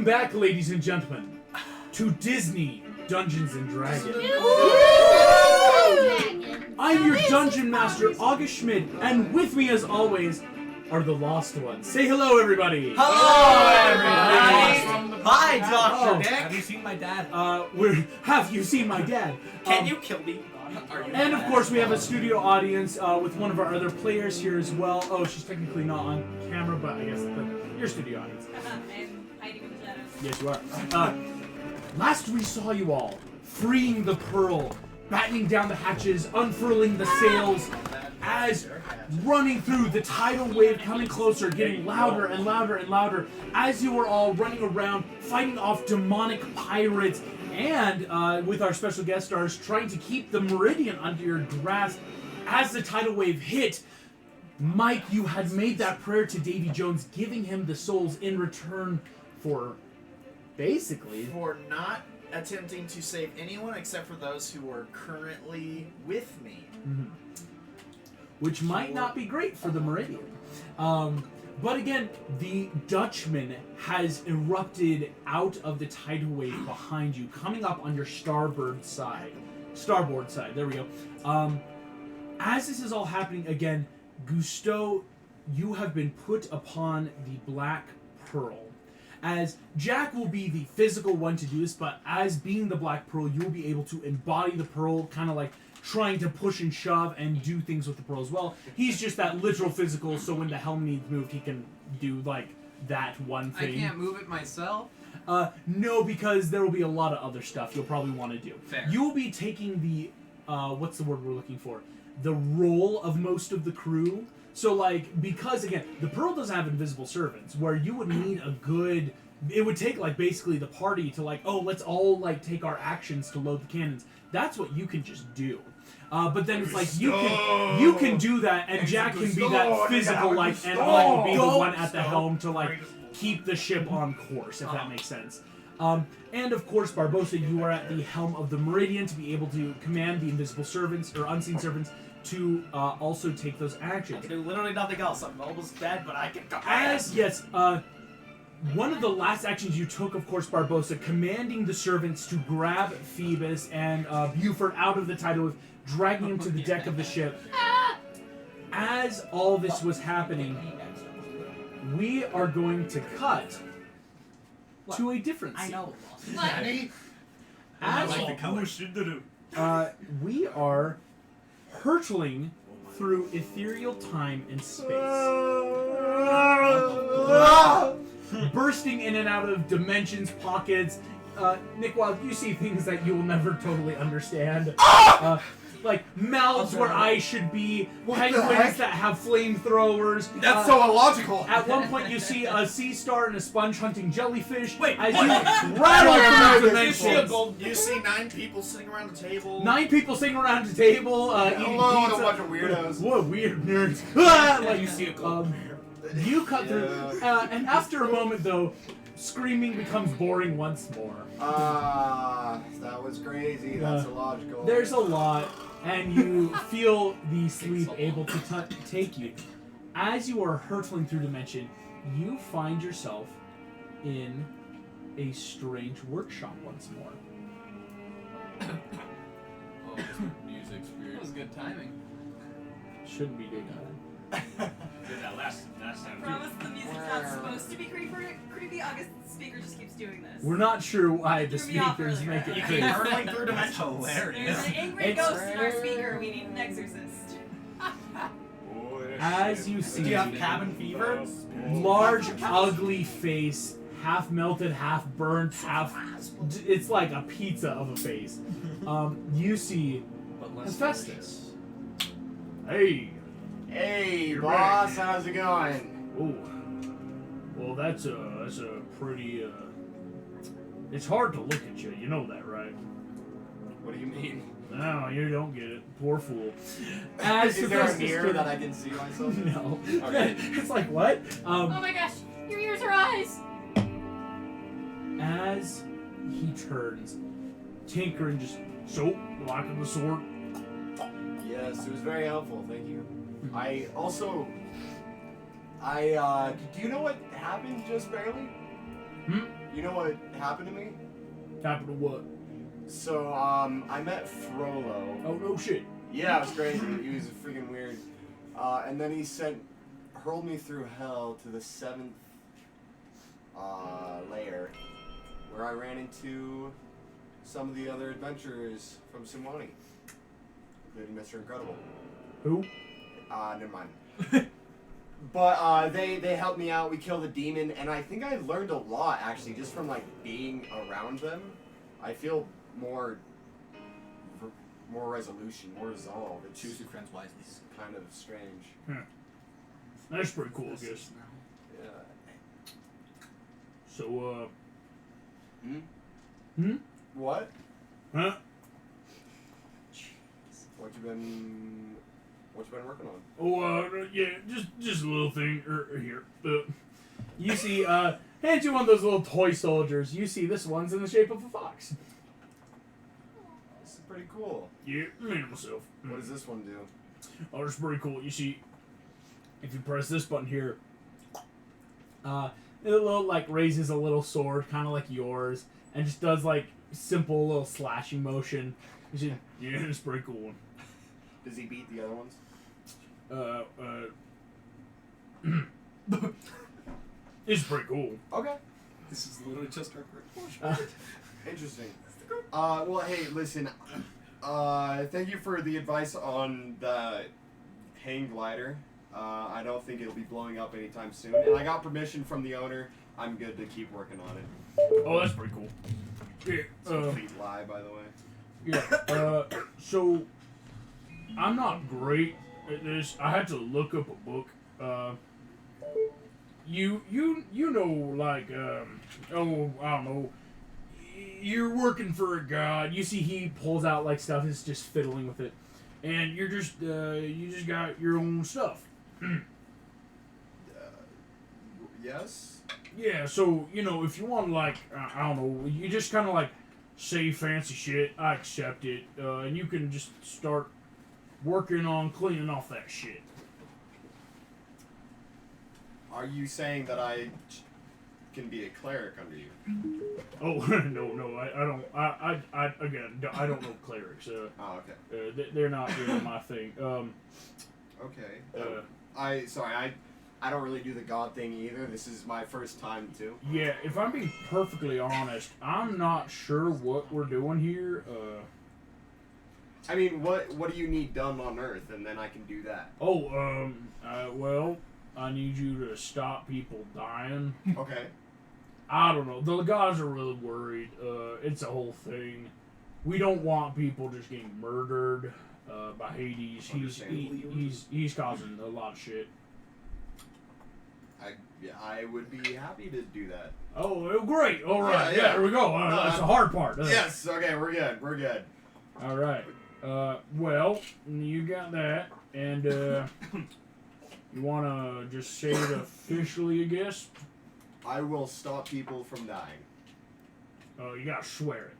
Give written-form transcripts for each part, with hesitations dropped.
back, ladies and gentlemen, to Disney Dungeons and Dragons. I'm your Dungeon Master, August Schmidt, and with me, as always, are the Lost Ones. Say hello, everybody. Hello, everybody. Hi, Dr. Nick. Have you seen my dad? Have you seen my dad? Can you kill me? And of course, we have a studio audience with one of our other players here as well. Oh, she's technically not on camera, but I guess your studio audience. I'm hiding in the shadows. Yes, you are. Last we saw you all freeing the Pearl, battening down the hatches, unfurling the sails, as running through the tidal wave coming closer, getting louder and louder and louder, as you were all running around, fighting off demonic pirates, and with our special guest stars, trying to keep the Meridian under your grasp. As the tidal wave hit, Mike, you had made that prayer to Davy Jones, giving him the souls in return for, basically... For not attempting to save anyone except for those who are currently with me. Mm-hmm. Which might not be great for the Meridian. But again, the Dutchman has erupted out of the tidal wave behind you, coming up on your starboard side, there we go. As this is all happening again, Gusteau, you have been put upon the Black Pearl. As Jack will be the physical one to do this, but as being the Black Pearl, you'll be able to embody the Pearl, kind of like trying to push and shove and do things with the Pearl as well. He's just that literal physical, so when the helm needs moved, he can do, like, that one thing. I can't move it myself? No, because there will be a lot of other stuff you'll probably want to do. Fair. You'll be taking the, what's the word we're looking for? The role of most of the crew. So, like, because, again, the Pearl doesn't have invisible servants, where you would need a good... It would take, like, basically the party to, like, oh, let's all, like, take our actions to load the cannons. That's what you can just do. But then it's like, you can do that, and Jack can be that physical, like, and I will be the one at the helm to, like, keep the ship on course, if that makes sense. And, of course, Barbosa, you are at the helm of the Meridian to be able to command the invisible servants, or unseen servants, to also take those actions. I can do literally nothing else. I'm almost dead, but I can go. Yes, one of the last actions you took, of course, Barbosa, commanding the servants to grab Phoebus and Buford out of the tidal wave, dragging him to the deck of the ship. As all this was happening, we are going to cut to a different scene. I know. As we are hurtling through ethereal time and space. Bursting in and out of dimensions, pockets. Nick Wild, you see things that you will never totally understand. Like mouths where eyes should be, penguins that have flamethrowers. That's so illogical. At one point, you see a sea star and a sponge hunting jellyfish. Wait, as what? you rattle through dimensions. You see 9 people sitting around the table. 9 people sitting around the table, eating Hello, pizza. and a bunch of weirdos. What weird nerds. Like, You see a gold you cut through, and after a moment, though, screaming becomes boring once more. That was crazy. That's illogical. There's a lot, and you feel the sleep able to take you. As you are hurtling through dimension, you find yourself in a strange workshop once more. Music experience. That was good timing. Shouldn't be doing that. Did that last time. Promise the music's not supposed to be creepy. August's speaker just keeps doing this. We're not sure why the Threw me off speakers earlier. make it You creepy. keep hurtling through That's dimensions. hilarious. There's an angry It's- ghost in our speaker. We need an exorcist. As you Do see, you have cabin fever? large, ugly face, half melted, half burnt, it's like a pizza of a face. You see Hephaestus. Hey. Hey, boss, how's it going? Oh. Well, that's a pretty, it's hard to look at you. You know that, right? What do you mean? No, you don't get it. Poor fool. As Is there a Hephaestus mirror that I can see myself in? No. Okay. It's like, what? Oh my gosh, your ears are eyes. As he turns, tinkering just, so, locking the sword. Yes, it was very helpful, thank you. I also... do you know what happened just barely? You know what happened to me? Happened to what? So, I met Frollo. Oh, no shit. Yeah, it was crazy. He was freaking weird. And then he hurled me through hell to the 7th layer, where I ran into some of the other adventurers from Sumani, including Mr. Incredible. Who? Never mind. But they helped me out. We killed a demon, and I think I learned a lot actually just from like being around them. I feel more resolution, more resolve. It's Choose your friends wisely. kind of strange. That's pretty cool, I guess. Yeah. So, What? Huh? What you been working on? Oh, yeah, just a little thing here. You see, hand you one of those little toy soldiers. You see, this one's in the shape of a fox. This is pretty cool. Yeah, me and myself. What does this one do? Oh, it's pretty cool. You see, if you press this button here, it like raises a little sword, kind of like yours, and just does like simple little slashing motion. You see, yeah, it's a pretty cool one. Does he beat the other ones? It's pretty cool. Okay. This is literally just our group. Interesting. Well, hey, listen. Thank you for the advice on the hang glider. I don't think it'll be blowing up anytime soon. And I got permission from the owner. I'm good to keep working on it. Oh, that's pretty cool. Yeah. It's a complete lie, by the way. Yeah. So I'm not great at this. I had to look up a book. You know, like, oh, I don't know. You're working for a god. You see, he pulls out like stuff. He's just fiddling with it, and you just got your own stuff. Yes? Yeah. So if you want, like, I don't know, you just kind of like say fancy shit. I accept it, and you can just start working on cleaning off that shit. Are you saying that I can be a cleric under you? Oh no, I don't. I don't know clerics. Oh, okay. They're not really my thing. Okay. I don't really do the god thing either. This is my first time too. Yeah, if I'm being perfectly honest, I'm not sure what we're doing here. I mean, what do you need done on Earth, and then I can do that. Well, I need you to stop people dying. Okay. I don't know. The gods are really worried. It's a whole thing. We don't want people just getting murdered by Hades. He's causing a lot of shit. I would be happy to do that. Oh, great. All right. Yeah. Here we go. That's the hard part. Yes. Okay. We're good. We're good. All right. Well, you got that, and you want to just say it officially, I guess? I will stop people from dying. Oh, you gotta swear it.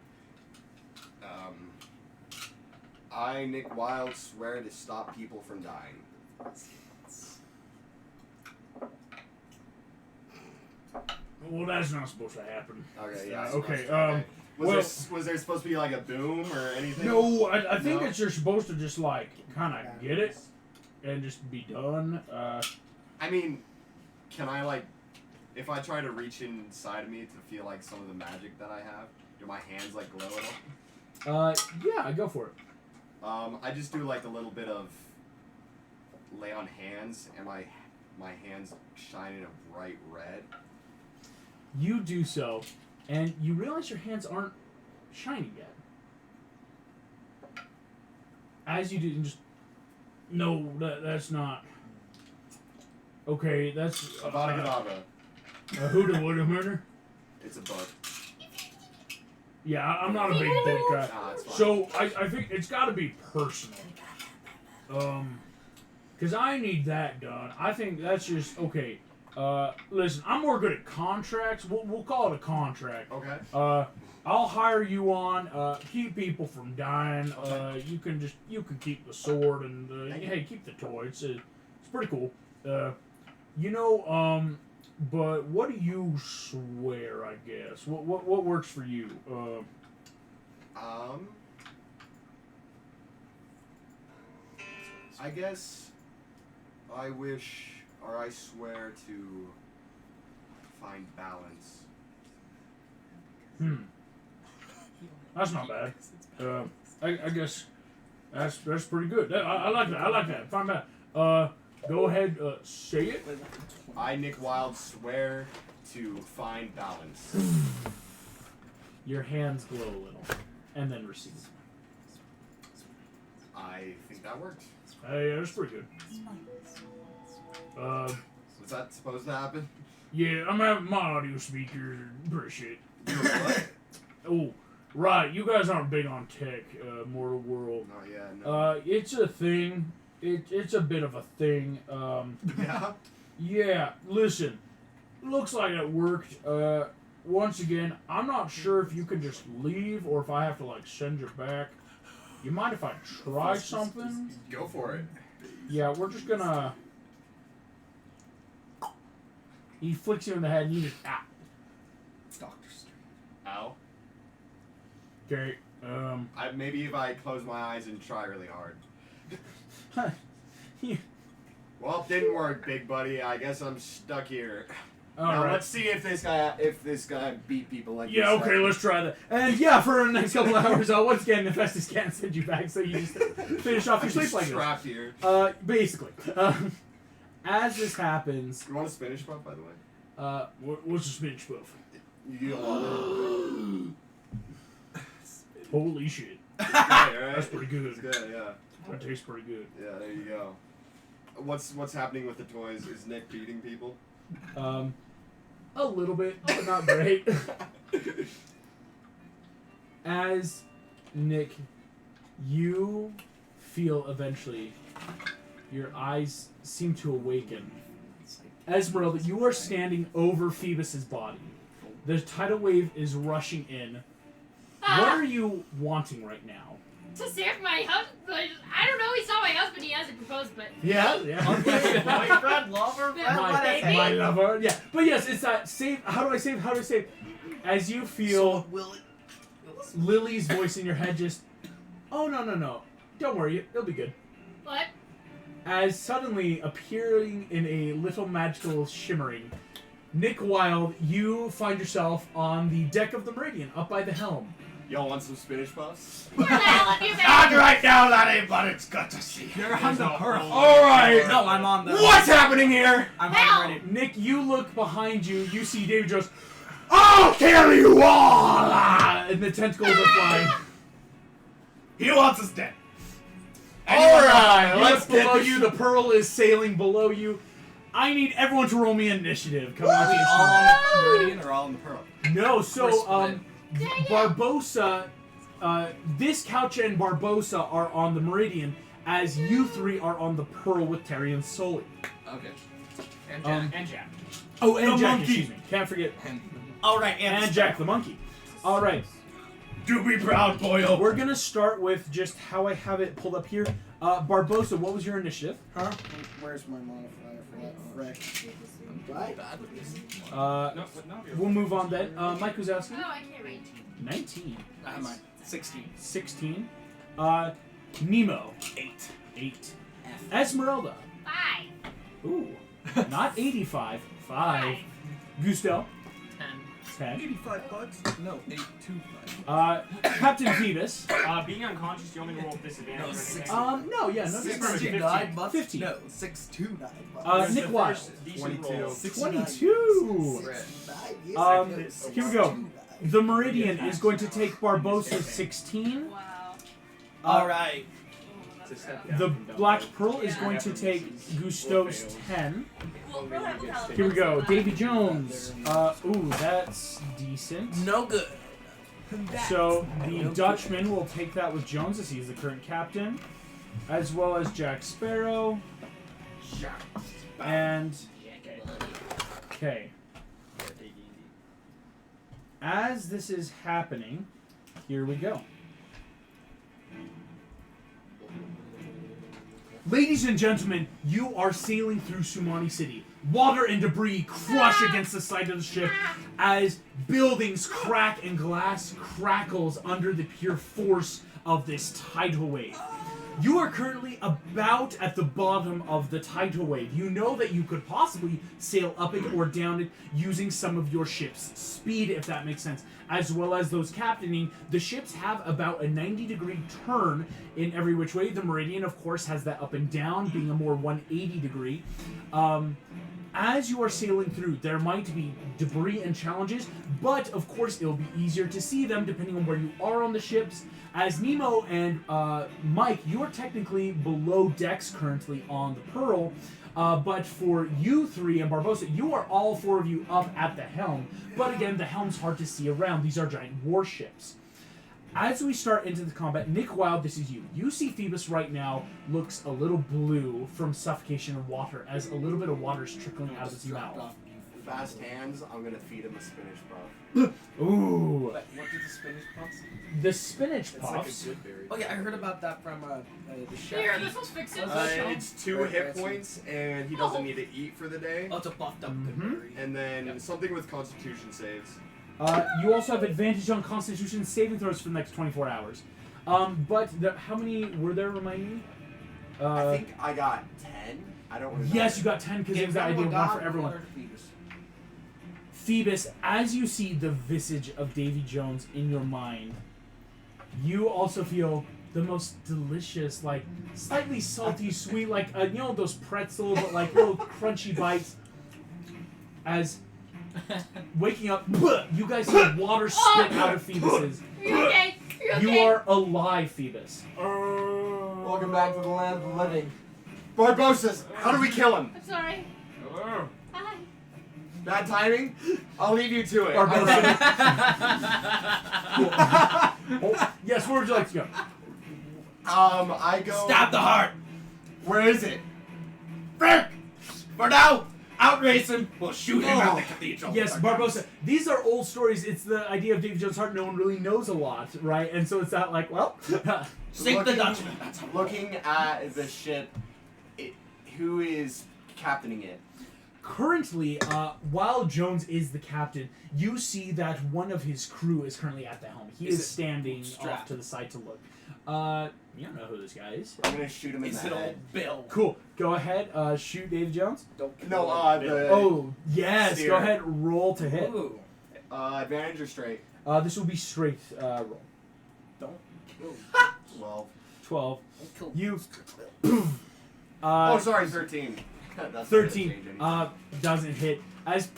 I, Nick Wilde, swear to stop people from dying. Well, that's not supposed to happen. Okay, yeah. Okay, Was there supposed to be like a boom or anything? No, I think No? that you're supposed to just like kind of get it and just be done. I mean, can I like, if I try to reach inside of me to feel like some of the magic that I have, do my hands like glow at all? Yeah, go for it. I just do like a little bit of lay on hands, and my hands shine in a bright red. You do so, and you realize your hands aren't shiny yet. As you do, and just no, that's not. Okay, that's Avada Kedavra. Who the would murder? It's a book. Yeah, I'm not a big book guy. Nah, it's fine. So I think it's got to be personal. Because I need that done. I think that's just okay. Listen, I'm more good at contracts. We'll call it a contract. Okay. I'll hire you on. Keep people from dying. Okay. You can keep the sword and hey, keep the toy. It's pretty cool. But what do you swear? I guess. What works for you? I guess I wish, or I swear to find balance. That's not bad. I guess that's pretty good. I like that. I like that. Find that. Go ahead. Say it. I, Nick Wilde, swear to find balance. Your hands glow a little, and then recede. I think that worked. Hey, that's pretty good. Was that supposed to happen? Yeah, I'm having my audio speakers. Pretty shit. What? Oh, right. You guys aren't big on tech, Mortal World. Oh yeah, no. It's a thing. It's a bit of a thing. Yeah? Yeah, listen. Looks like it worked. Once again, I'm not sure if you can just leave or if I have to, like, send you back. You mind if I try something? Go for it. Yeah, we're just gonna... He flicks you in the head and you just... Ah. Doctor Strange. Ow. Okay, Maybe if I close my eyes and try really hard. Yeah. Well, it didn't work, big buddy. I guess I'm stuck here. Now Alright. let's see if this guy beat people like Yeah, this. okay, let's try that. And yeah, for the next couple of hours, once again, Hephaestus can't send you back, so you just finish off your I'm sleep just like trapped here. this. Basically. As this happens, You want a spinach puff, by the way? what's the spinach buff? You don't want Holy shit. it. Yeah, right? That's pretty It's good. good, yeah. That tastes pretty good. Yeah, there you go. What's happening with the toys? Is Nick beating people? A little bit, but not great. As Nick, you feel eventually your eyes seem to awaken. Esmeralda, you are standing over Phoebus's body. The tidal wave is rushing in. What are you wanting right now? To save my husband. I don't know. He saw my husband. He hasn't proposed, but Yeah. Boyfriend, lover, My baby. my lover. Yeah, but yes, it's that save. How do I save? As you feel will it? Lily's voice in your head, just, oh no, don't worry, it'll be good. what? As suddenly appearing in a little magical shimmering, Nick Wilde, you find yourself on the deck of the Meridian, up by the helm. Y'all want some spinach puffs? Where the hell have you been? right now, laddie, but it's good to see you. You're on the pearl. All right. No, I'm on the. What's happening here? I'm Hell! ready. Nick, you look behind you, you see David Jones, I'll kill you all! And the tentacles are flying. He wants us dead. All right, you let's look below get this- you, the pearl is sailing below you. I need everyone to roll me initiative. Come on, Are we please. all on the Meridian or all on the pearl? No, We're so split. Dang it. Barbosa, this couch and Barbosa are on the Meridian, as you three are on the Pearl with Terry and Sully. Okay. And Jack. Oh, and The Jack, monkey. excuse me. Can't forget. All right, And Jack the monkey. All right, Do be proud, Boyle. we're gonna start with just how I have it pulled up here. Barbosa, what was your initiative? Huh? Where's my modifier for that? Frick. Right? Bad with this. No, but no. We'll move on then. Mike Wazowski, Oh, I can't read. 19. I have mine. 16. 16. Nemo, 8. Esmeralda, 5. ooh, not 85, 5. Gusto, 10. 85 bucks? No, 825. Captain Phoebus, Being unconscious, you only roll with disadvantage. No, or anything. 16. no, yeah, no, 69 bucks? 15. No, 629 bucks. Where's Nick the Wilde, first decent 22. roll? 22. Here we go. The Meridian is going to take Barbosa 16. Wow. Alright. Oh, It's a that's step rough. The down. Black Pearl is going to take Gusto's 10. We'll have a paladin. Here we go. Davy Jones. Ooh, that's decent. No good. So the Dutchman will take that with Jones as he's the current captain, as well as Jack Sparrow. And okay, as this is happening, here we go. Ladies and gentlemen, you are sailing through Sumani City. Water and debris crush against the side of the ship as buildings crack and glass crackles under the pure force of this tidal wave. You are currently about at the bottom of the tidal wave. You know that you could possibly sail up it or down it using some of your ship's speed, if that makes sense, as well as those captaining. The ships have about a 90-degree turn in every which way. The Meridian, of course, has that up and down, being a more 180-degree. As you are sailing through, there might be debris and challenges, but of course it'll be easier to see them depending on where you are on the ships. As Nemo and Mike, you are technically below decks currently on the Pearl, but for you three and Barbosa, you are all four of you up at the helm. But again, the helm's hard to see around. These are giant warships. As we start into the combat, Nick Wild, this is you. You see Phoebus right now looks a little blue from suffocation and water as a little bit of water is trickling out of his mouth. Fast hands, I'm gonna feed him a spinach puff. Ooh. What did the spinach puffs? The spinach It's like a puffs. good berry. Oh yeah, I heard about that from the chef. Here, this will fix it. It's 2 hit points, and he doesn't need to eat for the day. Oh, it's a buffed up good Mhm. berry. And then something with Constitution saves. You also have advantage on Constitution saving throws for the next 24 hours. But how many were there, remind me? I think I got 10. I don't remember. Yes, you got 10 because it was that idea of one for everyone. Phoebus, as you see the visage of Davy Jones in your mind, you also feel the most delicious, like slightly salty, sweet, like you know those pretzel, but like little crunchy bites. As waking up, you guys see water spit out of Phoebus's. Are you okay? Are you okay? You are alive, Phoebus. Welcome back to the land of the living. Barbosa's! How do we kill him? I'm sorry. Oh. Hi. Bad timing? I'll leave you to it. Barbosa. Oh, yes, where would you like to go? I go. Stab the heart! Where is it? Frick! For now, outrace him, we'll shoot him out the cathedral. Yes, Barbosa. These are old stories. It's the idea of Davy Jones' heart. No one really knows a lot, right? And so it's not like, well, Sink the Looking- Dutchman. That's how Looking at the ship, who is captaining it? currently, while Jones is the captain, you see that one of his crew is currently at the helm. He Is is it standing off strapped? to the side to look. You don't know who this guy is. I'm gonna shoot him in Is the it head. old Bill? Cool. Go ahead. Shoot Davy Jones. Don't No, the Oh, yes. steer. Go ahead. Roll to hit. Ooh. advantage or straight? This will be straight roll. Don't kill. 12. 12. Don't kill. You. Oh, sorry, 13. That's not 13 gonna change anything. doesn't hit as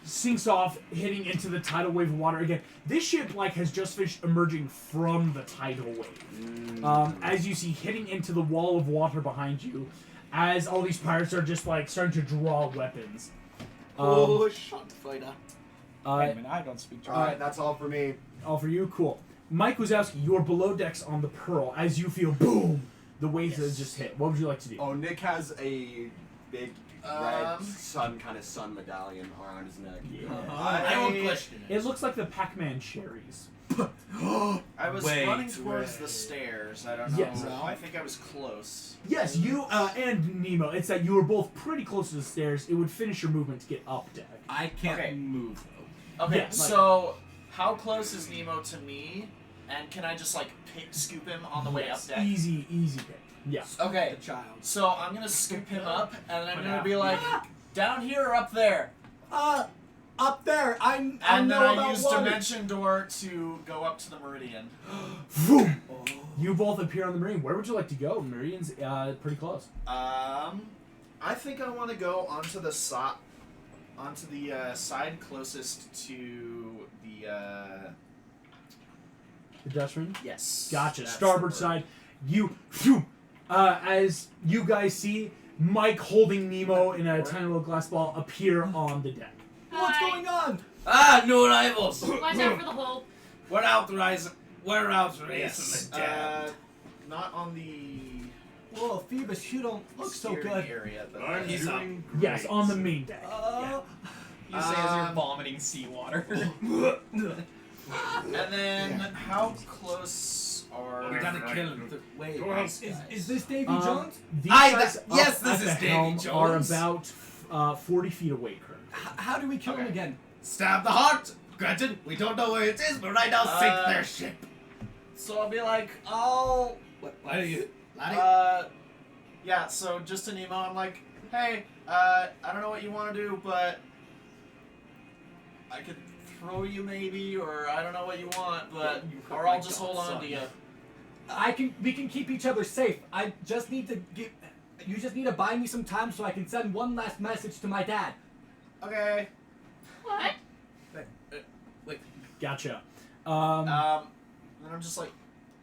sinks off, hitting into the tidal wave of water again. This ship has just finished emerging from the tidal wave. As you see, hitting into the wall of water behind you, as all these pirates are just starting to draw weapons. Shot fighter. I don't speak German. Alright, that's all for me. All for you, cool. Mike Wazowski, you're below decks on the Pearl as you feel boom, the waves that just hit. What would you like to do? Oh, Nick has a big red Um, sun medallion around his neck. Yeah. I won't question it. It looks like the Pac-Man cherries. I was Wait, running towards wait. the stairs. I don't know. Yes. I think I was close. Yes, you and Nemo. It's that you were both pretty close to the stairs. It would finish your movement to get up deck. I can't Okay. move though. Okay, Yeah, so how close is Nemo to me? And can I just scoop him on the way up deck? Easy pick. Yeah. Okay, The child. so I'm gonna scoop him up, and then I'm Put gonna out. be like, down here or up there? Up there. I And know then I about use water. Dimension Door to go up to the Meridian. Vroom. You both appear on the Meridian. Where would you like to go? Meridian's pretty close. I think I want to go onto the side closest to the. The Dutchman. Yes. Gotcha. that's Starboard the word. side. You, as you guys see, Mike holding Nemo in a tiny little glass ball appear on the deck. What's Hi. going on? Ah, new arrivals. Watch out for the hole. We're out raising Yes. the dead. Not on the Whoa, Phoebus, you don't look so steering good. area, but I'm He's up. doing Yes, great. on the main deck. You say as you're Um, vomiting seawater. And then how close are? We gotta kill him. Wait, Go ahead. Is this Davy Um, Jones? These Aye, guys that- yes, up this at is the Davy helm are Jones. about 40 feet away, Kurt. How do we kill him Okay. again? Stab the heart. Granted, we don't know where it is, but right now sink their ship. So I'll be like, oh, Why do you? yeah. So just an email. I'm like, hey, I don't know what you want to do, but I could throw you maybe, or I don't know what you want, but or I'll just hold on to you. We can keep each other safe. I just need to get. You just need to buy me some time so I can send one last message to my dad. Okay. What? Gotcha. And I'm just like,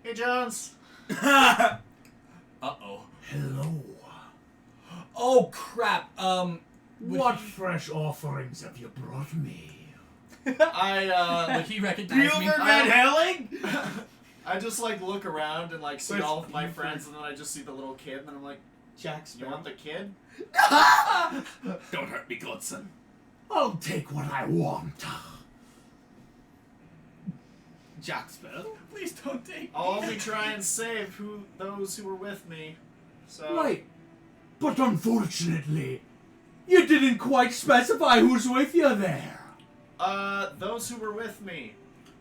hey Jones. Uh-oh. Hello. Oh crap. What fresh offerings have you brought me? I Would he recognize me? Buford Van Halen? I just like look around and like see all of my friends, and then I just see the little kid, and then I'm like, Jack you want the kid? Don't hurt me, godson. I'll take what I want. Jack Sparrow? Please don't take I'll only try and save those who were with me. So Right. But unfortunately, you didn't quite specify who's with you there. those who were with me.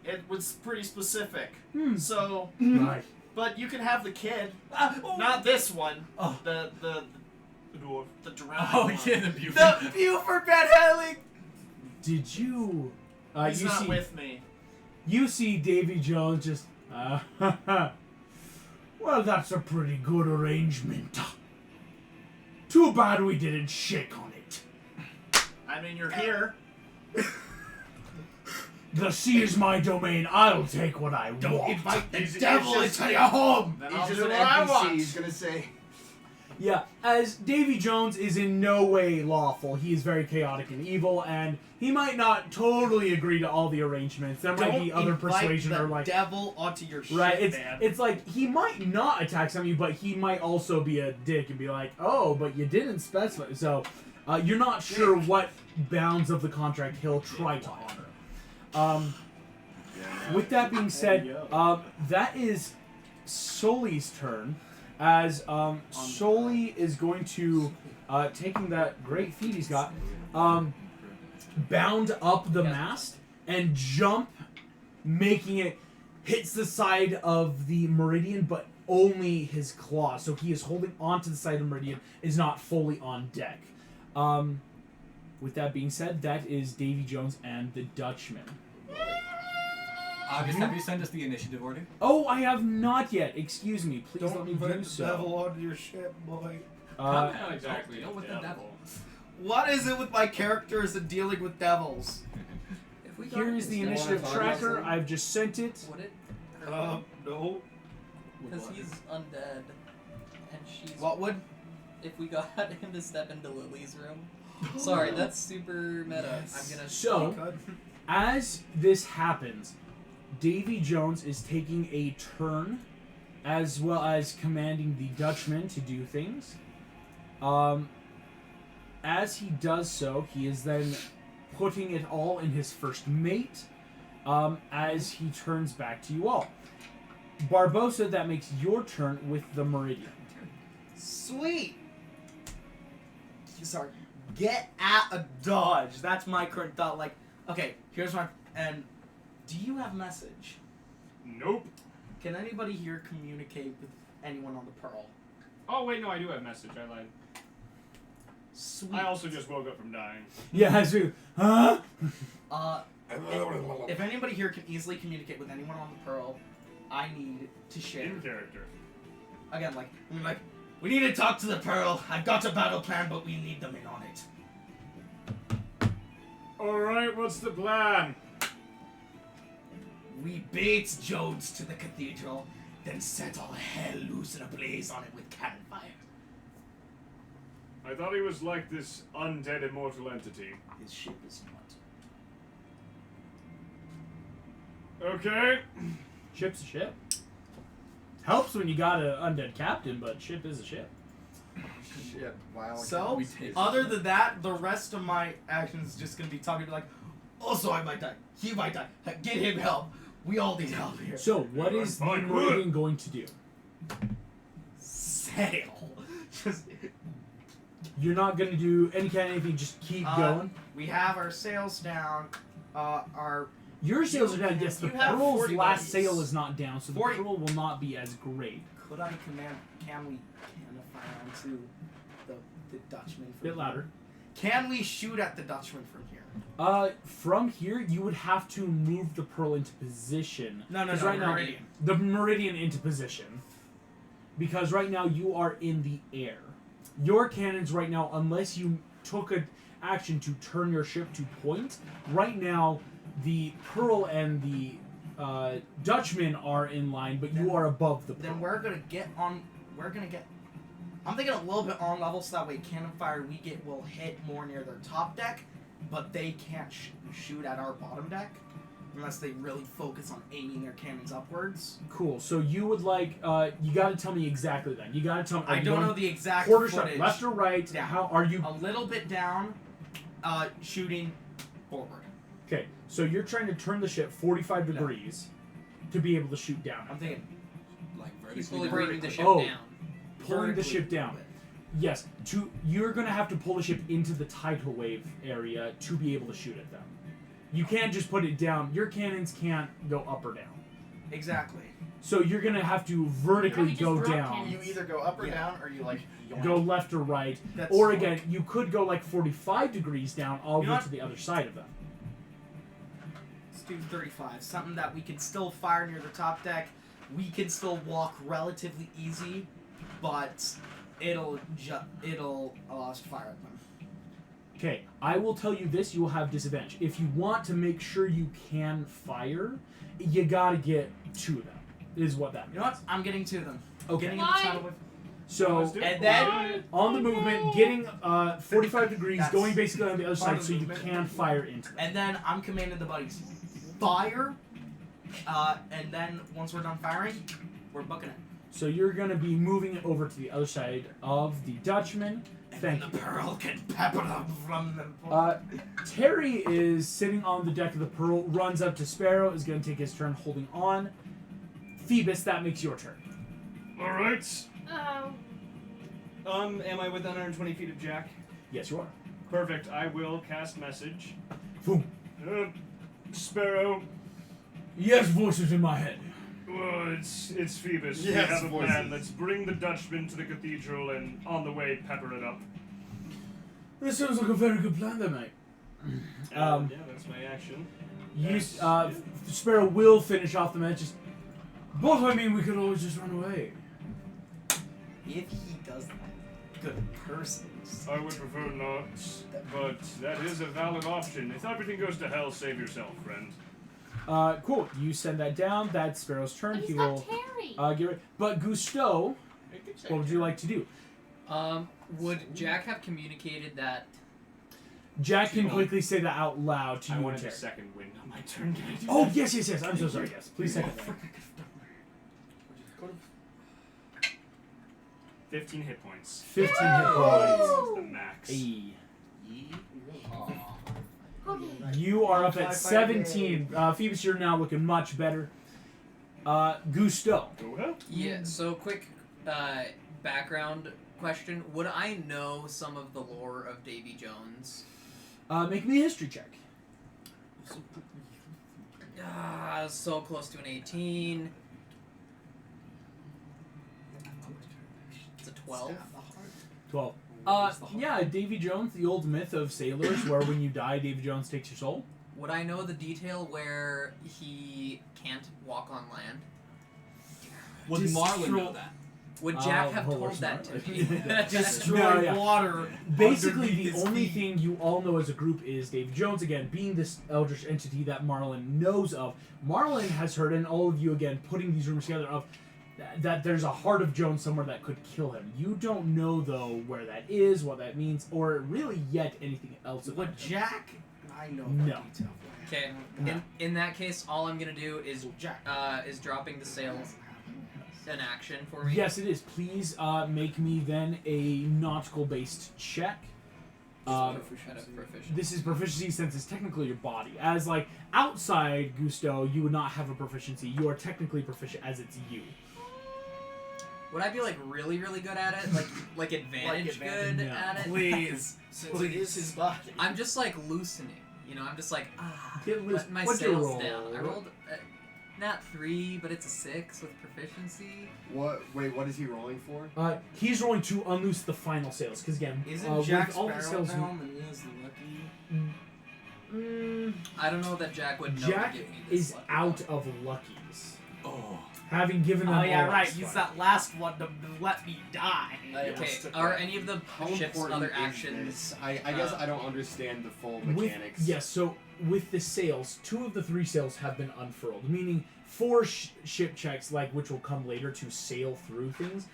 It was pretty specific. So, Right. but you can have the kid, not this one. Oh. The dwarf. the drowned Oh, one. yeah, the Buford. The Buford Van Halen. Did you... He's you not see, with me. You see Davy Jones just... well, that's a pretty good arrangement. Too bad we didn't shake on it. I mean, you're here. The sea is my domain. I'll take what I Don't want. invite the It's devil just- into your home. Then He's I'll just do an what I NPC. want. He's gonna say, Yeah, as Davy Jones is in no way lawful. He is very chaotic and evil, and he might not totally agree to all the arrangements. There might be other persuasion or like... devil onto your ship, Right, man. it's like, he might not attack some of you, but he might also be a dick and be like, oh, but you didn't specify. So, you're not sure what bounds of the contract he'll try to honor. With that being said, that is Soli's turn, as Soli is going to, taking that great feat he's got, bound up the mast and jump, making it hits the side of the meridian, but only his claws. So he is holding onto the side of the meridian, is not fully on deck. With that being said, that is Davy Jones and the Dutchman. August, have you sent us the initiative order? Oh, I have not yet. Excuse me. Please let me do so. onto your ship, boy. Not exactly. Deal with the devil. What is it with my characters and dealing with devils? If we Here is the Wanna initiative talk tracker. about I've just sent it. Would it? No. Because he's undead, and she's. What would? If we got him to step into Lily's room. Sorry, that's super meta. Yes. I'm gonna. So, as this happens, Davy Jones is taking a turn, as well as commanding the Dutchman to do things. As he does so, he is then putting it all in his first mate, as he turns back to you all. Barbosa, that makes your turn with the Meridian. Sweet. Sorry. Get at a dodge. That's my current thought. Like, okay, here's my. And do you have message? Nope. Can anybody here communicate with anyone on the Pearl? Oh wait, no, I do have message. I lied. Sweet. I also just woke up from dying. Yeah, as we, huh? If anybody here can easily communicate with anyone on the Pearl, I need to share. In character. Again, like, I mean, like, we need to talk to the Pearl. I've got a battle plan, but we need them in on it. Alright, what's the plan? We bait Jones to the cathedral, then set all hell loose and a blaze on it with cannon fire. I thought he was like this undead immortal entity. His ship is not. Okay. Ship's a ship. Helps when you got an undead captain, but ship is a ship. shit, wow. So, We take- other than that, the rest of my actions is just gonna be talking like, also I might die, he might die, get him help, we all need help here. So, what is the Fine, Meridian going to do? Sail. Just You're not gonna do any kind of anything. Just keep going. We have our sails down. Your sails are down. Yes, the you have Pearl's 40 last buddies. sail is not down, so the 40 Pearl will not be as great. Could I command? Can we fire onto the Dutchman? From Bit here? louder. Can we shoot at the Dutchman from here? From here, you would have to move the Pearl into position. No, 'Cause right now, Meridian. the Meridian into position. Because right now you are in the air. Your cannons right now, unless you took an action to turn your ship to point, right now the Pearl and the Dutchman are in line, but you are above the Pearl. Then we're gonna get on. We're gonna get. I'm thinking a little bit on level so that way cannon fire will hit more near their top deck, but they can't shoot at our bottom deck unless they really focus on aiming their cannons upwards. Cool. So you would like, you gotta tell me exactly then. You gotta tell me. I don't know the exact quarter footage. shot, left or right? Yeah. How are you? A little bit down, shooting forward. Okay, so you're trying to turn the ship 45 degrees to be able to shoot down. I'm thinking Like vertically fully down. bringing the ship Oh. down. Pulling the vertically ship a little down. bit. Yes, you're gonna have to pull the ship into the tidal wave area to be able to shoot at them. You can't just put it down. Your cannons can't go up or down. Exactly. So you're gonna have to vertically Or we just go drop down. cannons. You either go up or Yeah. down, or you like Go left or right. That's Or fine. again, you could go like 45 degrees down all the You know way what? to the other side of them. Let's do 35. Something that we can still fire near the top deck. We can still walk relatively easy, but it'll allow us to fire at them. Okay, I will tell you this, you will have disadvantage. If you want to make sure you can fire, you gotta get 2 of them, is what that means. You know what? I'm getting to them. Okay. Getting in the Why? tidal wave. So, Let's do it. And then on the movement, getting 45 degrees, That's going basically on the other part side of so the you movement. can fire into them. and then I'm commanding the buddies. Fire. And then once we're done firing, we're booking it. So you're going to be moving it over to the other side of the Dutchman. Thank and you. the Pearl can pepper them from them. Terry is sitting on the deck of the Pearl, runs up to Sparrow, is going to take his turn holding on. Phoebus, that makes your turn. Alright. Oh. Am I within 120 feet of Jack? Yes, you are. Perfect. I will cast message. Boom. Sparrow. Yes, voices in my head. Oh, it's Phoebus. Yes, we have a voices. plan. Let's bring the Dutchman to the cathedral and on the way pepper it up. This sounds like a very good plan there, mate. Yeah, that's my action. You, Yes. Sparrow will finish off the match. But I mean, we could always just run away. If he does that, good persons. I would prefer not, but that is a valid option. If everything goes to hell, save yourself, friend. Cool. You send that down. That's Sparrow's turn. But He he's will got Terry. get rid. But Gusteau, what would you like to do? Would Jack have communicated that? Jack can quickly say that out loud to I you and wanted Terry. a second wind on my turn. Can I do Oh that? yes. I'm so sorry. Yes, please second that. 15 hit points. 15 hit points. That's the max. Ayy. Okay. You are up at Five, 17. Phoebus, you're now looking much better. Gusteau. Go ahead. Yeah. So quick background question: would I know some of the lore of Davy Jones? Make me a history check. So close to an 18. It's a 12. 12. Yeah, Davy Jones, the old myth of sailors, where when you die, Davy Jones takes your soul. Would I know the detail where he can't walk on land? Would Marlon know that? Would Jack have roll or told that smart. to me? Destroy No, yeah. water. Basically, underneath the his only feet. thing you all know as a group is Davy Jones, again, being this eldritch entity that Marlon knows of. Marlon has heard, and all of you, again, putting these rumors together of that there's a heart of Jones somewhere that could kill him. You don't know, though, where that is, what that means, or really yet anything else about Would him. Jack? I know No. that detail. Okay. No. In that case, all I'm gonna do is Jack. is dropping the sails an action for me. Yes, it is. Please make me then a nautical-based check. Out of proficiency. This is proficiency since it's technically your body. As like outside Gusteau, you would not have a proficiency. You are technically proficient as it's you. Would I be like really, really good at it? Like advantage good No. at it? Please, since it is his body. I'm just like loosening. You know, I'm just like Get loose. let my What'd you sails roll? down. I rolled not 3, but it's a 6 with proficiency. What? Wait, what is he rolling for? He's rolling to unloose the final sails because again, Isn't Jack with all the Sparrow sails. Helm and he is the lucky? I don't know that Jack would know Jack to give me this is lucky out roll. of luckies, Oh. having given them. Oh yeah, all right. that He's spot. that last one to let me die. Okay, are any of the How ship's important other is actions? this? I guess I don't understand the full With, mechanics. yes, so with the sails, 2 of the 3 sails have been unfurled, meaning 4 ship checks, like which will come later to sail through things.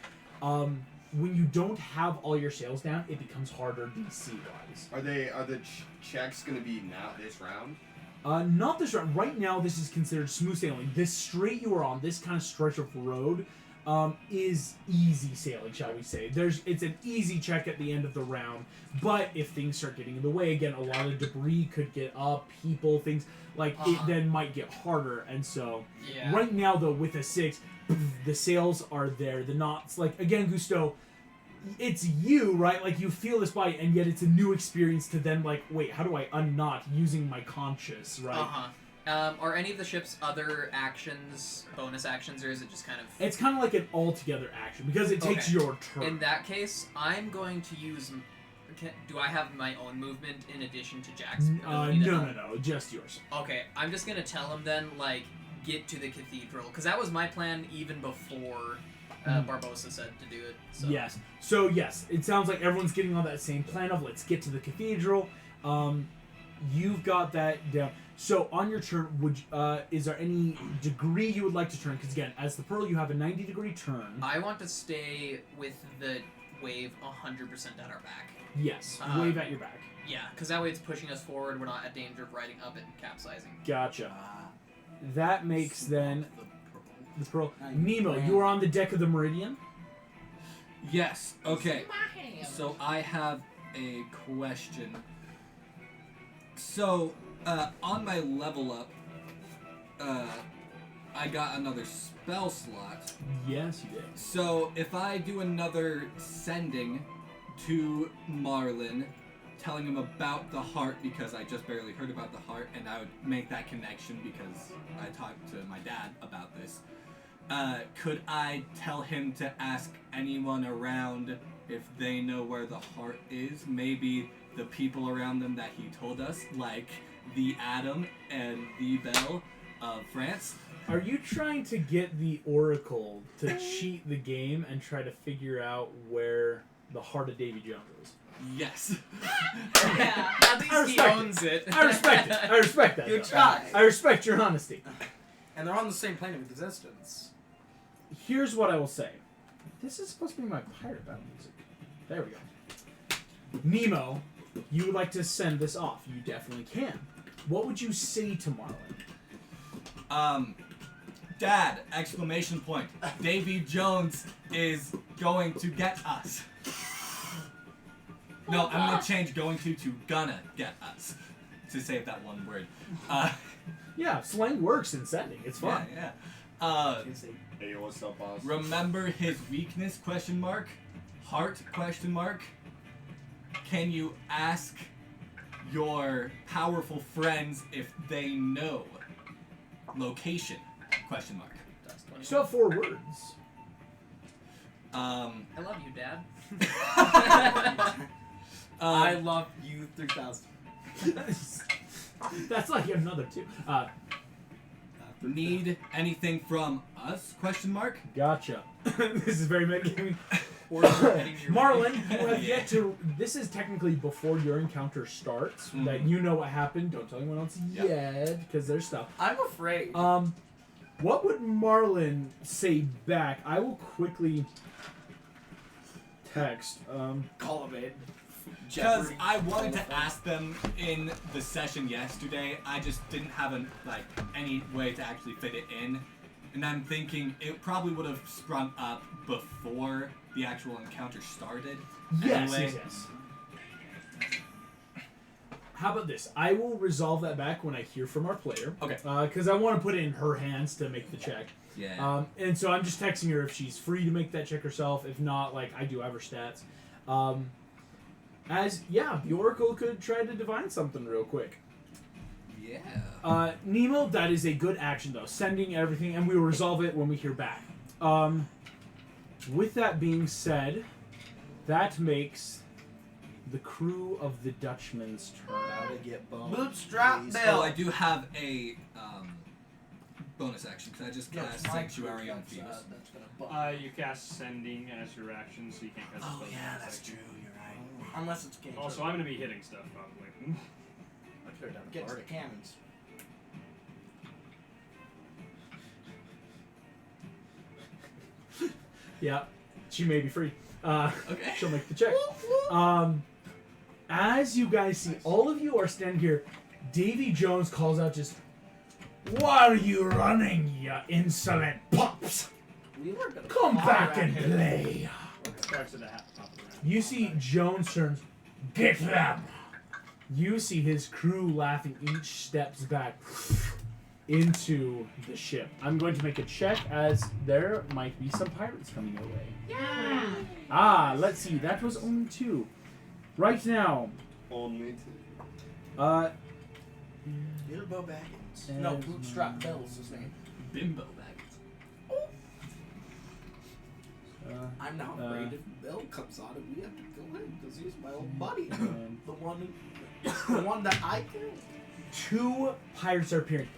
When you don't have all your sails down, it becomes harder DC wise. Are the checks gonna be now this round? Not this round. Right now, this is considered smooth sailing. This strait you are on, this kind of stretch of road, is easy sailing, shall we say. It's an easy check at the end of the round, but if things start getting in the way, again, a lot of debris could get up, people, things, like, it then might get harder, and so, Yeah. right now, though, with a 6, the sails are there, the knots, like, again, Gusto, it's you, right? Like, you feel this body, and yet it's a new experience to then, like, wait, how do I unknot using my conscious, right? Are any of the ship's other actions bonus actions, or is it just kind of... It's kind of like an all-together action, because it takes Okay. your turn. In that case, I'm going to use... do I have my own movement in addition to Jack's ability to help? No, just yours. Okay, I'm just going to tell him then, like, get to the cathedral, because that was my plan even before Barbosa said to do it. So. Yes. So, yes, it sounds like everyone's getting on that same plan of let's get to the cathedral. You've got that down. So, on your turn, is there any degree you would like to turn? Because, again, as the Pearl, you have a 90-degree turn. I want to stay with the wave 100% at our back. Yes, wave at your back. Yeah, because that way it's pushing us forward. We're not at danger of riding up it and capsizing. Gotcha. That makes then the Pearl. I Nemo, ran. you are on the deck of the Meridian. Yes. Okay. So I have a question. So on my level up, I got another spell slot. Yes, you did. So if I do another sending to Marlin, telling him about the heart because I just barely heard about the heart, and I would make that connection because I talked to my dad about this. Could I tell him to ask anyone around if they know where the heart is? Maybe the people around them that he told us, like the Adam and the Belle of France. Are you trying to get the Oracle to cheat the game and try to figure out where the heart of Davy Jones is? Yes. Yeah. At least I he respect owns it. I respect it. I respect that. You though. try. I respect your honesty. And they're on the same plane of existence. Here's what I will say. This is supposed to be my pirate battle music. There we go. Nemo, you would like to send this off. You definitely can. What would you say to Marlin? Dad, exclamation point. Davy Jones is going to get us. No, I'm going to change going to gonna get us. To save that one word. Yeah, slang works in sending. It's fun. Yeah. Hey, what's up, boss? Remember his weakness, question mark? Heart, question mark? Can you ask your powerful friends if they know location, question mark? You still have 4 words. I love you, Dad. I love you 3000. That's like another 2. Need anything from us, question mark? Gotcha. This is very metagaming. Or heading your Marlin, way. you have yet to. This is technically before your encounter starts. That you know what happened. Don't tell anyone else yet, because there's stuff. I'm afraid. What would Marlin say back? I will quickly text. Call him in. Because I wanted to ask them in the session yesterday, I just didn't have any way to actually fit it in. And I'm thinking it probably would have sprung up before the actual encounter started. Yes, Anyway. yes. How about this? I will resolve that back when I hear from our player. Okay. Because I want to put it in her hands to make the check. Yeah. And so I'm just texting her if she's free to make that check herself. If not, like, I do have her stats. The Oracle could try to divine something real quick. Yeah. Nemo, that is a good action, though. Sending everything, and we will resolve it when we hear back. With that being said, that makes the crew of the Dutchman's turn. Now to get boned. Bootstrap please. Bill. Oh, I do have a bonus action because I just Yeah, cast my Sanctuary crew on gets, Phoebus. that's gonna bump. You cast Sending as your action, so you can't cast spells. You're right. Unless it's game. Also, I'm going to be hitting stuff, probably. I could have done Get to the Bardic. cannons. Yeah, she may be free. Okay. She'll make the check. As you guys see, all of you are standing here. Davy Jones calls out just, "Why are you running, you insolent pups? We were gonna Come fly back around and here. play." Starts at the top of the round. You see Jones turns, "Get them!" You see his crew laughing each steps back into the ship. I'm going to make a check as there might be some pirates coming your way. Yeah. Let's see. That was only 2. Right now, Only 2. Bilbo Baggins. And- No, Bootstrap Bill's his name. Bimbo Baggins. I'm not afraid if Bill comes on and we have to kill him because he's my old buddy. and the one that I killed. 2 pirates are appearing.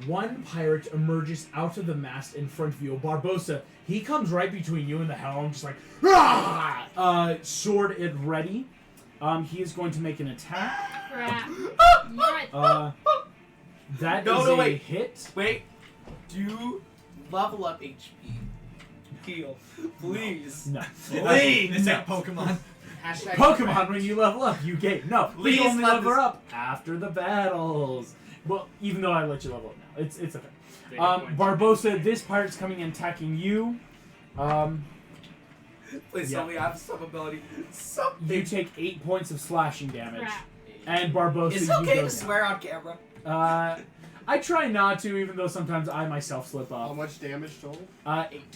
One pirate emerges out of the mast in front of you. Barbosa, he comes right between you and the helm, just like, "Rah!" Sword at ready. He is going to make an attack. Crap. You're right. That No, is no, a wait. hit. Wait, do level up HP. Heal, please. No. Please. It's like Pokemon. Hashtag Pokemon, when you level up, you gain. No, Please you only let level this- up after the battles. Well, even though I let you level up now, it's okay. They get points. Barbosa, this pirate's coming and attacking you. Please Yeah. tell me I have some ability. Something. You take 8 points of slashing damage, Crap. and Barbosa, Is it you okay go to down. swear on camera? I try not to, even though sometimes I myself slip How up. much damage total?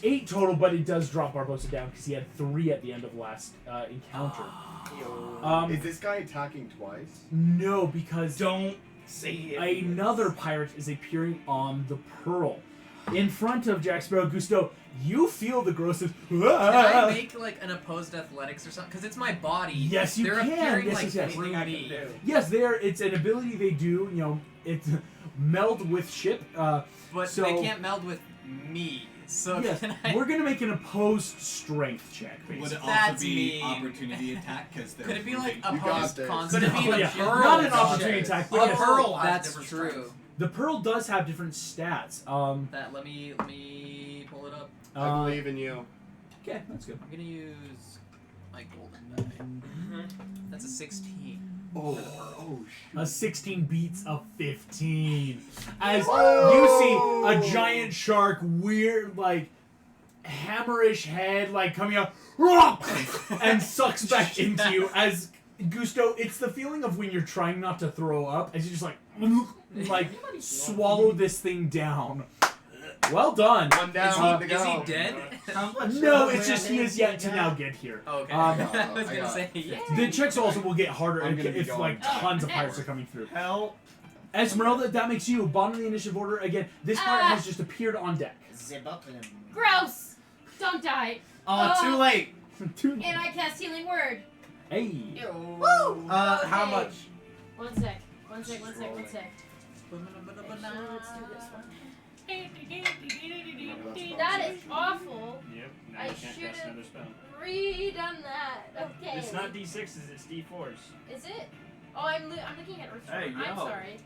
8 total, but it does drop Barbosa down because he had 3 at the end of last encounter. Is this guy attacking twice? No, because Don't say it. another pirate is appearing on the Pearl. In front of Jack Sparrow. Gusto, you feel the grossest. Can I make like an opposed athletics or something? Because it's my body. Yes, you They're can. appearing Yes, like yes, yes. through I can me. do. Yes, it's an ability they do. You know, it's meld with ship. But So- they can't meld with me. So Yes, can I? we're gonna make an opposed strength check. Would Basically. it also That's be mean. opportunity attack? Because Could it be like You got opposed this. constant? Could it be No, the yeah, pearl? not an does opportunity it? attack, The but yes. pearl has That's different true. strengths. The Pearl does have different stats. That let me pull it up. I believe in you. Okay, that's good. I'm gonna use my golden die. That's a 16. Oh, A 16 beats a 15. As you see a giant shark, weird, like, hammerish head, like, coming up, and sucks back into you. As Gusto, it's the feeling of when you're trying not to throw up, as you just, like swallow this thing down. Well done. One down. to Is go. he dead? No, it's just he has yet to now get here. Oh, okay. Um, I was I gonna got say, yeah. The checks also will get harder I'm gonna be if going. like tons of pirates are coming through. Hell. Esmeralda, that makes you bottom of the initiative order. Again, this pirate has just appeared on deck. The button. Gross. Don't die. Too late. And I cast Healing Word. Hey. Woo! How Okay. much? One sec. One sec. Let's do this one. That is awful. Yep, now I you can't cast should've- another spell. Redone that. Okay. It's not D6s, it's D4s. Is it? Oh, I'm looking at Earth. Hey, I'm yo. sorry.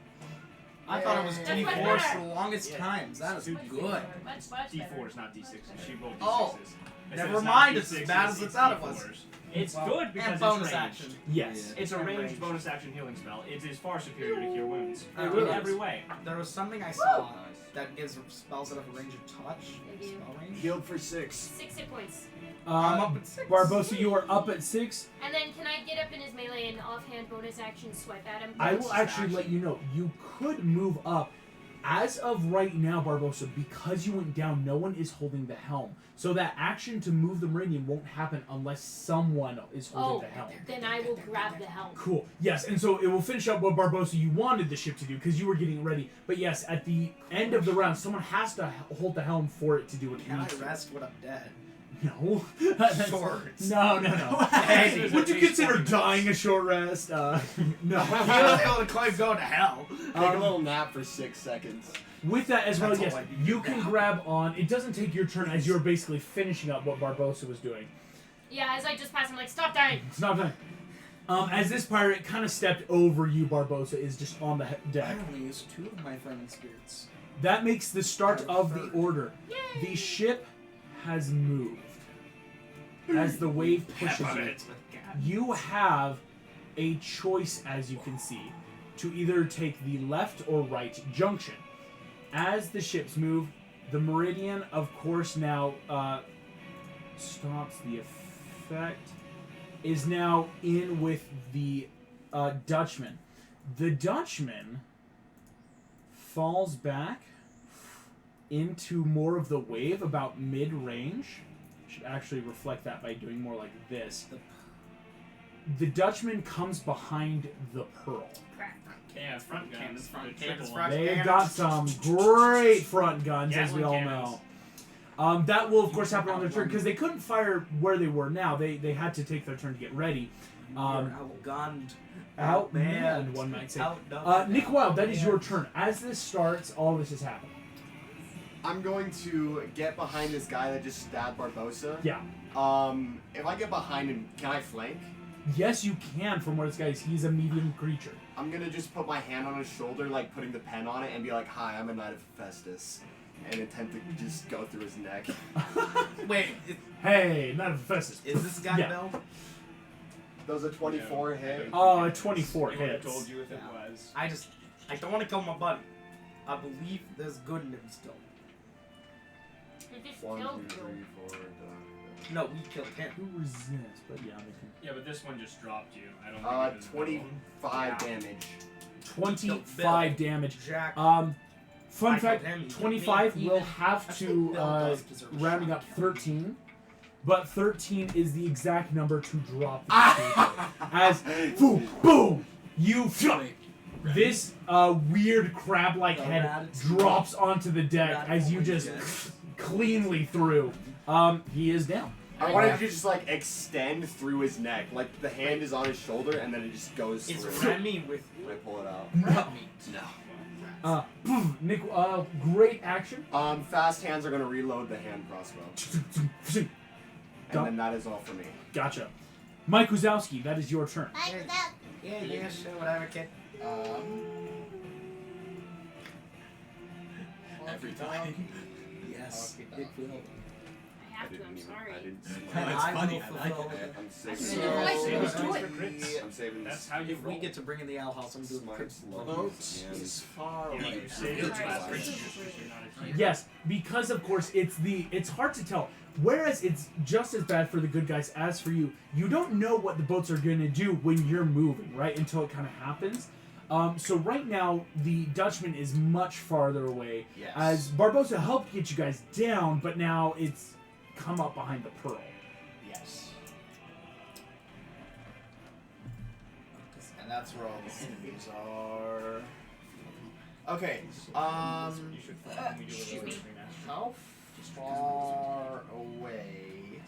I thought it was That's D4 much for better. the longest Yeah. times. That is Much good. better. Much better. D4s, not D6s. She rolled D6s. Oh, I said never it's not mind, it's as D6s, bad as it's out of us. D4s. It's Well, good because and it's bonus ranged. action. Yes. It's a And ranged ranged. bonus action healing spell. It is far superior to Cure Wounds. It In really every is. way. There was something I saw that gives spells that have a range of touch. They do. Spell range. Healed for 6. 6 hit points. I'm up at 6. Barbosa, you are up at 6. And then can I get up in his melee and offhand bonus action swipe at him? I will actually let you know, you could move up. As of right now, Barbosa, because you went down, no one is holding the helm. So that action to move the meridian won't happen unless someone is holding the helm. Then I will grab the helm. Cool. Yes, and so it will finish up what Barbosa you wanted the ship to do because you were getting ready. But yes, at the end of the round, someone has to hold the helm for it to do what it Can I needs to. rest when I'm dead? No. Shorts. No. Hey, Would you consider dying a short rest? No. He was able to claim going to hell. Take a little nap for 6 seconds. With that as well, That's yes, all I do you can now. grab on. It doesn't take your turn as you're basically finishing up what Barbosa was doing. Yeah, as I just pass him, like, stop dying. It's not done. As this pirate kind of stepped over you, Barbosa is just on the deck. I only used 2 of my friendly spirits. That makes the start of the order. Yay! The ship has moved. As the wave pushes it, you have a choice, as you can see, to either take the left or right junction. As the ships move, the meridian, of course, now stops the effect, is now in with the Dutchman. The Dutchman falls back into more of the wave, about mid-range. Should actually reflect that by doing more like this. The Dutchman comes behind the Pearl. Crap. Yeah, front guns. Cannons, front They've got some great front guns, as we Gatling all cannons. know. That will, of course, happen on their turn, because they couldn't fire where they were now. They had to take their turn to get ready. Outgunned. Outmanned, one might say. Outdone. Nick Wild, that is your turn. As this starts, all this is happening. I'm going to get behind this guy that just stabbed Barbosa. Yeah. If I get behind him, can I flank? Yes, you can, from what it's guys. He's a medium creature. I'm gonna just put my hand on his shoulder, like putting the pen on it, and be like, "Hi, I'm a knight of Festus," and attempt to just go through his neck. Wait, Hey, not a Festus. is this guy Yeah. Bill? Does a 24 hit? Oh, a 24 He would have hits. told you if it Yeah. was. I don't want to kill my buddy. I believe there's good in him still. He just 1, killed 2, you. 3, 4. No, we killed him. Who resists? But yeah, they can. Yeah, but this one just dropped you. I don't think it was 25 Yeah. damage. 25 damage. Jack. Fun I fact, told him, 25 even- will have I think to, Bill does deserve a rounding shot. up 13, but 13 is the exact number to drop the creature. As, boom, boom, you, this weird crab-like The head Ratatouille. drops onto the deck as you just Yes. cleanly through. He is down. I wanted to just like extend through his neck, like the hand is on his shoulder, and then it just goes It's through. Remy with When I pull it out. No. Nick, great action. Fast hands are gonna reload the hand crossbow, and then that is all for me. Gotcha. Mike Wazowski, that is your turn. Yeah, sure, whatever, kid. Every time. Yes. Big Phil. I have to, I'm sorry. I didn't. No, it's I funny, will I like fulfill it. I'm I saving. said your voice Save was us do for it. crits. I'm saving. That's how you If roll. we get to bring in the owl house, I'm doing Smite crit slow. vote. Is far Yeah, away. you save it Sorry. last creatures, you're not a team. Yes, because of course it's hard to tell. Whereas it's just as bad for the good guys as for you. You don't know what the boats are going to do when you're moving, right? Until it kind of happens. So right now the Dutchman is much farther away. Yes. As Barbosa helped get you guys down, but now it's come up behind the Pearl. Yes. And that's where all the enemies are. Okay. You should follow when we do a excuse little me. remaster. How far away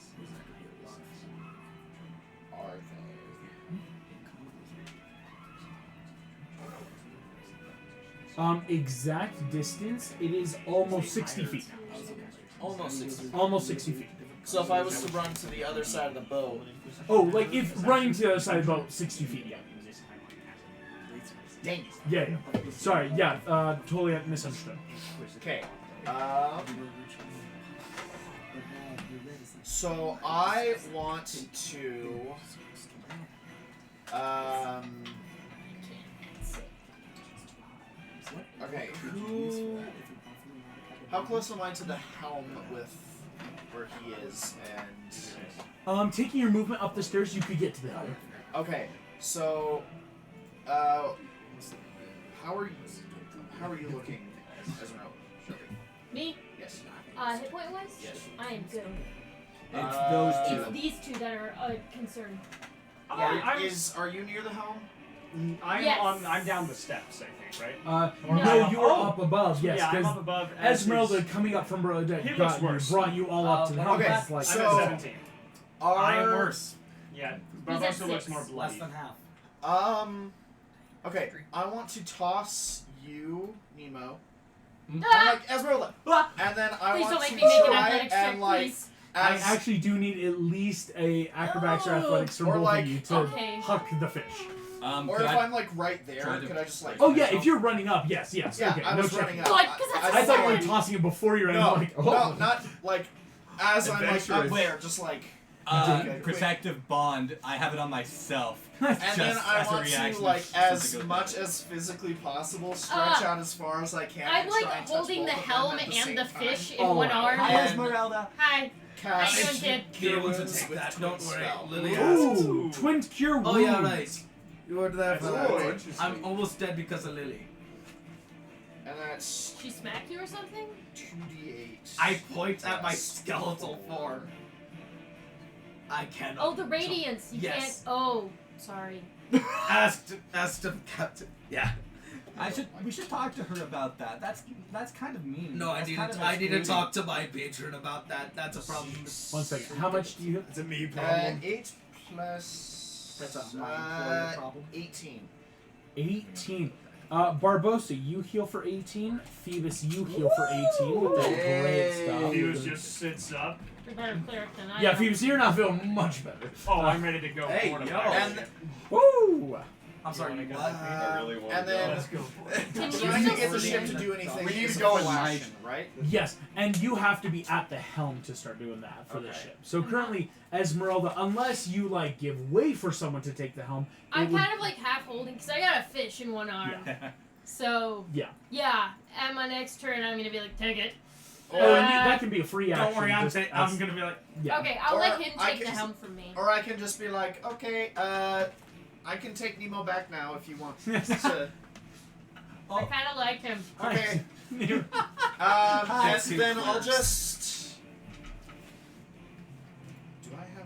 are they? Exact distance, it is almost 60 feet. Almost 60. Almost 60 feet. So if I was to run to the other side of the boat, Oh, like if running to the other side of the boat, 60 feet, yeah. dang. Yeah, yeah. Sorry, yeah, totally misunderstood. Okay. So I want to. Okay, who How close am I to the helm with where he is? And Taking your movement up the stairs, you could get to the helm. okay, so how are you looking, Esmeralda? Me? Yes. Hit point wise? Yes. I am good. It's those two. It's these two that are a concern. Are you near the helm? Yes. I'm down the steps, I think, right? No, you are Oh. up above. Yes, Yeah, I'm because up above. Esmeralda coming up from below deck He looks worse. brought you all up to the helm. Okay, It's like, so- I'm at 17. I am worse. Yeah, He's at Barbosa 6. looks more Less bloody. than half. Okay, I want to toss you, Nemo. I'm Ah! like, Esmeralda! Ah! And then I Please want don't make to me make an try athletics check, and, like, please. I as... actually do need at least a acrobatics or athletics from Or both like- of you to Okay. huck the fish. or could if I- I'm, like, right there, try to could I just, like... Oh yeah, finish if you're running up, yes. Yeah, Okay, I no was check. running up. Good, 'cause that's I thought you were fun. tossing it before you ran. No, Like, oh. not, like, as I'm, like, up Adventurous. there, just, like... Okay, Protective bond. I have it on myself. And Just then I as a want reaction to, if like, something as goes much bad. as physically possible, stretch out as far as I can. I'm and like try and touch holding the both of them helm at the and same the time. fish in Oh, one arm. Hi, and- Esmeralda. Hi. Cast How you doing, kid? Be able to Wounds take with that. twin Don't worry. spell. Lily asked. Ooh, twin cure wounds. Oh yeah, right. You ordered that for That's that. interesting. I'm almost dead because of Lily. And that's She smacked you or something? 2d8. I point at my skeletal form. I cannot. Oh, the radiance. You Yes. can't. Oh, sorry. Asked the captain. Yeah. We should talk to her about that. That's kind of mean. No, That's kind of I need to excluding. talk to my patron about that. That's a problem. 1 second. How much do you have? It's a me 8 plus... That's a my employer problem. 18. 18. Barbosa, you heal for 18. Phoebus, you heal for 18 with that great stuff. He was just sits up. You're better cleric than I Yeah, am. Phoebus, you're not feeling much better. Oh, I'm ready to go. Hey, for it. yo. And, Woo! I'm sorry, You you wanna what? I really want and to then... Let's go for it. Can you Trying to still get the see ship him? to do anything We need is to go a in full night. action, right? Yes, and you have to be at the helm to start doing that for the Okay. ship. So currently, Esmeralda, unless you like give way for someone to take the helm, it I'm would- kind of like half holding because I got a fish in one arm. Yeah. So Yeah. yeah, at my next turn I'm gonna be like, take it. Oh, and that can be a free action. Don't worry, just as- I'm gonna be like. Yeah. Okay, I'll Or let him I take the can- helm from me. Or I can just be like, okay, I can take Nemo back now if you want. Yes. to, I kind of like him. okay. That's And then who I'll first. just... Do I have...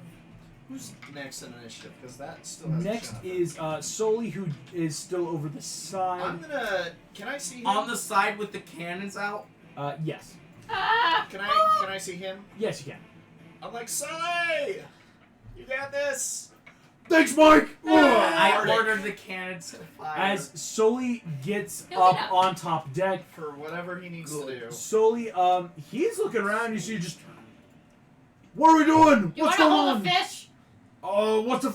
Who's next in initiative? Because that still has Next Jennifer. is Soli, who is still over the side. I'm gonna... Can I see him? On the side with the cannons out. Yes. Ah! Can I see him? Yes, you can. I'm like, Sully! You got this! Thanks, Mike! I ordered the cannons to fire. As Soli gets He'll up get up. on top deck, For whatever he needs to do. Soli, he's looking around. You see, just, what are we doing? You What's wanna going hold on? a fish? Oh, what's a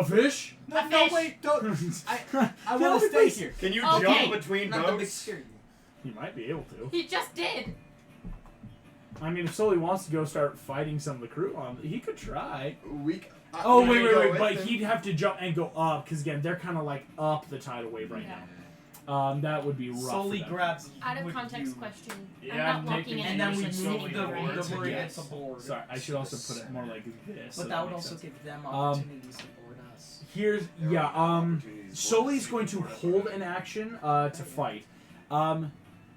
fish? No, A no, fish. wait, don't. I Get want off to your stay face. here. Can you Okay. jump between Not the big boats? scary. You might be able to. He just did. I mean, if Soli wants to go start fighting some of the crew on, he could try. We Wait, go with but him. he'd have to jump and go up, because again, they're kind of like up the tidal wave right Yeah. now. That would be rough. Solely for them. grabs. Out of with context you. question. Yeah, I'm not looking Nathan, at And then we Solely move anything forward the to Murray yes. gets aboard. Sorry, I should also put it more like this. so But that would makes also sense. give them opportunities to board us. Here's There yeah. are opportunities for Soli's us going to hold an action to fight.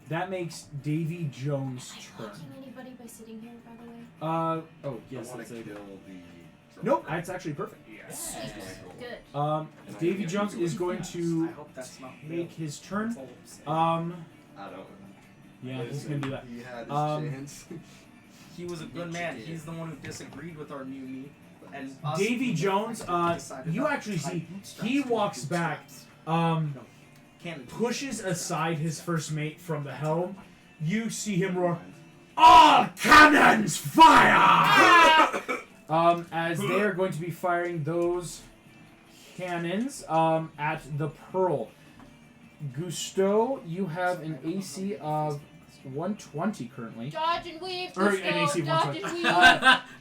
That makes Davy Jones' Am I turn. blocking anybody by sitting here, by the way? Oh yes, I want that's to a kill the. nope. That's actually perfect. Yes. That's my goal. Good. And I Davy think Jones I can is do going it. to I hope that's not make his turn. That's all I'm saying. I don't. Yeah, he's Listen, gonna do that. He had his chance. He was a good man. He's the one who disagreed with our new me. And us Davy being Jones, effective decided you not to actually tie see bootstraps he to walks back, bootstraps. Cannon. pushes aside his first mate from the helm. You see him roar, "All cannons fire!" As they are going to be firing those cannons at the Pearl. Gusteau, you have an AC of 120 currently. Dodge and weave. Or Let's an go. AC of Dodge 120. and weave.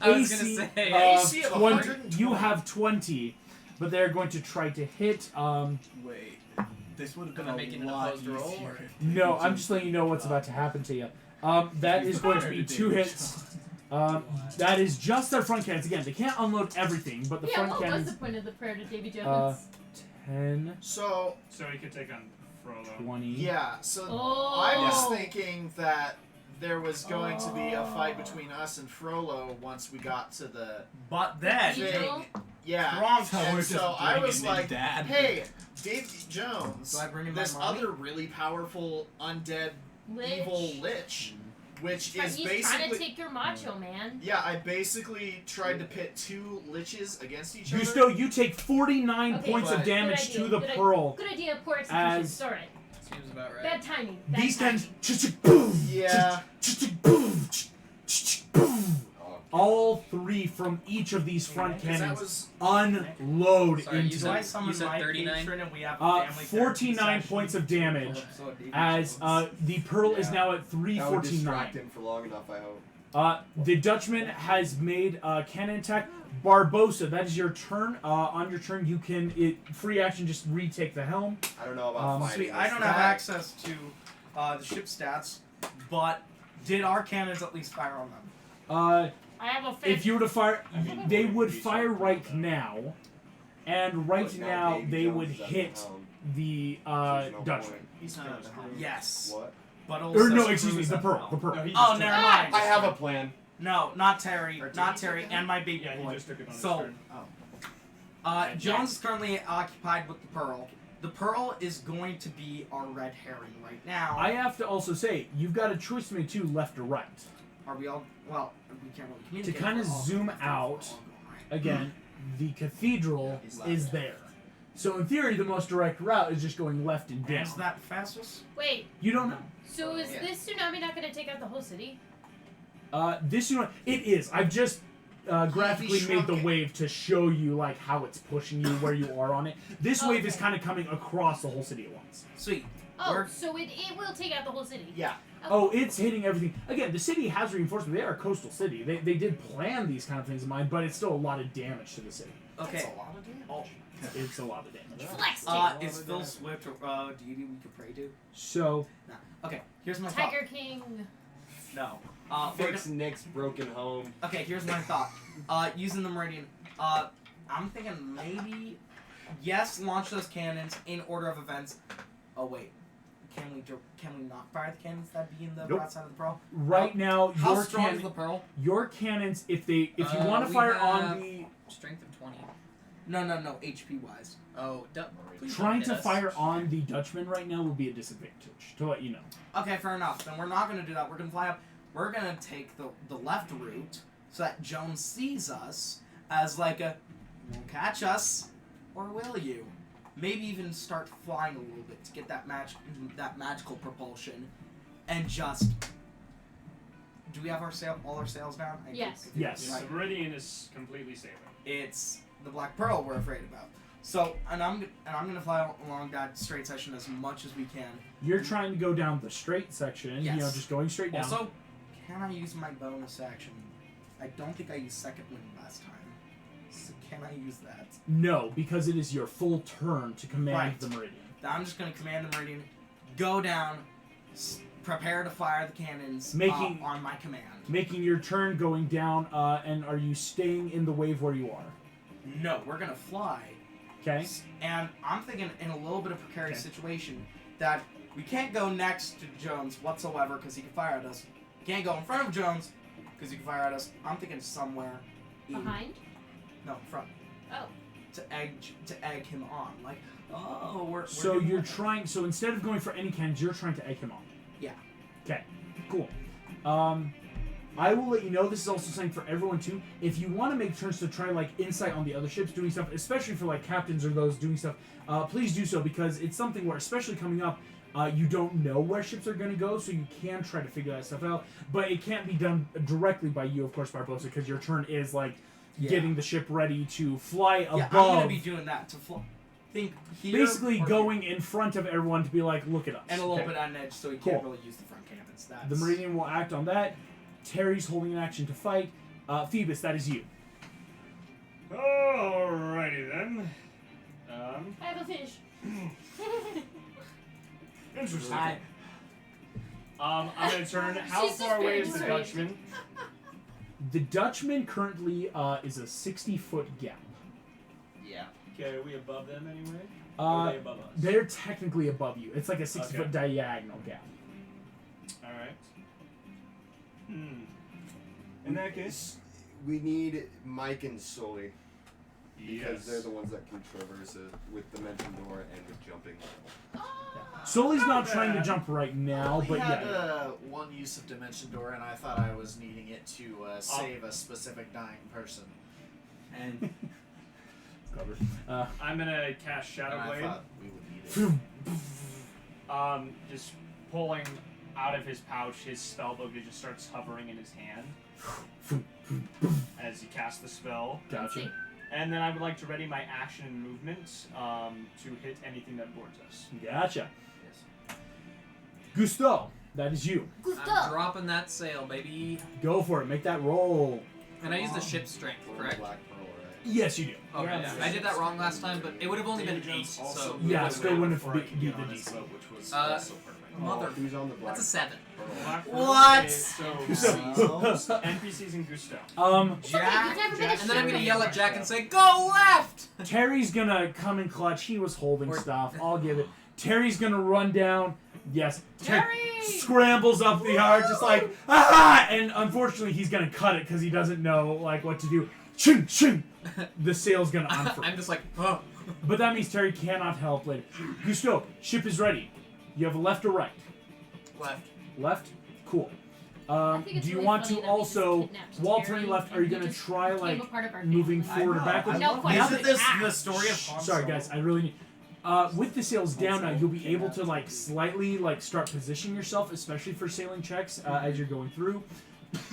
I was gonna AC say. AC of 20. 120. You have 20, but they're going to try to hit. Wait, this would have been Gonna a make it an lot opposed roll, easier. or- No, I'm just letting you know what's about to happen to you. That is going to be 2 hits. That is just their front cannons. Again, they can't unload everything, but the Yeah, front what was cannons. the point of the prayer to Davy Jones? 10, So he could take on Frollo. 20. yeah, so Oh. I was thinking that there was going to be a fight between us and Frollo once we got to the But then, Cathedral? thing. Yeah. Wrong. So And we're so just I bringing was in like, Dad. hey, Davy Jones, Do I bring in my this mommy? other really powerful undead evil lich, which is He's trying to basically take your macho, man. yeah. I basically tried to pit 2 liches against each other. Gusto, you take 49 Okay, points of but- damage Good to the idea, pearl. Good idea, poor execution. As- Alright. Seems about right. Bad timing. Bad These timing. cannons. Boom! Yeah. Boom! Boom! All 3 from each of these front 'Cause that cannons was unload Sorry, into you do I said- summon said my 39? patron and we have a family 49 therapy session? points of damage. So Davy As Jones. the pearl is Yeah. now at That would 349. distract him for long enough, I hope. The Dutchman has made a cannon attack. Barbosa, that is your turn. On your turn, you can free action just retake the helm. I don't know about fighting. Sweet, I this don't guy. have access to the ship stats, but did our cannons at least fire on them? I have a fish. If you were to fire, they would Maybe fire something right like that. now, and right But now Davy they Jones would is at the hit helm, the so there's no Dutchman. point. he's not at the helm. Yes, What? but also Or no, excuse me, Cruz the at pearl. helm. The pearl. No, he Oh, just never took mind. I have a plan. No, not Terry. Or did Not he Terry, take it? and my big Yeah, he boy. just took it on So- his turn. Jones is currently occupied with the pearl. The pearl is going to be our red herring right now. I have to also say, you've got a choice to make too, left or right. Are we all? Well, we can't really communicate. To kinda if we're all zoom going out, right. Again, the cathedral is there. So in theory, the most direct route is just going left and down. Is that fastest? Wait, You don't know. so is Yeah. this tsunami not going to take out the whole city? This one, it is. I've just graphically He made shrunk the it. wave to show you like how it's pushing you, where you are on it. This wave is Okay. kind of coming across the whole city at once. Sweet. Oh, We're- so it will take out the whole city. Yeah. Oh, it's hitting everything. Again, the city has reinforcement. They are a coastal city. They did plan these kind of things in mind, but it's still a lot of damage to the city. Okay. That's a lot of damage. Oh. It's a lot of damage. Flex Is Phil Swift a deity we could pray to? So, Okay. Here's my thought. Tiger King. No. We're Fix Nick's broken home. Okay, here's my thought. Using the meridian. I'm thinking maybe yes, launch those cannons in order of events. Oh wait, can we not fire the cannons that be in the Nope. broadside of the pearl? right now, How your strong is the cannon, pearl? your cannons, if you want to we fire have on the, strength of 20. No, HP wise. Oh, please trying don't to hit us. fire on the Dutchman right now would be a disadvantage. To let you know. Okay, fair enough. Then we're not gonna do that. We're gonna fly up. We're gonna take the left route so that Jones sees us as like a, you won't catch us, or will you? Maybe even start flying a little bit to get that magical propulsion, and just. Do we have all our sails down? Yes. Yes. The Meridian is completely sailing. It's the Black Pearl we're afraid about. So, and I'm gonna fly along that straight section as much as we can. You're trying to go down the straight section, Yes. just going straight down. Also, can I use my bonus action? I don't think I used second wind last time. So can I use that? No, because it is your full turn to command Right. the Meridian. I'm just gonna command the meridian, go down, prepare to fire the cannons Making- on my command. Making your turn going down, and are you staying in the wave where you are? No, we're gonna fly. Okay. And I'm thinking in a little bit of a precarious Okay. situation that we can't go next to Jones whatsoever because he can fire at us. We can't go in front of Jones because he can fire at us. I'm thinking somewhere in, Behind? no, in front. Oh. To egg him on. Like, oh, we're So doing you're that. trying. So instead of going for any cannons, you're trying to egg him on. Yeah. Okay. Cool. I will let you know. This is also something for everyone too. If you want to make turns to try like insight on the other ships doing stuff, especially for like captains or those doing stuff, please do so because it's something where, especially coming up, you don't know where ships are going to go, so you can try to figure that stuff out. But it can't be done directly by you, of course, Barbosa, because your turn is like getting the ship ready to fly above. Yeah, I'm gonna be doing that to think here. Basically, or going in front of everyone to be like, look at us. and a little Okay. bit on edge, so he Cool. can't really use the front cannons. That's The Meridian will act on that. Terry's holding an action to fight. Phoebus, that is you. Alrighty then. I have a fish. Interesting. I'm gonna turn. How She's far just away very is the worried. Dutchman? The Dutchman currently is a 60-foot gap. Yeah. Okay, are we above them anyway? Or are they above us? They're technically above you. It's like a 60-foot Okay. diagonal gap. All right. In that case, We need Mike and Sully because yes. they're the ones that can traverse it with Dimension Door and with jumping. Sully's not Not trying to bad. jump right now, We but had yeah. one use of Dimension Door, and I thought I was needing it to save a specific dying person. And I'm gonna cast Shadow And I Blade. thought we would need it. Just pulling out of his pouch his spellbook. It just starts hovering in his hand as he casts the spell. Gotcha. And then I would like to ready my action and movement to hit anything that boards us. Gotcha. Gusto, that is you. I'm dropping that sail, baby. Go for it. Make that roll. And I use the ship strength, Or correct? Black Pearl, right? Yes, you do. Okay, yeah. I did that wrong last time, but it would have only been 8, so... Yeah, still wouldn't before have I could beat get on the his DC. boat, which was Uh, also perfect. Mother... Who's on the Black That's a 7. Pearl? Black Pearl. What? Okay, so NPCs and Gusto. Jack... never finished And then I'm gonna it. yell at Jack and say, "Go left!" Terry's gonna come in clutch. He was holding Or- stuff. I'll give it. Terry's gonna run down. Yes. Terry! Scrambles up the yard, just like ah! And unfortunately, he's gonna cut it because he doesn't know like what to do. Ching, ching. The sail's gonna unfurl. I'm just like, oh. But that means Terry cannot help later. Gusto, ship is ready. You have a left or right? Left. Left? Cool. I think it's Do you really want funny to that we just also, kidnapped while Terry turning left, are and you he going to just try, became like, a part of our moving family. forward or I backwards? No question. Isn't this Ah. the story of Han Sorry, Solo? guys, I really need... with the sails down now, you'll be able to, like, slightly, like, start positioning yourself, especially for sailing checks, as you're going through.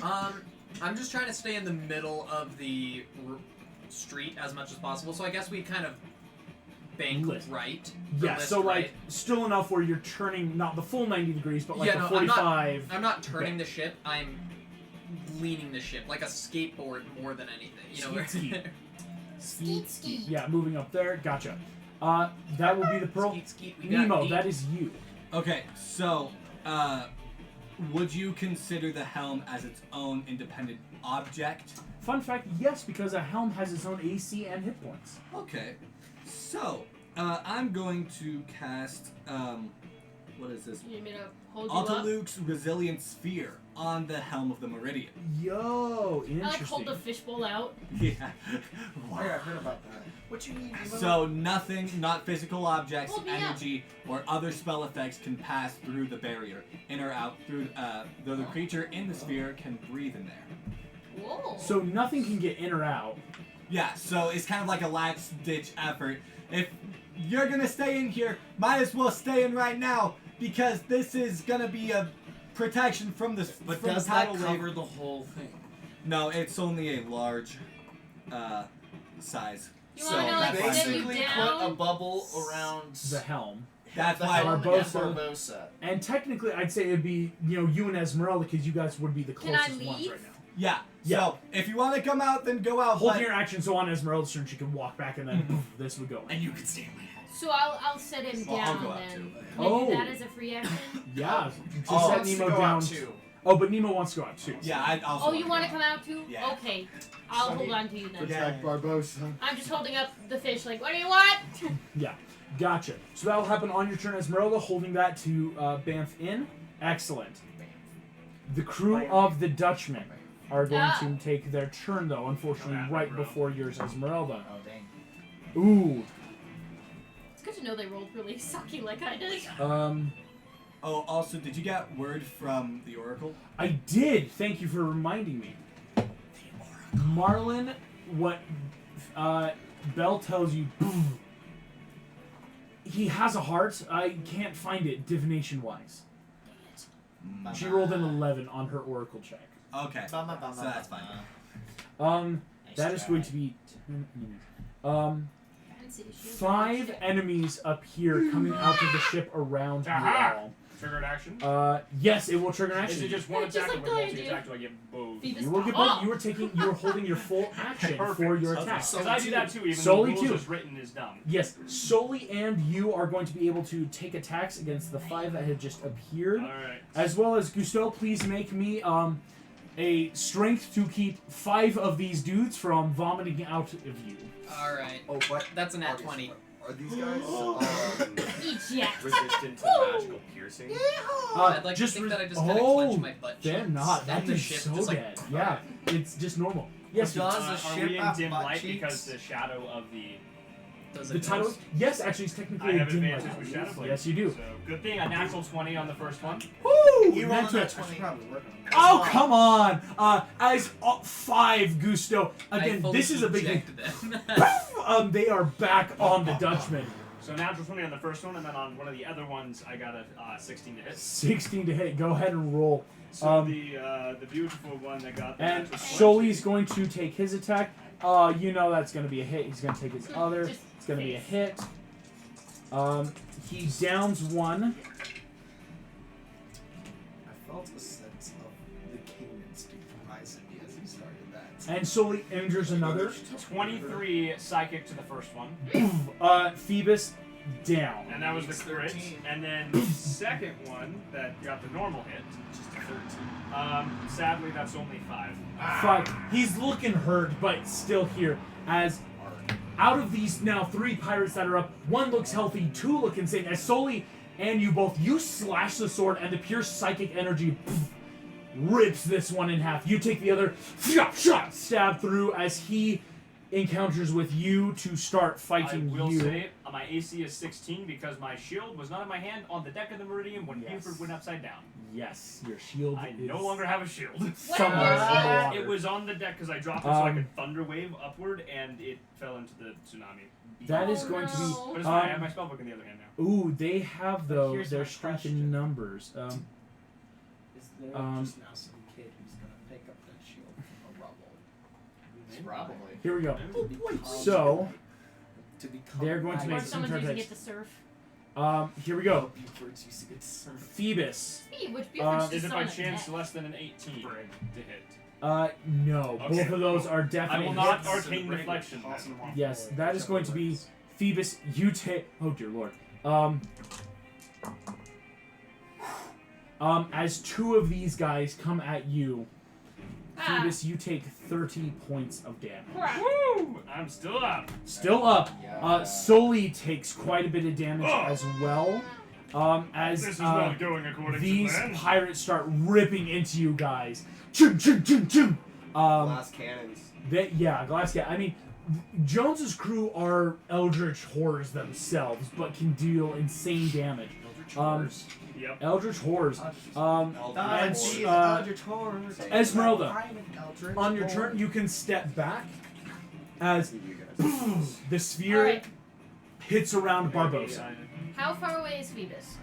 I'm just trying to stay in the middle of the street as much as possible, so I guess we kind of bank List. right. Yeah, list so, like, right. still enough where you're turning, not the full 90 degrees, but, like, Yeah, the no, 45... I'm not turning the ship, I'm leaning the ship, like a skateboard more than anything. You know, Skeet, Skeet, skeet. Yeah, moving up there. Gotcha. That will be the pearl. Skeet, skeet, we got Nemo, deep. that is you. okay, so would you consider the helm as its own independent object? Fun fact, yes, because a helm has its own AC and hit points. Okay, so I'm going to cast what is this? You need me to hold you up? Altaluke's Resilient Sphere on the helm of the Meridian. Yo, I like hold interesting. the fishbowl out. Yeah. Oh, yeah, I heard about that. What you need? So nothing, not physical objects, Hold me up. energy, or other spell effects can pass through the barrier, in or out through. Though the creature in the sphere can breathe in there. Whoa. So nothing can get in or out. Yeah, so it's kind of like a last-ditch effort. If you're gonna stay in here, might as well stay in right now because this is gonna be a protection from the But from does the that tidal wave. cover the whole thing? No, it's only a large size. You wanna know, that's like, why- sit you Basically, down? put a bubble around The helm. That's the why helm and Barbosa- Barbosa. And technically, I'd say it'd be, you and Esmeralda, because you guys would be the Can I closest ones leave? right now. Yeah. Yeah. So if you want to come out, then go out. Holding but- your action so on Esmeralda's turn, she can walk back and then poof, this would go. And you can stay in my head. So I'll set him Well, I'll down go out then. too. Can I Oh. do that as a free action? Yeah, just Oh, set wants to Nemo go down. out too. Oh, but Nemo wants to go out too. Yeah, I also. Oh, you want to come out too? Yeah. Okay. I'll hold on to you then. Protect Barbosa. I'm just holding up the fish like, what do you want? Yeah, gotcha. So that'll happen on your turn, Esmeralda, holding that to Banff in. Excellent. The crew of the Dutchman are going to take their turn, though, unfortunately, right before yours, Esmeralda. Oh, dang. Ooh. It's good to know they rolled really sucky like I did. Oh, also, did you get word from the Oracle? I did. Thank you for reminding me. Marlin, what Bell tells you, he has a heart. I can't find it divination-wise. She rolled an 11 on her Oracle check. Okay. So that's fine. That is going to be 10 enemies. Fancy. She was 5 shit. enemies appear coming out of the ship around you all. trigger an action? Yes, it will trigger an Is action. it just one Just attack, like or with the multi-attack do I get both? Phoebus You will get Oh! both. You were holding your full action Perfect. for your Okay. attack. So- Because I do that too, even Solely though the rules two. as written is dumb. Yes, Soli and you are going to be able to take attacks against the 5 that have just appeared, Alright. as well as Gusteau. Please make me a strength to keep 5 of these dudes from vomiting out of you. Alright. Oh, but That's a nat okay, 20. Are these guys Each yes. resistant to magical piercing? I'd like to think that I just kind of clench my butt they're cheeks, not. then That the is ship so just like dead. Yeah, it's just normal. Yes, Does Uh, the Are ship we in have dim butt light cheeks? because the shadow of the... does the it title. ghost? Yes, actually, it's I technically a have dim advantage light. with Shadow Blade. Yes, you do. So, good thing, a natural 20 on the first one. Woo! You rolled Natural- a 20. Probably work on it. Oh, come on! As 5 Gusto. I Again, fully this is a big thing. ejected them. They are back on the Dutchman. So natural 20 on the first one, and then on one of the other ones, I got a 16 to hit. 16 to hit. Go ahead and roll. So the beautiful one that got the And natural 20. Soli's going to take his attack. You know that's going to be a hit. He's going to take his other. Just It's going to be a face. hit. He downs 1. I felt a sense of the king instinct rise in me as he started that. And Soli injures another. 23 psychic to the first one, Phoebus down. and that was the crit. 13. And then the second one that got the normal hit, Just a 13. sadly that's only 5. 5. He's looking hurt, but still here. As out of these now 3 pirates that are up, 1 looks healthy, 2 look insane. As Soli and you both, you slash the sword, and the pure psychic energy rips this one in half. You take the other, stab through as he encounters with you to start fighting I will you. say my AC is 16 because my shield was not in my hand on the deck of the Meridian when Yes. Buford went upside down. Yes, your shield I is no longer have a shield. somewhere in the water. It was on the deck because I dropped it so I could thunder wave upward, and it fell into the tsunami. That is Oh, going to be. no. But it's fine. I have my spellbook in the other hand now. Ooh, they have though Here's their my strength in question. numbers. Is there just now some kid who's gonna pick up that shield from the rubble? Probably. Here we go. To become- So to become they're going to Or make if some someone's using turn it to surf. here we go. Bufords using it to surf. Phoebus. Speed, which Um, Buford's Is just it by on a chance net. less than an 18 to hit? No. Okay, Both of those cool. are I definitely. will not hits. arcane deflection. Tossing then. them off Yes, the that is going to be Phoebus. You take. Oh dear lord. As 2 of these guys come at you, Ah, Phoebus, you take 30 points of damage. crap. Woo! I'm still up. Still up. Yeah. Soli takes quite a bit of damage as well. As This is not going according these to plan. pirates start ripping into you guys. Chum, chum, chum, chum. Glass cannons. Glass cat. I mean, Jones's crew are eldritch horrors themselves, but can deal insane damage. Yep. Eldritch horrors. And, Eldritch Esmeralda, I'm an eldritch on your horror. turn, you can step back as You guys. the sphere Alright. hits around Barbosa. How far away is Phoebus?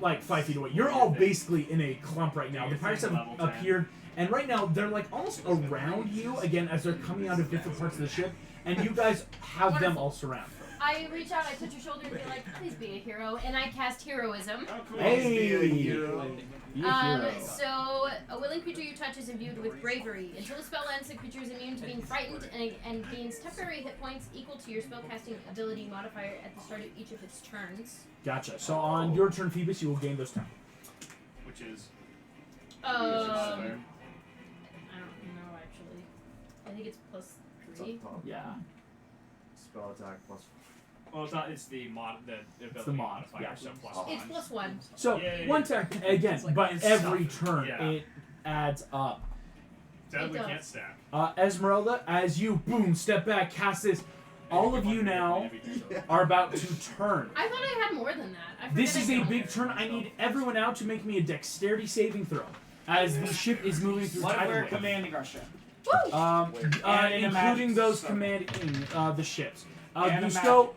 Like 5 feet away. You're all basically in a clump right now. The pirates have Level 10. appeared, and right now they're like almost around you again as they're coming out of different parts of the ship, and you guys have them all surrounded. I reach out, I touch your shoulder and be like, please be a hero, and I cast heroism. Oh, cool. Hey! Be a hero. Be a hero. So, a willing creature you touch is imbued with bravery. Until the spell ends, the creature is immune to being frightened and gains temporary hit points equal to your spellcasting ability modifier at the start of each of its turns. Gotcha. So on your turn, Phoebus, you will gain those 10. Which is. I don't fair. know, actually. I think it's plus It's up 3. top. Yeah. Spell attack plus. Well, it's not. It's the mod. The ability the mod, modifier. yeah. So plus Oh. It's 1. plus 1. So Yay. one turn again, It's like but it's every stuff. turn Yeah. it adds up. Sadly, It does. can't stack. Esmeralda, as you boom step back, cast this. All of you now are about to turn. I thought I had more than that. I This forget is I a counted. big turn. I need everyone out to make me a dexterity saving throw as the ship is moving through What if tidal we're wave. commanding our ship? Woo! And in a Including magic those zone. commanding the ships. And a Gusto,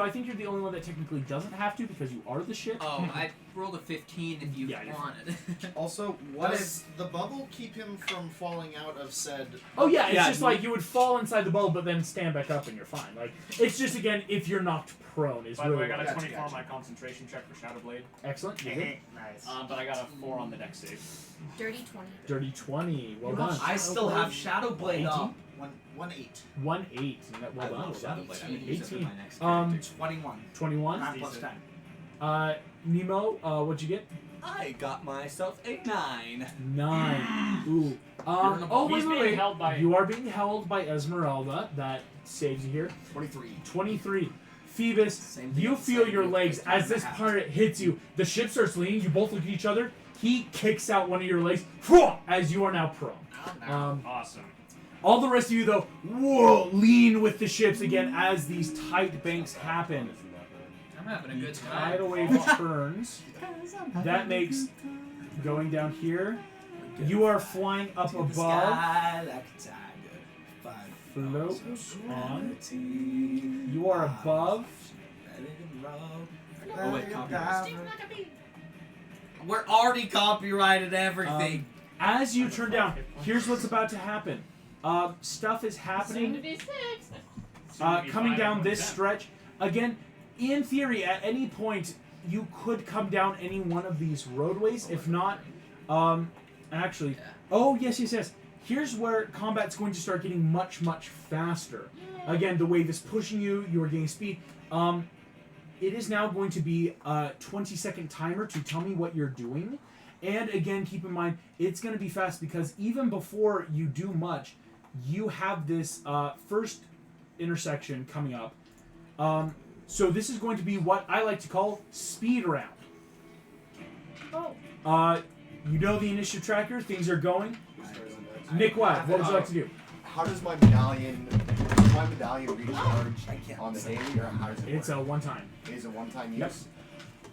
I think you're the only one that technically doesn't have to because you are the ship. Oh, I rolled a 15 if you Yeah, you're wanted. Also, what Does the bubble keep him from falling out of said? Oh yeah, it's Yeah, just like you would fall inside the bubble, but then stand back up and you're fine. Like it's just again if you're knocked prone is By the really way, I got a Gotcha, 24 on gotcha. my concentration check for Shadow Blade. excellent. You hit. Nice. But I got a 4 on the dex save. Dirty 20. Dirty 20. Well done. I still have Shadow Blade up. 1-8. 1-8. Well I done. love Shadow Blade. I'm gonna use it for 18. my next Um, character. 21. 21. 9 plus 10. Nemo, what'd you get? I got myself a 9. 9. Ooh. You're in a Oh bubble. wait, He's wait, being wait. held by- You are being held by Esmeralda. That saves you here. 23. 23. Phoebus, Same thing you as feel saying your you legs put as time this and a half. pirate hits you. The ship starts leaning. You both look at each other. He kicks out one of your legs as you are now prone. Awesome. All the rest of you, though, lean with the ships again as these tight banks happen. I'm having a good time. Tidal wave turns. That makes going down here. You are flying up above. Sky like a tiger. Float on. You are above. Oh, wait, copyright. We're already copyrighted everything. As you turn down, here's what's about to happen. Stuff is Soon to happening. be 6. Coming down this stretch. Again, in theory, at any point, you could come down any one of these roadways. If not, actually, oh, yes. Here's where combat's going to start getting much faster. Again, the wave is pushing you. You are gaining speed. It is now going to be a 20-second timer to tell me what you're doing. And again, keep in mind, it's going to be fast because even before you do much, you have this first intersection coming up. So this is going to be what I like to call speed round. Oh. You know the initiative tracker. Things are going. Nick Wyatt, what would you like to do? How does my medallion recharge on the daily, or how does it It's work? a one-time. Is it one-time Yep. use?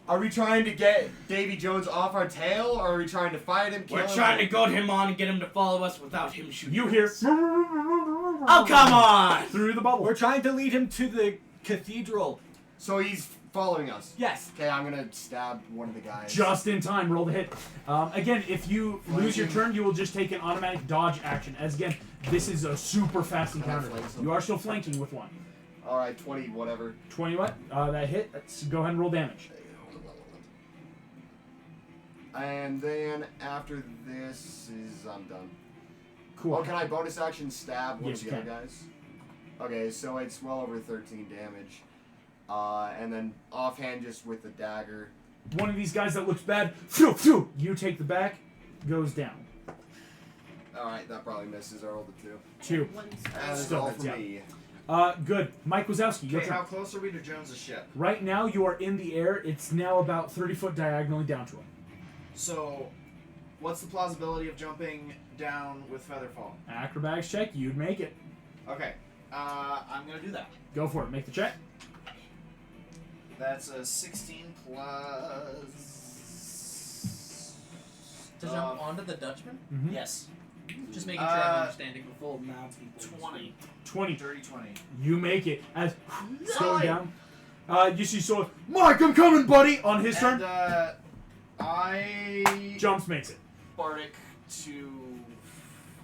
Are we trying to get Davy Jones off our tail, or are we trying to fight him, kill We're him? trying to goad him on and get him to follow us without him shooting. You hear Oh, come on! through the bubble. We're trying to lead him to the cathedral. So he's following us. Yes. Okay, I'm gonna stab one of the guys. Just in time, roll the hit. Again, if you lose your turn, you will just take an automatic dodge action. As again, this is a super fast encounter. You are still flanking with one. Alright, 20, whatever. 20 what? That hit. Let's go ahead and roll damage. And then after this I'm done. Cool. Oh, can I bonus action stab one Yes, of you the other can. guys? Okay, so it's well over 13 damage. And then offhand just with the dagger. One of these guys that looks bad, you take the back, goes down. Alright, that probably misses. I rolled a 2. 2. That is Still all hits, for yeah. me. Good. Mike Wazowski, your Okay, turn. how close are we to Jones' ship? Right now, you are in the air. It's now about 30 foot diagonally down to him. So, what's the plausibility of jumping down with Featherfall? Acrobatics check, you'd make it. Okay, I'm gonna do that. Go for it. Make the check. That's a 16 plus. To jump onto the Dutchman? Mm-hmm. Yes. Just making sure I'm understanding. Full mount people. 20. 20. Dirty 20. You make it as it's going down. You see Sword. Mike, I'm coming, buddy. On his turn, And, I. jumps, makes it. Bardic to.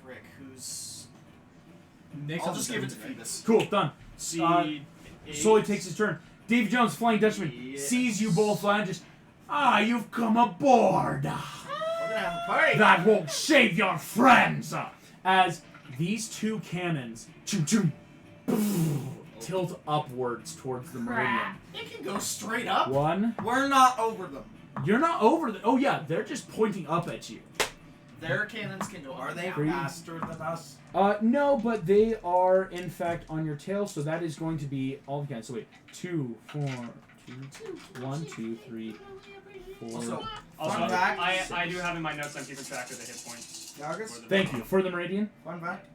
Frick, who's. Nick's I'll on just the give it to turn, right? Phoebus. Cool, done. See. Sully takes his turn. Dave Jones, Flying Dutchman, Yes. sees you both land. Just you've come aboard. We're gonna have a party! That won't save your friends. As these two cannons tilt upwards towards the meridian. It can go straight up. One. We're not over them. You're not over the. Oh yeah, they're just pointing up at you. Their cannons can go up. Are and they down. Three. faster than us? No, but they are in fact on your tail, so that is going to be all the cannons. So wait, 2, 4, 2, 1, 2, 3, 4. Also, Also, Fun fact. I do have in my notes I'm keeping track of the hit points. August, for the Thank you for the meridian. fun fact.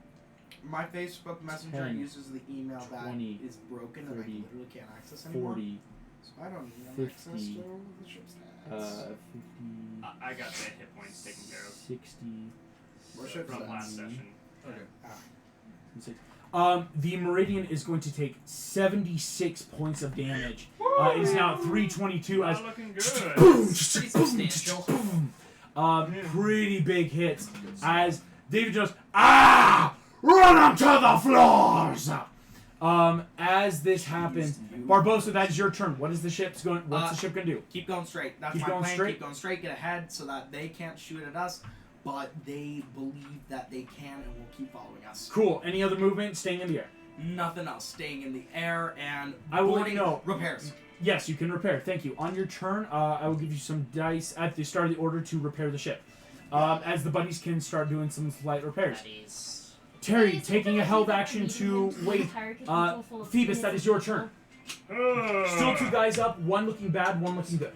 My Facebook Messenger 10, uses the email that 20, is broken and I 30, literally can't access anymore. 40, So I don't need 50, access to the ship's stats. 50, I got the hit points taken care of 60. What ship's from stats? last session. Okay. The Meridian is going to take 76 points of damage. It is now at 322 as Not looking good. boom, Pretty substantial. pretty big hits as David Jones run them to the floors. As this happens, Barbosa, that is your turn. What is the ship's going? What's the ship gonna do? Keep going straight. That's Keep my going plan. straight? Keep going straight. Get ahead so that they can't shoot at us, but they believe that they can and will keep following us. Cool. Any other movement? Staying in the air. Nothing else. Staying in the air and I will let boarding you know. repairs. Yes, you can repair. Thank you. On your turn, I will give you some dice at the start of the order to repair the ship. As the buddies can start doing some slight repairs. Terry, taking a held action to wait. Phoebus, that is your turn. Still 2 guys up, 1 looking bad, 1 looking good.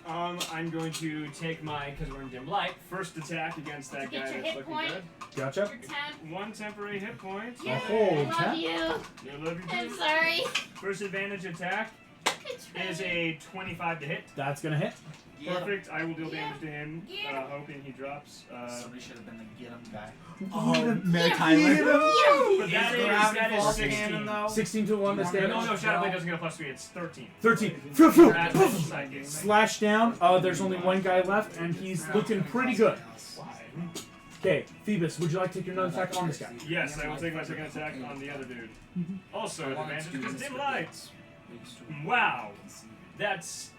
I'm going to take my, because we're in dim light, First attack against that Get guy your that's hit looking point. good. Gotcha. Your 10. 1 temporary hit point. Yeah, whole I love 10? you. I love you I'm too. sorry. First advantage attack I is tried. a 25 to hit. That's gonna hit. Perfect. I will deal damage to him, Yeah. hoping he drops. Somebody should have been the get him guy. Oh, Mary Yeah. Tyler. But that is Gravity Falls 16. cannon, though? 16 to 1, that's No, damage. No, Shadowblade doesn't get a +3. It's 13. 13. Phew, phew, That's phew. psychic. Slash down. There's only 1 guy left, and he's looking pretty good. Okay, Phoebus, would you like to take another attack on this guy? Yes, I will take my second attack on the other dude. Also, advantage because dim light. Wow, that's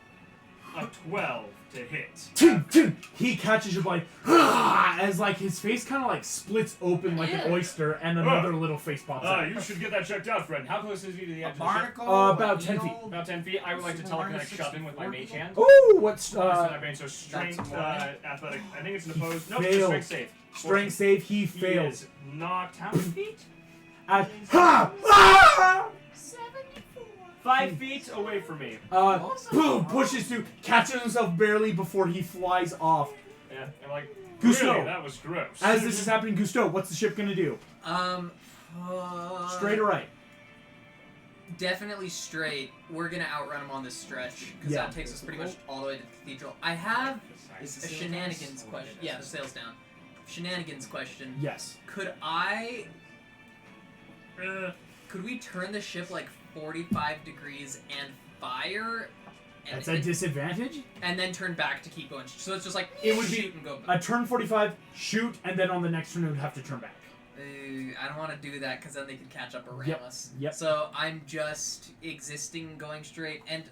a 12 to hit. He catches your blade as like his face kind of like splits open like an oyster, and another little face pops out. You should get that checked out, friend. How close is he to the A edge of the ship? barnacle. About a 10 feet. eel. About 10 feet. I would like to telekinetic shove him with my mage hand. Ooh, what's So strength, That's more. athletic. I think it's an opposed. Nope, Fail. just strength save. strength save? He He fails. is knocked how many feet? At, ha! 5 feet away from me. Boom! Pushes through, catches himself barely before he flies off. Yeah, I'm like, Gusto. really? That was gross. As this is happening, Gusto, what's the ship gonna do? Straight or right? Definitely straight. We're gonna outrun him on this stretch because Yeah. that takes us pretty much all the way to the cathedral. I have a shenanigans question. Yeah, the sail's down. Shenanigans question. Yes. Could we turn the ship like 45 degrees and fire? And That's a disadvantage? and then turn back to keep going. So it's just like It would be shoot and go. a turn 45, shoot, and then on the next turn it would have to turn back. I don't want to do that because then they could catch up around Yep, us. yep. So I'm just existing, going straight, and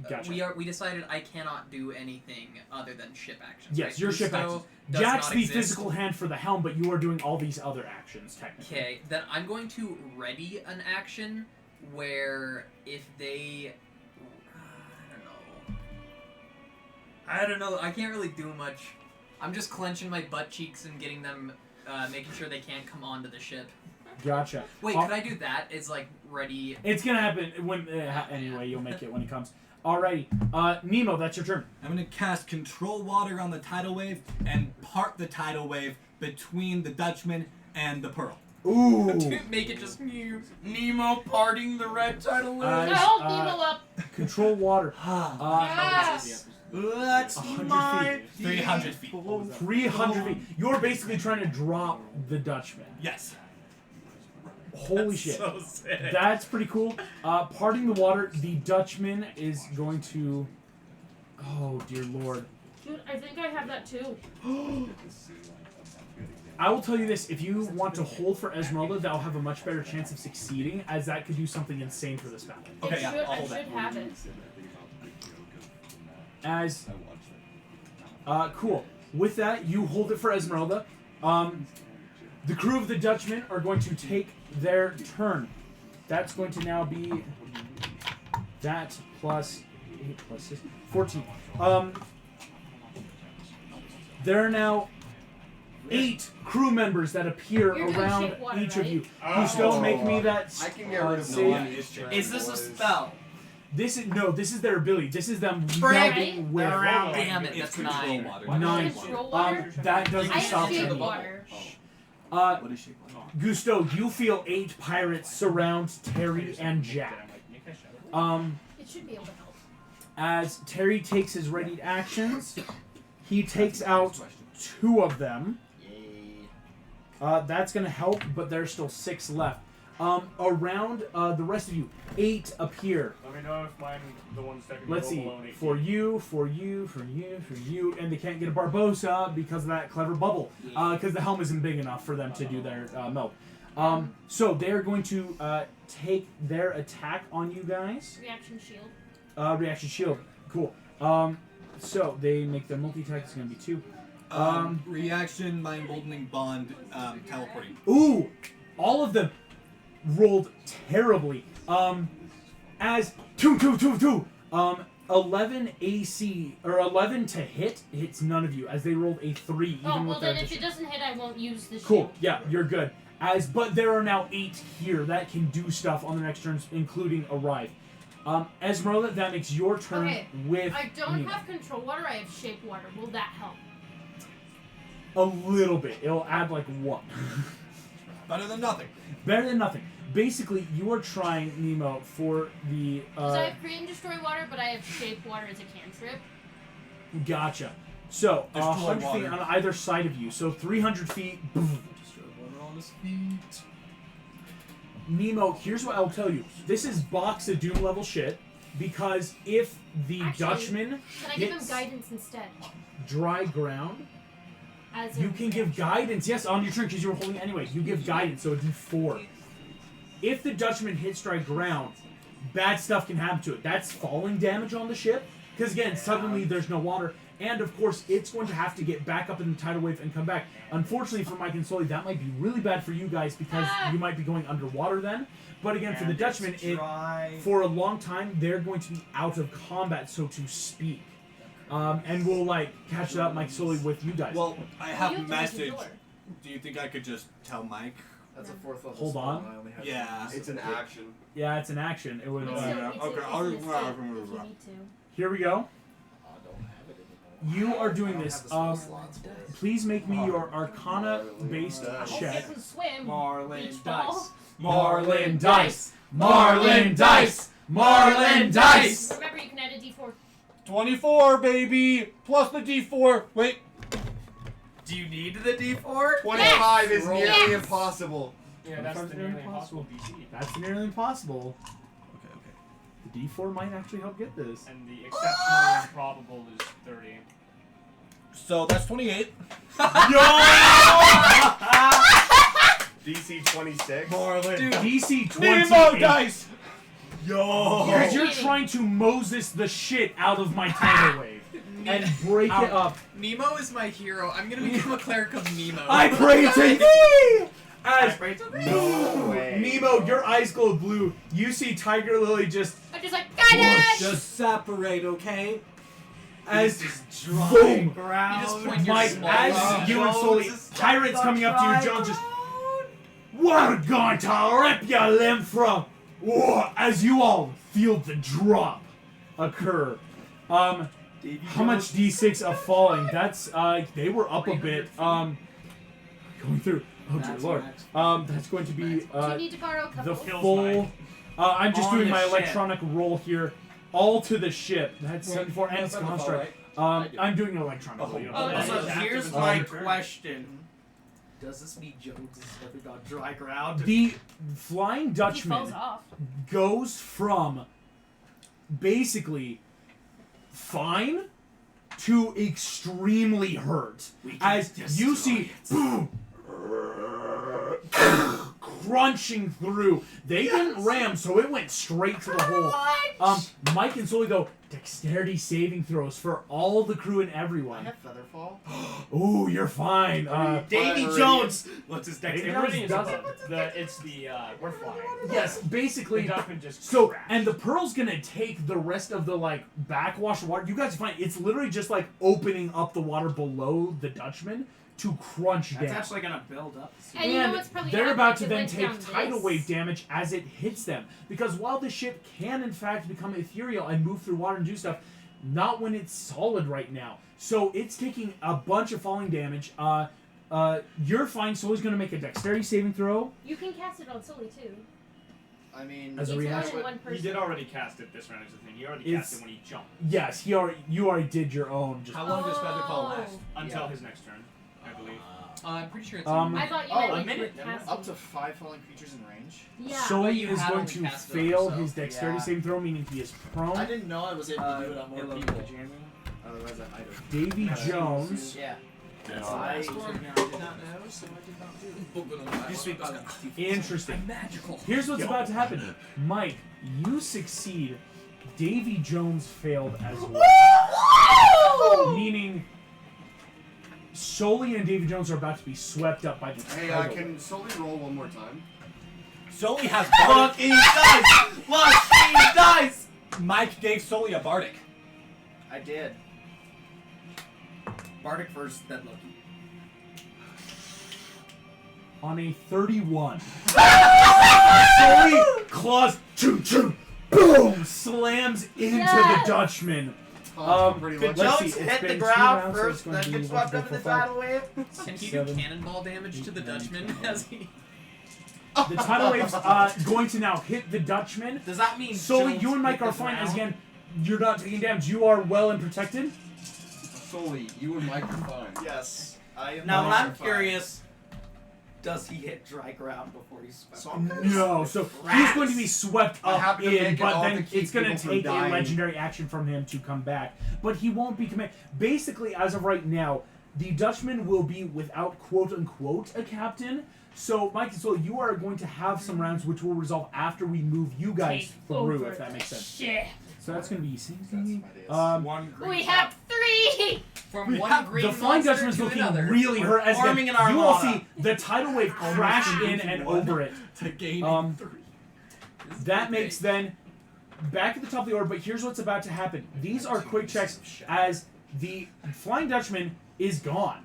Gotcha. we decided I cannot do anything other than ship actions. Yes, right? your ship Gusto actions. does Jack's not the exist. physical hand for the helm, but you are doing all these other actions, technically. Okay, then I'm going to ready an action where if they, I don't know. I can't really do much. I'm just clenching my butt cheeks and getting them, making sure they can't come onto the ship. Gotcha. Wait, could I do that? It's like ready. It's gonna happen when. Anyway, you'll make it when it comes. Alrighty, Nemo, that's your turn. I'm gonna cast Control Water on the tidal wave and part the tidal wave between the Dutchman and the Pearl. Ooh. Make it just Nemo parting the red tidal wave. Help Nemo up. Control water. Yes. That's 100 feet. 300 feet. 300 feet. You're basically trying to drop the Dutchman. Yes. Holy shit. So sick. That's pretty cool. Parting the water, the Dutchman is going to. Oh, dear lord. Dude, I think I have that too. I will tell you this, if you want to hold for Esmeralda, that'll have a much better chance of succeeding, as that could do something insane for this battle. Okay, yeah, I'll I hold should it. have it. As cool. With that, you hold it for Esmeralda. The crew of the Dutchman are going to take their turn. That's going to now be that plus 8 plus 6, 14. There are now 8 crew members that appear You're doing around shape water, each of right? you. Gusto, make me that. I can get rid of save. no initiative. Is this a spell? This is their ability. This is them Right? melding with. Damn it, It's that's Control 9. Water. 9. Control water? That doesn't I stop have shape you. water. What is shape water? Gusto, you feel 8 pirates surround Terry and Jack. It should be able to help. As Terry takes his readied actions, he takes out 2 of them. That's gonna help, but there's still 6 left. Around the rest of you, 8 appear. Let me know if mine, the ones that can Let's go see. below an 18. For you, and they can't get a Barbosa because of that clever bubble. Because the helm isn't big enough for them to do their melt. So they're going to take their attack on you guys. Reaction shield. Reaction shield. Cool. So they make their multi-attack. It's going to be 2. Reaction, mind emboldening, bond, teleporting. Ooh! All of them rolled terribly. As 2. 11 AC or 11 to hits none of you as they rolled a 3 even Oh, well with their then if addition. it doesn't hit, I won't use the shield. Cool. Yeah, you're good. But there are now 8 here that can do stuff on the next turns, including arrive. Esmeralda, that makes your turn Okay, with I don't Nina. have control water, I have shape water. Will that help? A little bit. It'll add like 1. Better than nothing. Better than nothing. Basically, you are trying, Nemo, for the... Because I have create and destroy water, but I have shape water as a cantrip. Gotcha. So, Destroy 100 feet water. on either side of you. So 300 feet. Boom. Nemo, here's what I'll tell you. This is Box of Doom level shit. Because if the Actually, Dutchman Can I give him hits guidance instead? dry ground, As you a can give reaction? guidance. Yes, on your turn because you were holding it anyway. You give guidance, so a D4. If the Dutchman hits dry ground, bad stuff can happen to it. That's falling damage on the ship. Because again, suddenly there's no water. And of course, it's going to have to get back up in the tidal wave and come back. Unfortunately for Mike and Sully, that might be really bad for you guys because you might be going underwater then. But again, for the Dutchman, for a long time, they're going to be out of combat, so to speak. And we'll, like, catch up, Mike Sully, with you guys. Well, I you have a have to message. open the door. Do you think I could just tell Mike? That's a 4th level Hold spell, on. and I only have Yeah. two. It's an action. Yeah, it's an action. It would. It's Okay, still- it's okay, a- I'll it's a just- mistake if you need to. Here we go. I don't have it anymore. You are I doing don't this. have the spell slots for it. Please make me your Arcana-based I hope check. they can swim. Marlin Beach ball. dice. Marlin dice. Marlin dice. Marlin dice. Remember, you can add a D4. 24, baby! Plus the D4. Wait. Do you need the D4? 25 is nearly Yes. impossible. Yeah, that's the That's nearly very impossible DC. That's nearly impossible. Okay. The D4 might actually help get this. And the exceptionally improbable is 30. So that's 28. DC 26. Marlin. Dude, DC 20. Nemo dice! Yo! Because you're trying to Moses the shit out of my tidal wave and break it up. Nemo is my hero. I'm gonna become a cleric of Nemo. I pray to thee! As No way. Nemo, your eyes glow blue. You see Tiger Lily just I'm just like, guidance! Just separate, okay? as dry boom. You just point your Mike, small as gun. you and Sully, pirates coming up to you, Jones just, we're going to rip your limb from, whoa, as you all feel the drop occur. How much D6 of falling? That's, they were up a bit. Going through, oh dear lord. That's going to be, Do you need to borrow a couple? the full, I'm just On doing the my ship. electronic roll here. All to the ship. That's 74 and it's that's on the construct. fall, I'm doing an electronic roll. Oh, Yeah. So Active here's as my well. question. Does this mean Jones is never got dry ground? The Flying He falls Dutchman off. goes from basically fine to extremely hurt. As you see, boom, crunching through. They didn't ram, so it went straight to the hole. Mike and Sully, though, dexterity saving throws for all the crew and I everyone. have Featherfall. Ooh, you're fine. Davy Meridian. Jones! What's his Davy dexterity? Jones Meridian's doesn't. above. It's the, we're flying. Yes, The basically. Duckman just So, crashed. and the Pearl's gonna take the rest of the, like, backwash water. You guys find it's literally just, like, opening up the water below the Dutchman to crunch That's down. actually gonna build up. And you know what's probably they're happened? about to It then went take down tidal this. wave damage as it hits them. Because while the ship can, in fact, become ethereal and move through water and do stuff, not when it's solid right now. So it's taking a bunch of falling damage. You're fine. Sully's gonna make a dexterity saving throw. You can cast it on Sully too. I mean, As a It's reaction. only one He person. did already cast it this round is the thing. He already It's- cast it when he jumped. Yes, you already did your own. Just How long does Feather Call last? Until Yeah. his next turn. I believe. I'm pretty sure it's. I thought you meant a like minute. casting. Up to 5 fallen creatures in range. Yeah. Sully you is have going only to cast it on fail yourself. his dexterity Yeah. saving throw, meaning he is prone. I didn't know I was able to do it on more hello. people. Otherwise, I'd have. Davy Jones. Yeah. I did not know, so I did not do it. You speak Interesting. Magical. Here's what's about to happen. Mike, you succeed. Davy Jones failed as well. Meaning, Sully and Davy Jones are about to be swept up by the Hey, tidal can wave. Sully roll one more time? Sully has Fucking dice! Fucking dice! Mike gave Sully a bardic. I did. Bardic versus Dead Loki. On a 31. Sully claws, choo choo, boom, slams into Yes! the Dutchman. Pretty Could lucky. let's Jones see, it's hit the been 2 ground rounds, so first, it's going then to get be swept 1, up in 2, the 4, 5. tidal wave? Can he do 7, cannonball damage to the 8, 9, Dutchman 10, as he? The tidal wave's going to now hit the Dutchman. Does that mean Sully, Jones you and Mike hit are the fine, as ground? again, you're not taking damage. You are well and protected. Sully, you and Mike are fine. Yes. I am Now, not I'm terrified. curious. Does he hit dry ground before he's swept? So I'm No, so he's going to be swept I up happen to in, make it but all then to keep it's going to people from take a dying. legendary action from him to come back. But he won't be command. Basically, as of right now, the Dutchman will be without quote unquote a captain. So, Mike and Sully, you are going to have some rounds which will resolve after we move you guys through, if that makes sense. Shit. So that's going to be 60. One green We top. have 3. From one green The Flying monster Dutchman's to looking another. really hurt as Forming an you will armada. see the tidal wave crash in and over it. To gain Um, 3. That makes then back at the top of the order, but here's what's about to happen. These are quick checks as the Flying Dutchman is gone.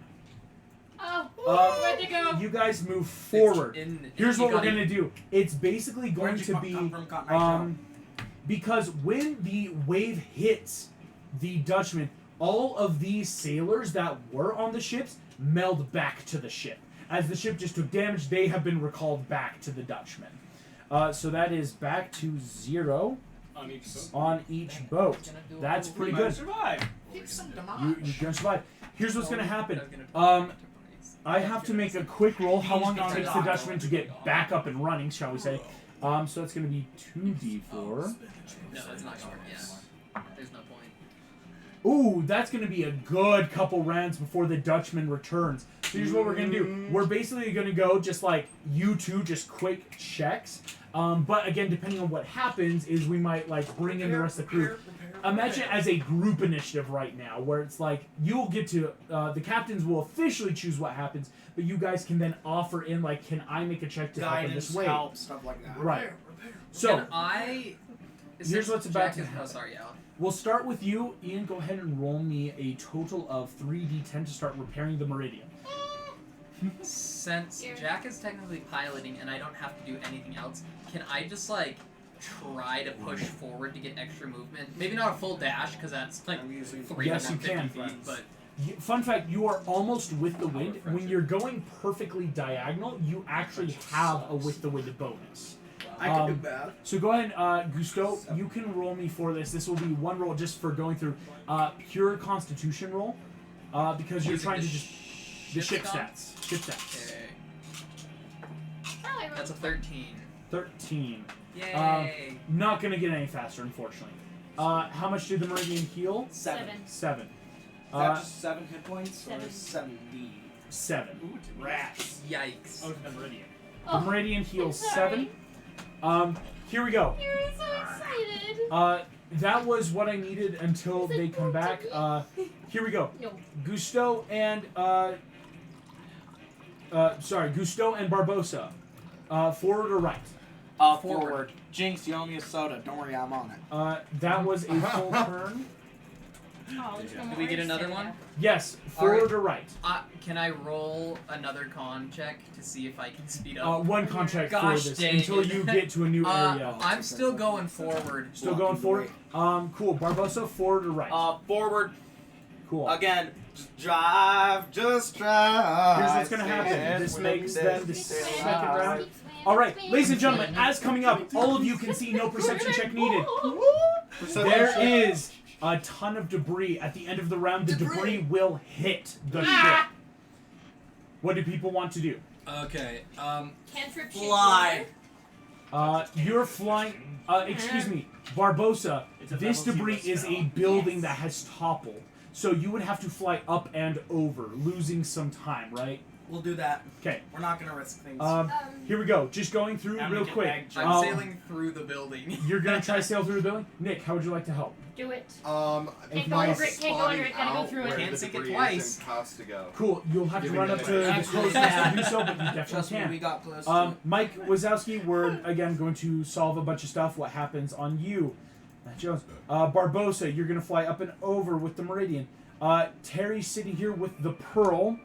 Oh, where'd they go? You guys move forward. Here's what you we're gotta- gonna do. It's basically going Where'd you to be come from, Cotton Eye Joe? because when the wave hits the Dutchman, all of these sailors that were on the ships meld back to the ship. As the ship just took damage, they have been recalled back to the Dutchman. So that is back to 0 On each boat. on each boat. That's pretty We might good. survive. Kick some You're damage. gonna survive. Here's what's gonna happen. I was gonna put I have to make a quick roll. How long it He's takes the gonna Dutchman to get back up and running, shall we say? So that's gonna be 2d4. No, it's not going. Yeah. There's no point. Ooh, that's gonna be a good couple rounds before the Dutchman returns. So here's what we're gonna do. We're basically gonna go just like you two, just quick checks. But again, depending on what happens, is we might like bring in the rest of the crew. Imagine it as a group initiative right now, where it's like you'll get to the captains will officially choose what happens, but you guys can then offer in like, can I make a check to help in Guidance, this way? help, stuff like that. Right. So Can I? here's what's about to Oh, happen. sorry, Alan. We'll start with you, Ian. Go ahead and roll me a total of 3d10 to start repairing the meridian. Since Jack is technically piloting and I don't have to do anything else, can I just like try to push forward to get extra movement? Maybe not a full dash because that's like I'm using 350 Yes, you can. feet, but Fun fact: you are almost with the wind. When you're going perfectly diagonal, you actually have a with the wind bonus. I can do that. So go ahead, Gusto. You can roll me for this. This will be one roll just for going through pure Constitution roll, because you're Using trying the to just the ship con? stats. Ship stats. Okay. Oh, I rolled That's a 13. 13. Yay! Not gonna get any faster, unfortunately. How much did the meridian heal? 7. 7. Is that just 7 hit points? Seven. Or 7D? 7. Rats. Yikes. Oh, the meridian. The meridian heals I'm sorry. 7. Here we go. You're so excited. That was what I needed until Is it they come back. Here we go. No. Gusto and Gusto and Barbosa. Forward or right? Forward. Jinx, you owe me a soda. Don't worry, I'm on it. That was a full turn. Oh, there's no Did more we get ice another in one? there. Yes, forward or right. Can I roll another con check to see if I can speed up? One contract for Gosh this dang until it. you get to a new area. I'm still going forward. Still going forward. Cool. Barbosa, forward or right? Forward. Cool. Again. Just drive. Just drive. Here's what's gonna happen. This makes them the second round. All right, ladies and gentlemen, as coming up, all of you can see no perception check needed. There is a ton of debris at the end of the round. The debris will hit the ship. What do people want to do? Okay. Cantrip shoot Fly. water. You're flying. Excuse me, Barbosa. It's a This level debris 0 is spell. a building Yes. that has toppled, so you would have to fly up and over, losing some time, right? We'll do that. Okay. We're not gonna risk things. Here we go. Just going through I'm real gonna get quick. bagged. I'm Um, sailing through the building. You're gonna try to sail through the building. Nick, how would you like to help? Do it. If Can't go my over it, can't go under it, gotta go spotting through out it. where Can't the sink it debris twice. is and has to go. Cool. You'll have to Giving run it up away. to the Actually, crow's nest to do so, but you definitely Trust me, can. we got close to it. Mike Wazowski, we're again going to solve a bunch of stuff. What happens on you? Matt Jones. Barbosa, you're going to fly up and over with the Meridian. Terry's sitting here with the Pearl.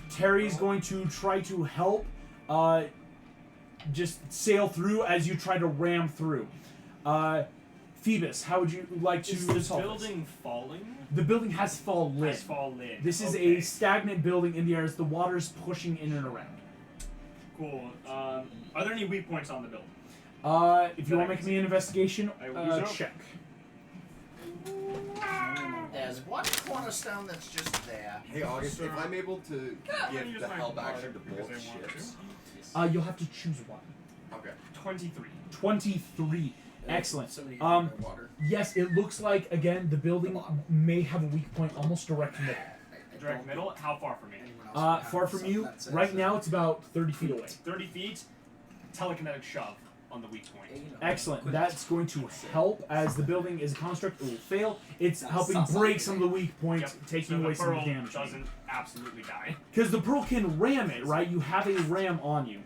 Terry's going to try to help just sail through as you try to ram through. Phoebus, how would you like to Is the solve building falling? this? The building has fallen. Has fallen. This is Okay. a stagnant building in the air as the water's pushing in and around. Cool. Are there any weak points on the building? If you want to make me an investigation, I will do so. check. There's one cornerstone that's just there. Hey, August, if I'm able to give use the my help water action to because both I want ships. You'll have to choose one. Okay. 23. 23. Excellent. Somebody Um, give me my water. Yes, it looks like, again, the building may have a weak point almost direct middle. Direct middle. How far from me? Anyone else would Far have from something you, that says, right now it's about 30 feet away. 30 feet. Telekinetic shove on the weak point. you know, Excellent. quick. That's going to help as the building is a construct. It will fail. It's That's helping awesome. break some of the weak points, Yep. taking so away the some of pearl the damage. doesn't absolutely die. Because the pearl can ram it, right? You have a ram on you.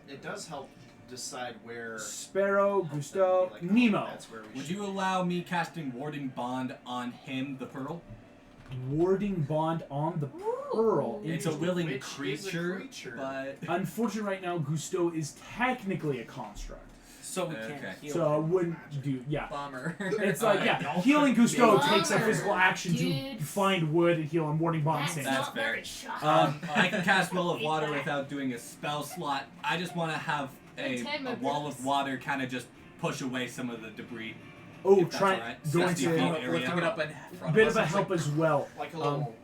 It does help decide where. Sparrow, Gusteau, Like, Nemo. That's where we Would should. you allow me casting Warding Bond on him, the Pearl? Warding bond on the pearl. It's a willing Which is a creature, creature. but Unfortunately, right now, Gusteau is technically a construct. So we can't Okay. heal. So I wouldn't do, yeah. Bummer. It's like, Alright. yeah, healing Gusteau Bummer, takes a physical action to dude. find wood and heal, and warding bond That's same. That's not fair. very shocking. I can cast Wall of Water without doing a spell slot. I just want to have a wall of water kind of just push away some of the debris. Oh, if that's try alright. going 60 to feet a area. Lifting it up in front bit of of a us. help as well. Like a little.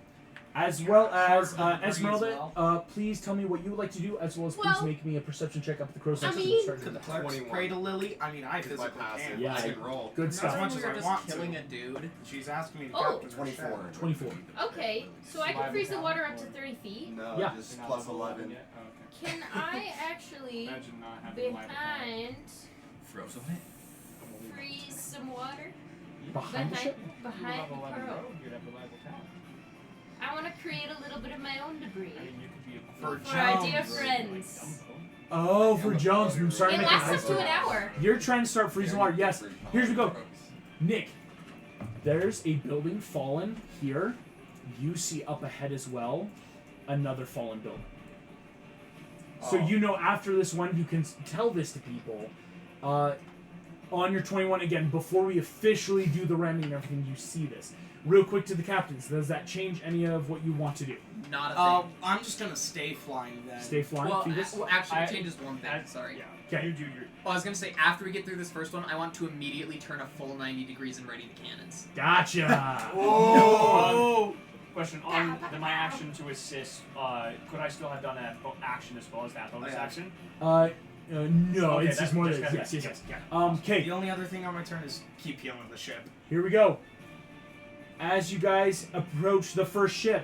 As well as Short of the debris as Esmeralda, well. please tell me what you would like to do, as well as please Well, make me a perception check up at the crow's I nest as mean- we start Could doing the that. clerks 21. pray to Lily? I mean, I Because my physically passive, can. Yeah, I can roll. Good As stuff. much We as were I just want killing to. a dude. She's asking me to Oh. captain her 24. ship. 24. Okay, so I can freeze the water up to 30 feet. No, Yeah. just You're not plus level 11. yet? Oh, okay. Can I actually, Imagine not having light upon it. behind, Frozen it. freeze some water? Behind the ship? Behind Level the 11 pearl. rogue, you'd have the level 10. I want to create a little bit of my own debris. I mean, you could be a For our dear Jones. friends. Oh, for Jones, I'm starting It to make an lasts ice up to an cream. hour. You're trying to start freezing water. Yes. Here's we go. Nick, there's a building fallen here. You see up ahead as well another fallen building. So you know after this one, you can tell this to people. On your 21 again, before we officially do the ramming and everything, you see this. Real quick to the captains, does that change any of what you want to do? Not a thing. I'm just gonna stay flying then. Stay flying, Well, Phoebus? actually, I- it changes one thing. Sorry. Yeah. Okay. You do your. Well, I was gonna say after we get through this first one, I want to immediately turn a full 90 degrees and ready the cannons. Gotcha. Oh! Question on my action to assist. Could I still have done that action as well as that bonus Oh, yeah. action? No, Okay, it's just that- more just than gotta- yes, yes, yes. yeah. Okay, The only other thing on my turn is keep healing the ship. here we go. As you guys approach the first ship,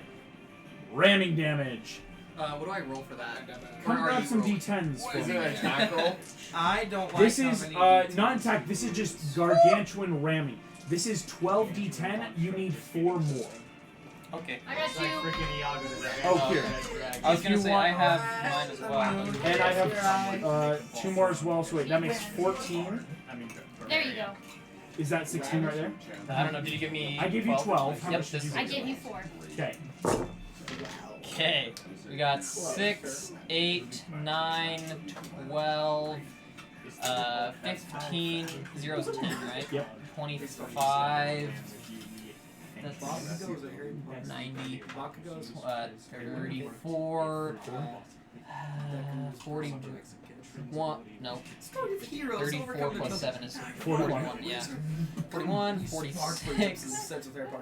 ramming damage. What do I roll for that? Come Or are grab you some rolling? D10s for Is me. it an attack roll? I don't like This how is many not attack. This is just gargantuan ramming. This is 12d10. You need 4 more. Okay. I got It's like you. freaking Iago the Dragon. Oh, here. I was If gonna you say want- I have mine as well. And I have 2 more as well. So wait, that makes 14. I mean, There you go. Is that 16 right there? I don't know. Did you give me? I gave you 12. How Yep, much did this you I is- gave you 4. Okay. Okay, we got 6, 8, 9, 12, 15, 0's 10, right? Yep. 25, that's 90, 34, 41, no, 34 plus 7 is 41, yeah. 41, 46,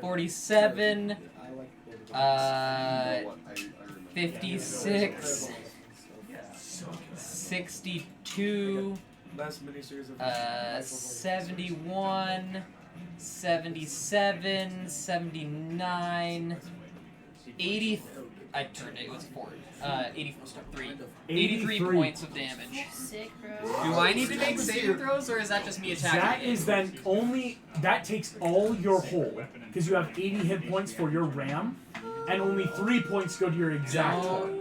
47, What? I remember. 56, 62, Last miniseries of 71, 77, 79, 80. I turned it. It was 4. 83. 83 points of damage. Sick, bro. Do I need to make saving throws, or is that just me attacking? That is then only that takes all your whole because you have 80 hit points for your ram, and only 3 points go to your exact. No.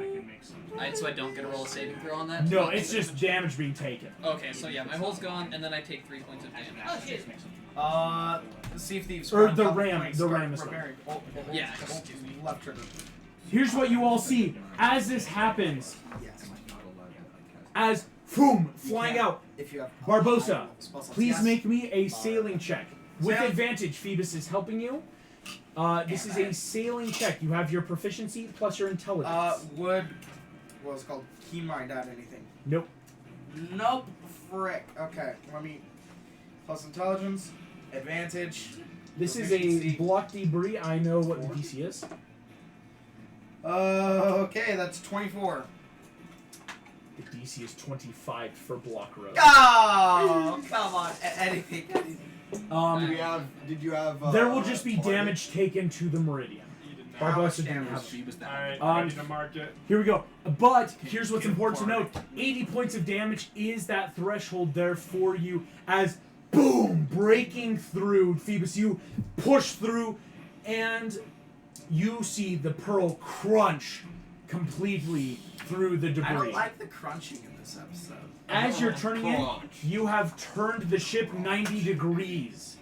So I don't get a roll a saving throw on that? No, it's just damage being taken. Okay, so yeah, my hole's gone, and then I take 3 points of damage. Oh shit. See if thieves. Or run the up ram- flanks, the start ram is repairing. Yeah. Left trigger. Here's what you all see as this happens. Yes. As boom, flying out. If you have Barbosa, spell slots, please yes. make me a sailing check. With Sail. advantage, Phoebus is helping you. This is a sailing check. You have your proficiency plus your intelligence. Would what was it called? Key mind add anything? Nope. Nope. Frick. Okay. Let me plus intelligence, advantage. This is a proficiency. block debris. I know what the DC is. Okay, that's 24. The DC is 25 for block road. Oh, come on. Anything. Did you have? There will just be target? damage taken to the meridian. Barbosa didn't have. Alright, ready to mark it. Here we go. But here's what's important to note: 80 points of damage is that threshold there for you. As boom, breaking through, Phoebus, you push through, and you see the pearl crunch completely through the debris. I don't like the crunching in this episode. As you're turning in, you have turned the ship 90 degrees.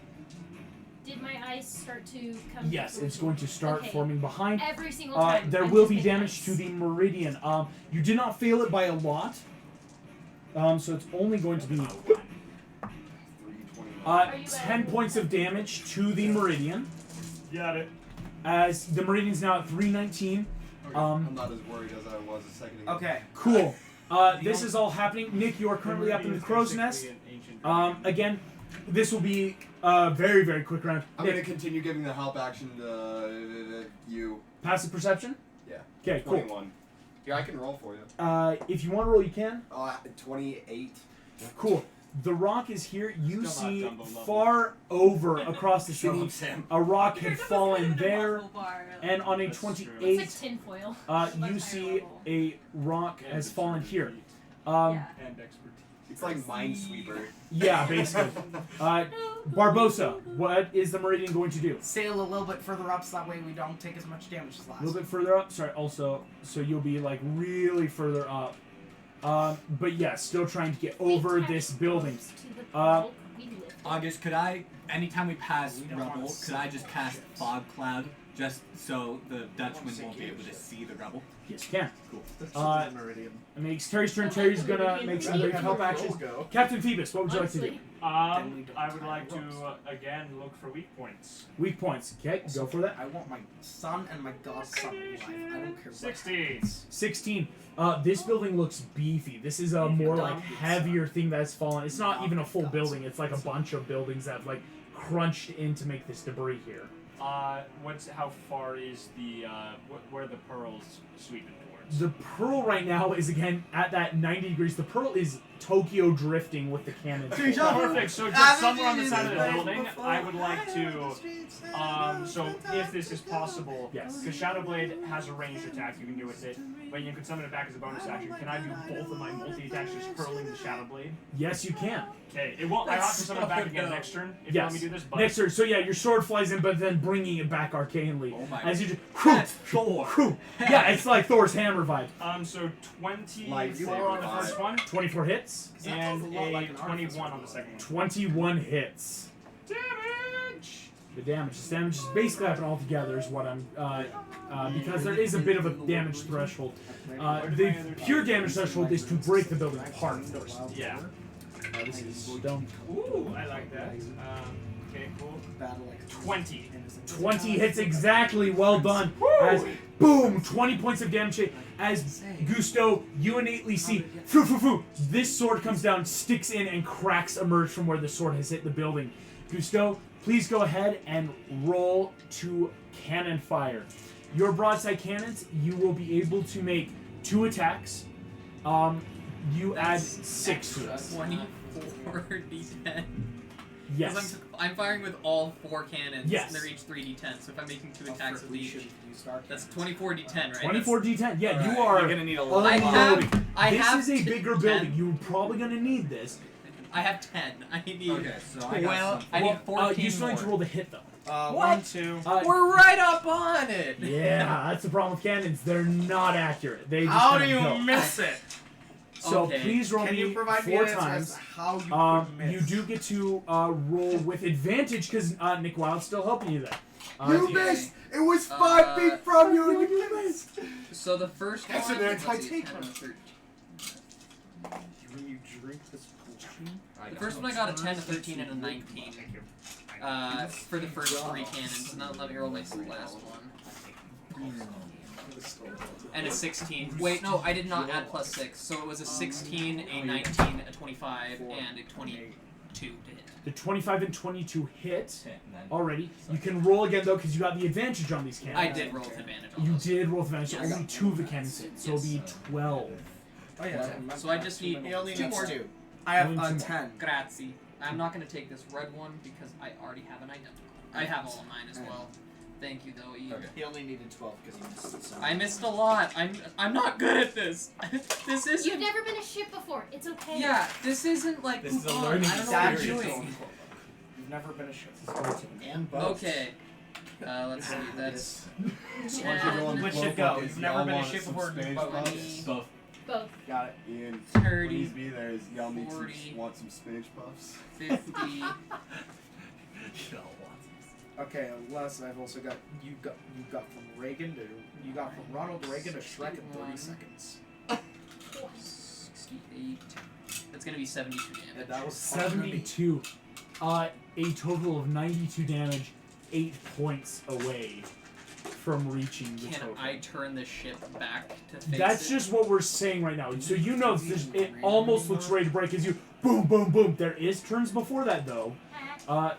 Did my ice start to come? Yes, it's going to start Okay. forming behind. Every single time. There I'm will just be making damage ice. to the meridian. You did not fail it by a lot. So it's only going to be 10 points of damage to the meridian. Got it. As the meridian's now at 319. I'm not as worried as I was a second ago. Okay. Cool. This is all happening. Nick, you are currently up in the crow's nest. Again, this will be a very, very quick round. I'm Nick, gonna continue giving the help action to you. passive perception? Yeah. Okay, cool. 21. Here, I can roll for you. If you want to roll, you can. 28. Cool. The rock is here. You Still not see Dumbo level. far over across the Show city, him, Sam. a rock had fallen there, and on a That's true. 28, It's like tinfoil. you see a rock And has it's fallen really here. Yeah. And expertise. It's like Minesweeper. Yeah, basically. Barbosa, what is the meridian going to do? Sail a little bit further up so that way we don't take as much damage as A last. little bit further up. Sorry, also, so you'll be like really further up. But yeah, still trying to get over this building. August, could I, anytime we pass rubble, could I just cast fog cloud just so the Dutchman won't be able to see the rubble? Yes, you can. Cool. Meridian. I mean, it's Terry's turn. Terry's gonna make some brief help actions. Captain Phoebus, what would you like to do? I would like to again look for weak points. Weak points. Okay, go for that. I want my son and my godson alive. I don't care what. 60. 16. This building looks beefy. This is a more like heavier thing that's fallen. It's not even a full building. It's like a bunch of buildings that have like crunched in to make this debris here. How far is the where the pearls sweeping towards? The pearl right now is again at that 90 degrees. The pearl is Tokyo drifting with the cannon. Perfect. So just somewhere on the side of the building, I would like to. So if this is possible, Yes. because Shadowblade has a ranged attack you can do with it, but you can summon it back as a bonus action. Can I do both of my multi-attacks just hurling the Shadowblade? Yes, you can. Okay, it won't. I have to summon it back again next turn if you want me Yes. to do this. But Next turn. So yeah, your sword flies in, but then bringing it back arcanely. Oh my As you just. That's Thor. Yeah, it's like Thor's hammer vibe. So 24 Lightsaber on the first vibe. one, 24 hits. and sounds a lot a like an 21 on the second one. 21 hits. Damage. The damage is basically happening all together is what I'm because there is a bit of a damage threshold. The pure damage threshold is to break the building apart first. Yeah. This is stone. Ooh, I like that. Okay, cool. Battle like 20. 20 hits exactly. Well done. As boom, 20 points of damage. As Gusto, you innately see, foo foo foo. This sword comes down, sticks in, and cracks emerge from where the sword has hit the building. Gusto, please go ahead and roll to cannon fire. your broadside cannons, you will be able to make 2 attacks. You add 6 to it. 24 d10. Yes. I'm firing with all 4 cannons. Yes. And they're each 3d10. So if I'm making 2 Oh, attacks frick, with we each, should use our that's cannons. 24 d10, right? 24 d10. Yeah, Alright, you are You're gonna need a lot. unloading. I This have is a 10. bigger building. You're probably going to need this. I have 10. I need. Okay, so I got Well, something. I need 14 you still need to more. roll the hit, though. What? 1, 2. We're right up on it. Yeah, that's the problem with cannons. They're not accurate. They just How kind do of you go. miss it? So Okay. please roll Can me you provide me 4 an answer as times. to how you could You miss? do get to roll with advantage because Nick Wild's still helping you there. You missed! It was 5 feet from you and you missed! So the first That's one. an let's see, anti-take 10 and a 13. When you drink this potion? The first one I got a 10, a 13, and a 19. For the first 3 cannons. Now let me roll my last one. And a 16. Wait, no, I did not add plus 6. So it was a 16, a 19, a 25, and a 22 to hit. The 25 and 22 hit 10, 9. already. You can roll again though because you got the advantage on these cannons. I did roll with advantage on You those. did roll with advantage. So Yes. only 2 of the cannons hit. So it'll be 12. Oh yeah. So I just need He only 2 needs more. 2. I have Only 2 a more. 10. Grazie. I'm not going to take this red one because I already have an identical. I have all of mine as well. Thank you though, Eve. He only needed 12 because he missed it. So. I missed a lot. I'm not good at this. This isn't. You've never been a ship before. It's okay. Yeah, this isn't like. This is a Pokemon. learning I don't know what Exactly. you're doing. You've never been a ship. And both. Okay. Let's see. That's. Which should go. You've never been a ship before. Both. Both. Got it. Ian, 30, when he's be there, y'all need 40. some, want some spinach puffs? 50. Okay, unless I've also got you got from Reagan to you got from Ronald Reagan to Shrek in 30 seconds. 68. That's gonna be 72 Yeah, damage. that was 72. A total of 92 damage, 8 points away from reaching the Can total. I turn the ship back to face That's it? just what we're saying right now. So you know it almost looks ready to break as you boom, boom, boom. There is turns before that though,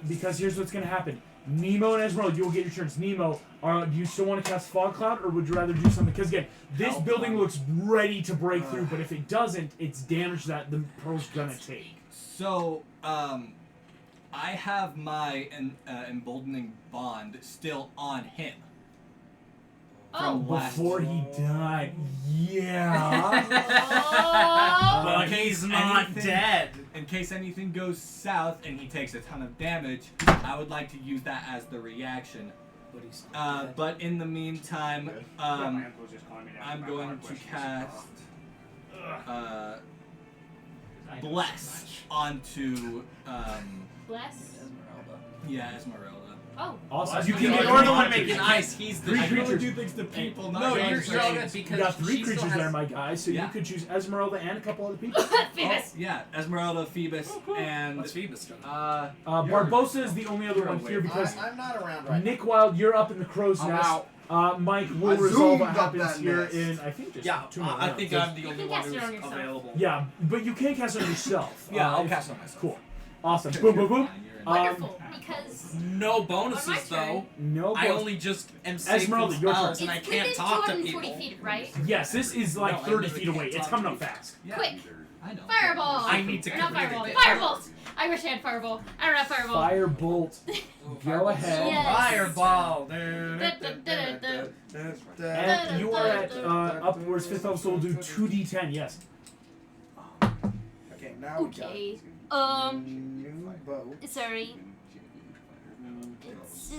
because here's what's gonna happen. Nemo and Esmeralda, you will get your turns. Nemo, do you still want to cast Fog Cloud, or would you rather do something? Because again, this building looks ready to break through, but if it doesn't, it's damage that the pearl's gonna take. So, I have my emboldening bond still on him. Oh. Before he died, yeah. But in he's case not anything- dead. In case anything goes south and he takes a ton of damage, I would like to use that as the reaction. But he's not dead. But in the meantime, My uncle's just calling me down. I'm My going hard to question is cast Ugh. I know Bless onto Bless. Esmeralda. Oh. Also, What? you can You're get the three one creatures. making Nice. He's the. Three I can only creatures. do things to people, not No, to you're others. all good You because got 3 she still creatures has, there, my guy, so Yeah. you could choose Esmeralda and a couple other people. Phoebus. Yeah, Esmeralda, Phoebus, and What's Phoebus doing? Barbosa is the only other You're one away. here because I'm not around right Nick Wild, you're up in the crow's I'm nest. out. Mike I will resolve what zoomed up happens that here nest. in, I think, just Yeah, 2 more I rounds. think So- I'm the only can one cast it on who's yourself. available. Yeah, but you can cast it on yourself. Yeah, I'll if- cast it on myself. Cool. Awesome. Boom, boom, boom. Wonderful. Because No on my bonuses turn, though. No, I bonus. only just am safe Esmeralda, from your turn. spells and I it's can't within talk to 240 people. feet, right? Yes, this is like No, I 30 literally feet away. can't It's talk coming to up people. fast. Quick. I know. Fireball. I need to Or not complete fireball. it. Firebolt. I wish I had fireball. I don't have fireball. Firebolt. Go ahead. Yes. Fireball. And you are at upwards 5th level, so we'll do 2d10, yes. Okay, now we Okay. got new bow. Sorry. It's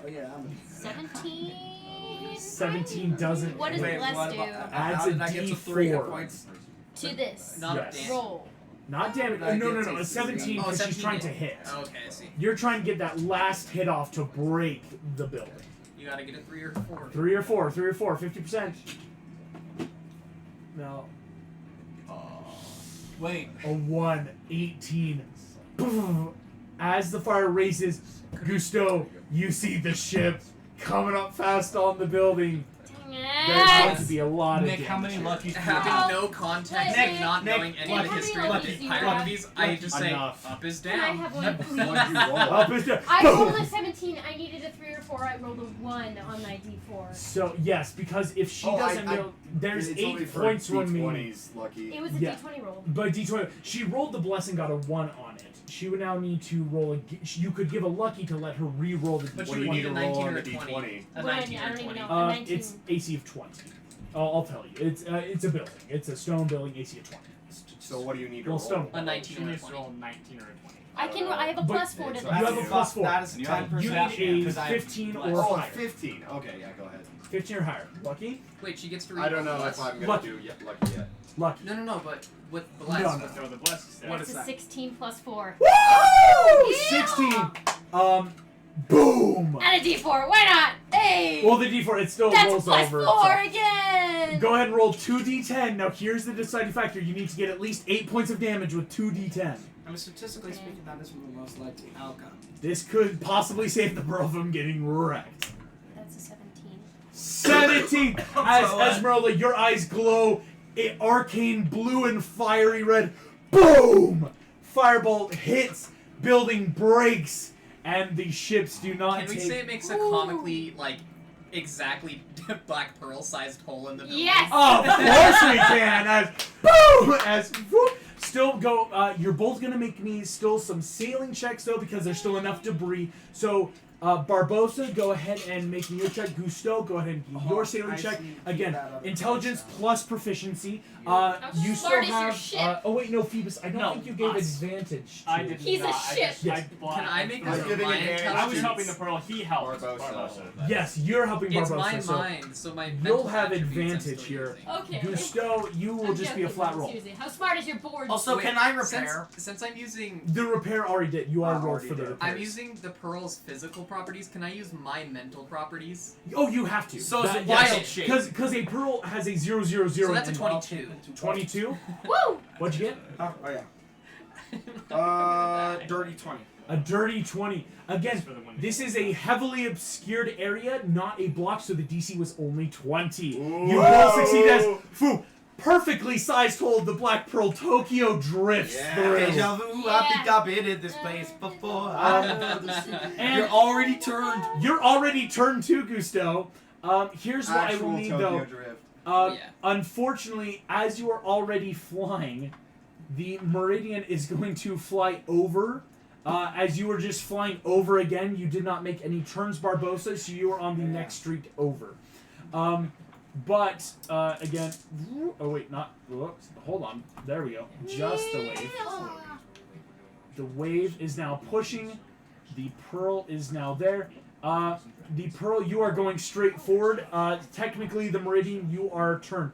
Oh yeah, I'm 17. 17 doesn't. What does Wait, Bless what do about- Adds how a did I get to 3 hit D4. points? to this? Not Yes. damage. Roll. Not damage. I No, get no, no. to It's 17 Oh, because she's 17 trying to damage. hit. Okay, I see. You're trying to get that last hit off to break the building. You gotta get a 3 or 4. 3 or 4, 50%. No. Wait. A 1, 18. Boom. As the fire races, Gusto, you see the ship coming up fast on the building. Dang There's going to be a lot of Nick, damage how many here. luckies do you Having have? no context Nick, and not Nick, knowing any of the Lucky. history of Lucky. the pirate movies, I just say Enough. up is Can I down. have one, What'd please? you roll? Up is down. I Boom! rolled a 17. I needed a 3 or 4. I rolled a 1 on my D4. So yes, because if she Oh, doesn't I- know, there's It's 8 only for points remaining. D20s, Lucky. It was a Yeah. D20 roll. But D20, she rolled the blessing, got a 1 on it. She would now need to roll a. You could give a lucky to let her re-roll the But D20. What do you you need need a to roll 19 on or the a 20. D20? A Well, 19 I or don't even 20. know. Uh, 19. it's AC of 20. I'll tell you. It's a building. It's a stone building. AC of 20. So what do you need to Well, roll? stone. A 19 She or a needs to 20. roll 19 or a 20. I can. I have a But plus 4 to it's this. You have a That's plus 4. That is a You have a 10%. You need a 'cause I have 15 blessed. or Oh, higher. 15. Okay, yeah, go ahead. 15 or higher. Lucky? Wait, she gets to read I don't know bless. if I'm gonna Lucky. do Lucky yet. Lucky. No, but with No, bless. no. No, the blessed stat. What That's is a that? 16 plus 4. Woo! Yeah! 16. Boom! And a D4. Why not? Hey! Well, the D4, it still That's rolls plus over. 4 so- again! Go ahead and roll 2d10. Now, here's the deciding factor. You need to get at least 8 points of damage with 2d10. I mean, statistically speaking, that is the most likely outcome. This could possibly save the girl from getting wrecked. That's a 17. 17! As Esmeralda, your eyes glow arcane blue and fiery red. Boom! Firebolt hits, building breaks, and the ships do not Can we take... say it makes a comically, like, exactly Black Pearl sized hole in the middle? Yes! Of course we can! As boom! As whoop! Still go. You're both gonna make me still some sailing checks though because there's still enough debris. So Barbosa, go ahead and make me your check. Gusto, go ahead and give your sailing I check. see. Again, That other intelligence person. plus proficiency. How You still smart is your have. ship? Oh wait, no, Phoebus. I don't No, think you gave us. advantage. To I did He's a not. shit. I just, Yes. Can I make I was this giving my advantage. I was intelligence? helping the Pearl. He helped Barbosa. Yes, you're helping It's Barbosa. my so mind, so my you'll mental have attributes I'm advantage still here. using. Okay. Gusto, you will I'm just be a joking, flat I'm roll. seriously. How smart is your board? Also, Wait, can I repair? Since I'm using The repair already did. You are rolled already for the did. repairs. I'm using the Pearl's physical properties, can I use my mental properties? Oh, you have to. So it's a That- wild yes, shape. Because a pearl has a 000. So that's a in- 22. 22? Woo! What'd you get? Oh yeah. Dirty 20. A dirty 20. Again, For the one- this is a heavily obscured area, not a block, so the DC was only 20. Ooh. You both succeed as Foo. Perfectly sized hole the Black Pearl Tokyo drifts through. Deja vu, I think I've been in this place before. I know this. And You're already turned. you're already turned to Gusto. Here's what I will Actual need Tokyo though. Drift. Yeah. Unfortunately, as you are already flying, the Meridian is going to fly over. As you were just flying over again, you did not make any turns, Barbosa, so you are on the next street over. But, again, oh wait, not, whoops, hold on, there we go, just the wave. The wave is now pushing, the Pearl is now there. The Pearl, you are going straight forward. Technically, the Meridian, you are turned.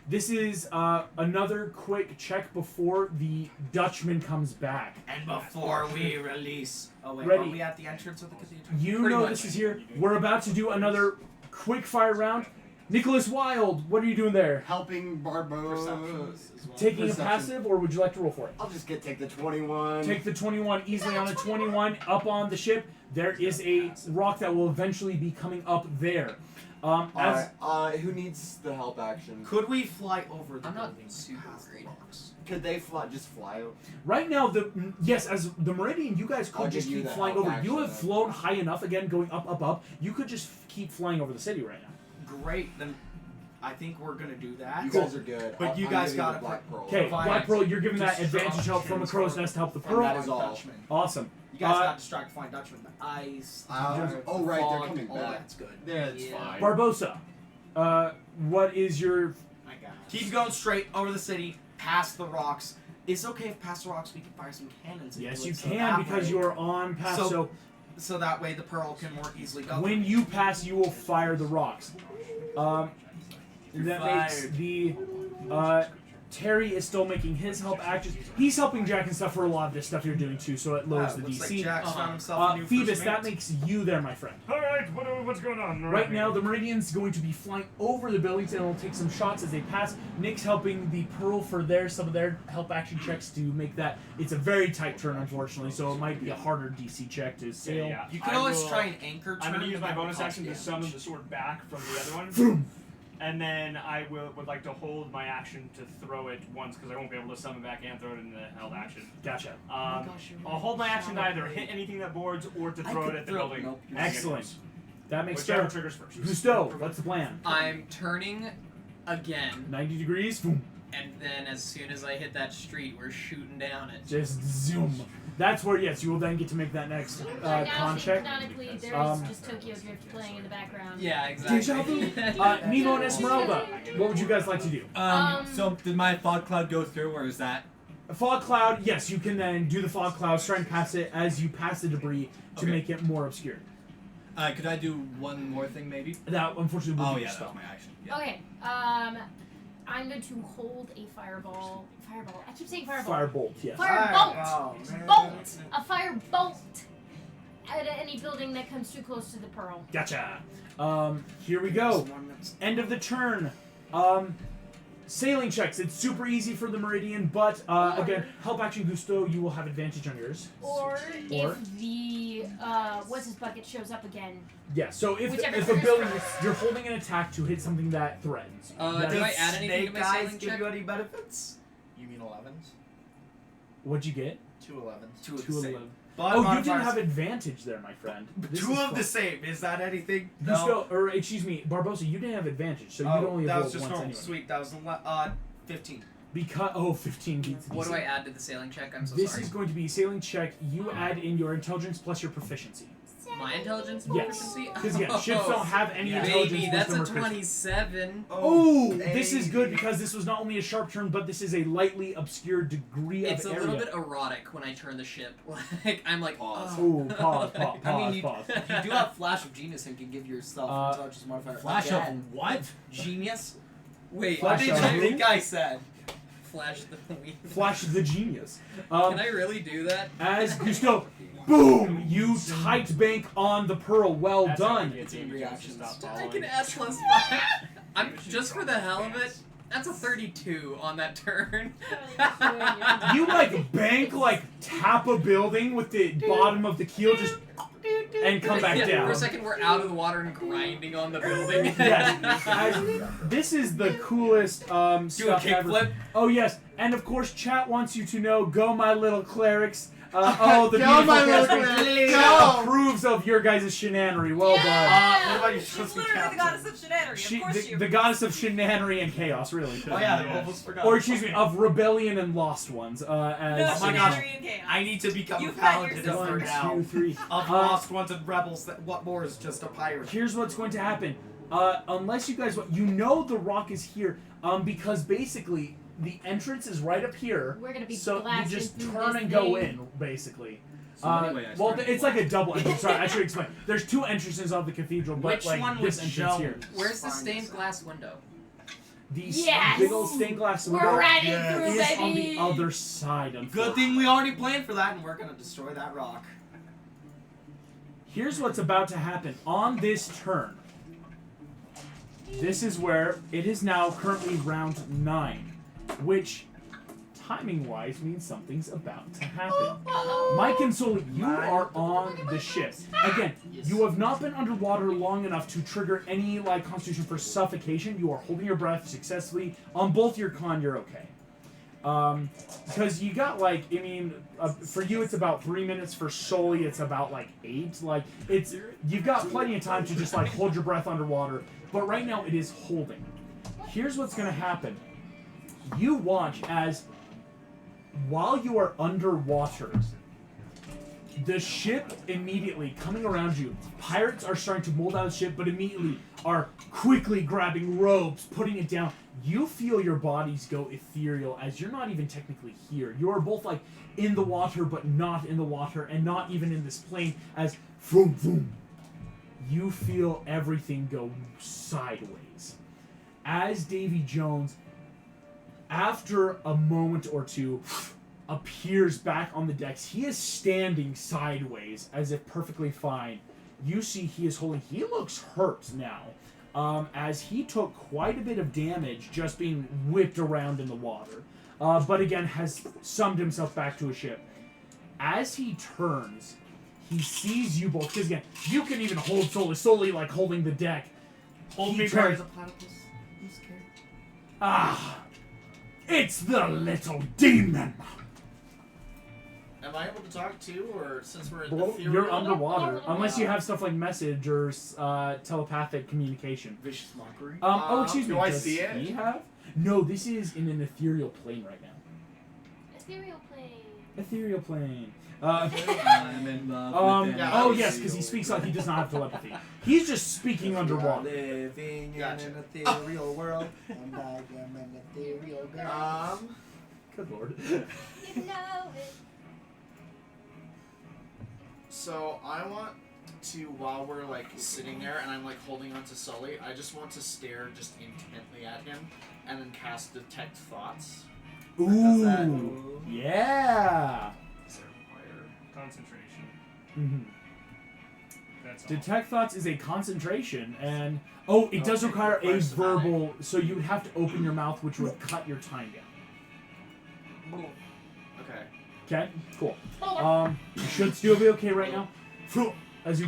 This is another quick check before the Dutchman comes back. And before we release. Oh wait, Ready. are we at the entrance of the cathedral? You Pretty know much. this is here. We're about to do another quick fire round. Nicholas Wilde, what are you doing there? Helping Barbosa. Taking a Perception. passive, or would you like to roll for it? I'll just take the 21. Take the 21 easily on a 21 up on the ship. There is a rock that will eventually be coming up there. As Alright, who needs the help action? Could we fly over the I'm not building super past the great. rocks? Could they just fly over? right now, yes, as the Meridian, you guys I'll could just give you keep the flying help over. You action have then. flown high enough again, going up. You could just keep flying over the city right now. Great, then I think we're gonna do that. You guys are good. But you I'm guys giving got the it. Black Pearl. Okay, Provide Black Pearl, you're giving that destruction advantage help from a crow's nest to help the And Pearl. that is all. Dutchman. Awesome. You guys Uh, got distracted flying Dutchman. The ice. Oh right, fog, they're coming all back. that's good. That's Yeah. fine. Barbosa, what is your... My God. Keep going straight over the city, past the rocks. It's okay if past the rocks we can fire some cannons. into Yes, it, you so can that because way- you are on pass. So So that way the Pearl can more easily go. when you pass, you will fire the rocks. That makes fired. the Terry is still making his help actions. He's helping Jack and stuff for a lot of this stuff you're doing too, so it lowers the looks DC. like Jack's found himself a new Phoebus, first that mate. makes you there, my friend. Alright, what's going on? Right now, the Meridian's going to be flying over the buildings and will take some shots as they pass. Nick's helping the Pearl for some of their help action checks to make that. It's a very tight turn, unfortunately, so it might be a harder DC check to sail. Yeah. You can I always will- try and anchor turn. I'm going to use my but that bonus will action to cost summon damage. the sword back from the other one. Vroom. And then I would like to hold my action to throw it once because I won't be able to summon back and throw it in the held action. Gotcha. I'll hold my action to either hit anything that boards or to throw it at the building. Nope. Excellent. That makes Whichever sense. triggers first. Gusto, what's the plan? I'm turning again, 90 degrees, boom. and then as soon as I hit that street, we're shooting down it. Just zoom. That's where, yes, you will then get to make that next Now, con check. canonically, there is Um, just Tokyo Drift playing in the background. Yeah, Deja exactly. vu. Nemo and Esmeralda, what would you guys like to do? So did my fog cloud go through, or is that? A fog cloud, yes, you can then do the fog cloud, try and pass it as you pass the debris to Okay. make it more obscure. Could I do one more thing, maybe? That, unfortunately, will Oh be yeah, your that spell. was my action. Yeah. Okay, I'm going to hold a fireball. Fireball. I keep saying fireball. Firebolt, yes. Firebolt! Oh, man. Bolt! A fire bolt! At any building that comes too close to the pearl. Gotcha. Here we go. End of the turn. Sailing checks. It's super easy for the Meridian, but again, help action Gusto, you will have advantage on yours. Or Or? if the what's his bucket shows up again. Yeah, so if Whichever a triggers building, first. you're holding an attack to hit something that threatens. Do That- I add anything to Snake my guys sailing give check? you any benefits? You mean 11s? What'd you get? 2 11s. Two of Two the of same. 11. But Oh, you didn't modifiers- have advantage there, my friend. This Two is of fun. the same. Is that anything? Gusto, or excuse me, Barbosa, you didn't have advantage, so you Oh, would only that have was rolled just once normal. anyway. Sweet. That was 15. Because 15 beats the What do DC. I add to the sailing check? I'm so This sorry. is going to be a sailing check. You add in your intelligence plus your proficiency. My intelligence Yes. proficiency? Because yeah, ships don't have any Yeah. intelligence. Baby, that's wisdom, a or charisma. 27. Oh, this is good because this was not only a sharp turn, but this is a lightly obscured degree It's of a area. little bit erotic when I turn the ship. Like, I'm like, Pause. oh. Ooh, pause, pause, I mean, pause. you do have Flash of Genius and can give yourself intelligence modifier. Flash again. of what? Genius? Wait, Flash What did of you who? think I said? Flash the weed. Flash the genius. Can I really do that? As Gusto, boom! You tight bank on the pearl. Well That's how done. you get It's in Davy Jones to reactions. stop I following. can add +5. I'm just for the hell of it. That's a 32 on that turn. You like bank, like tap a building with the bottom of the keel, just and come back Yeah, down. For a second, we're out of the water and grinding on the building. Yes. This is the coolest Do a stuff ever. kickflip. Oh yes, and of course, chat wants you to know, go my little clerics. Oh, the Go, beautiful my little clerics. clerics, Chat go. approves of your guys' shenanery. Well done. What about you? She's Supposed to be literally the captain? goddess of shenanery. Of course she The goddess of shenanery and chaos, really. Oh yeah, I Yes. almost forgot. Or excuse me, of rebellion and lost ones. No, As my gosh. shenanery and chaos. I need to become You a bet paladin yourself. for 1, now. 2, 3. Of lost ones and rebels. That what more is just a pirate? Here's what's going to happen. Unless you guys, you know, the rock is here. Because basically the entrance is right up here. We're gonna be So you blasting just through turn this and go thing. in, basically. So anyway, I Well, started it's like a double entrance. Sorry, I should explain. There's two entrances of the cathedral, but Which like one this was entrance here. Jones? Where's the Find stained this out. glass window? The Yes! big old stained glass window We're riding Yes. through, is baby. on the other side. Good thing we already planned for that, and we're gonna destroy that rock. Here's what's about to happen on this turn. This is where it is now currently round 9, which timing-wise means something's about to happen. Mike and Sully, you are on the ship. Again, you have not been underwater long enough to trigger any like constitution for suffocation. You are holding your breath successfully. On both your con, you're okay. Because you got like, I mean, for you it's about 3 minutes. For Sully, it's about like 8. Like you've got plenty of time to just like hold your breath underwater. But right now it is holding. Here's what's gonna happen. You watch as, while you are underwater, the ship immediately coming around you, pirates are starting to mold out of the ship, but immediately are quickly grabbing ropes, putting it down. You feel your bodies go ethereal as you're not even technically here. You are both like in the water, but not in the water, and not even in this plane, as vroom vroom. You feel everything go sideways. As Davy Jones, after a moment or two, appears back on the decks. He is standing sideways as if perfectly fine. You see he is holding... He looks hurt now, as he took quite a bit of damage just being whipped around in the water. But again, has summed himself back to a ship. As he turns, he sees you both. Because again, you can even hold solely like holding the deck. Hold He me turns- as a platypus. I'm scared. Ah, it's the little demon. Am I able to talk too, or since we're in Well, the you're theory? underwater, unless you have stuff like message or telepathic communication. Vicious mockery. Oh, excuse me. do I does see it? he have? No, this is in an ethereal plane right now. Ethereal plane. Ethereal plane. I'm in love with yeah, Oh I yes, because he speaks like he does not have telepathy. He's just speaking underwater. Living Gotcha. in an ethereal world, and I am an ethereal girl. Good lord. You know it. So I want to, while we're like sitting there and I'm like holding on to Sully, I just want to stare just intently at him and then cast Detect Thoughts. Ooh, that- yeah. Is there a Concentration. Mm-hmm. That's all. Detect thoughts is a concentration, and it does Okay, require a requires verbal. So you would have to open your mouth, which would cut your time down. Okay. Okay, cool. You should still be okay right now. As you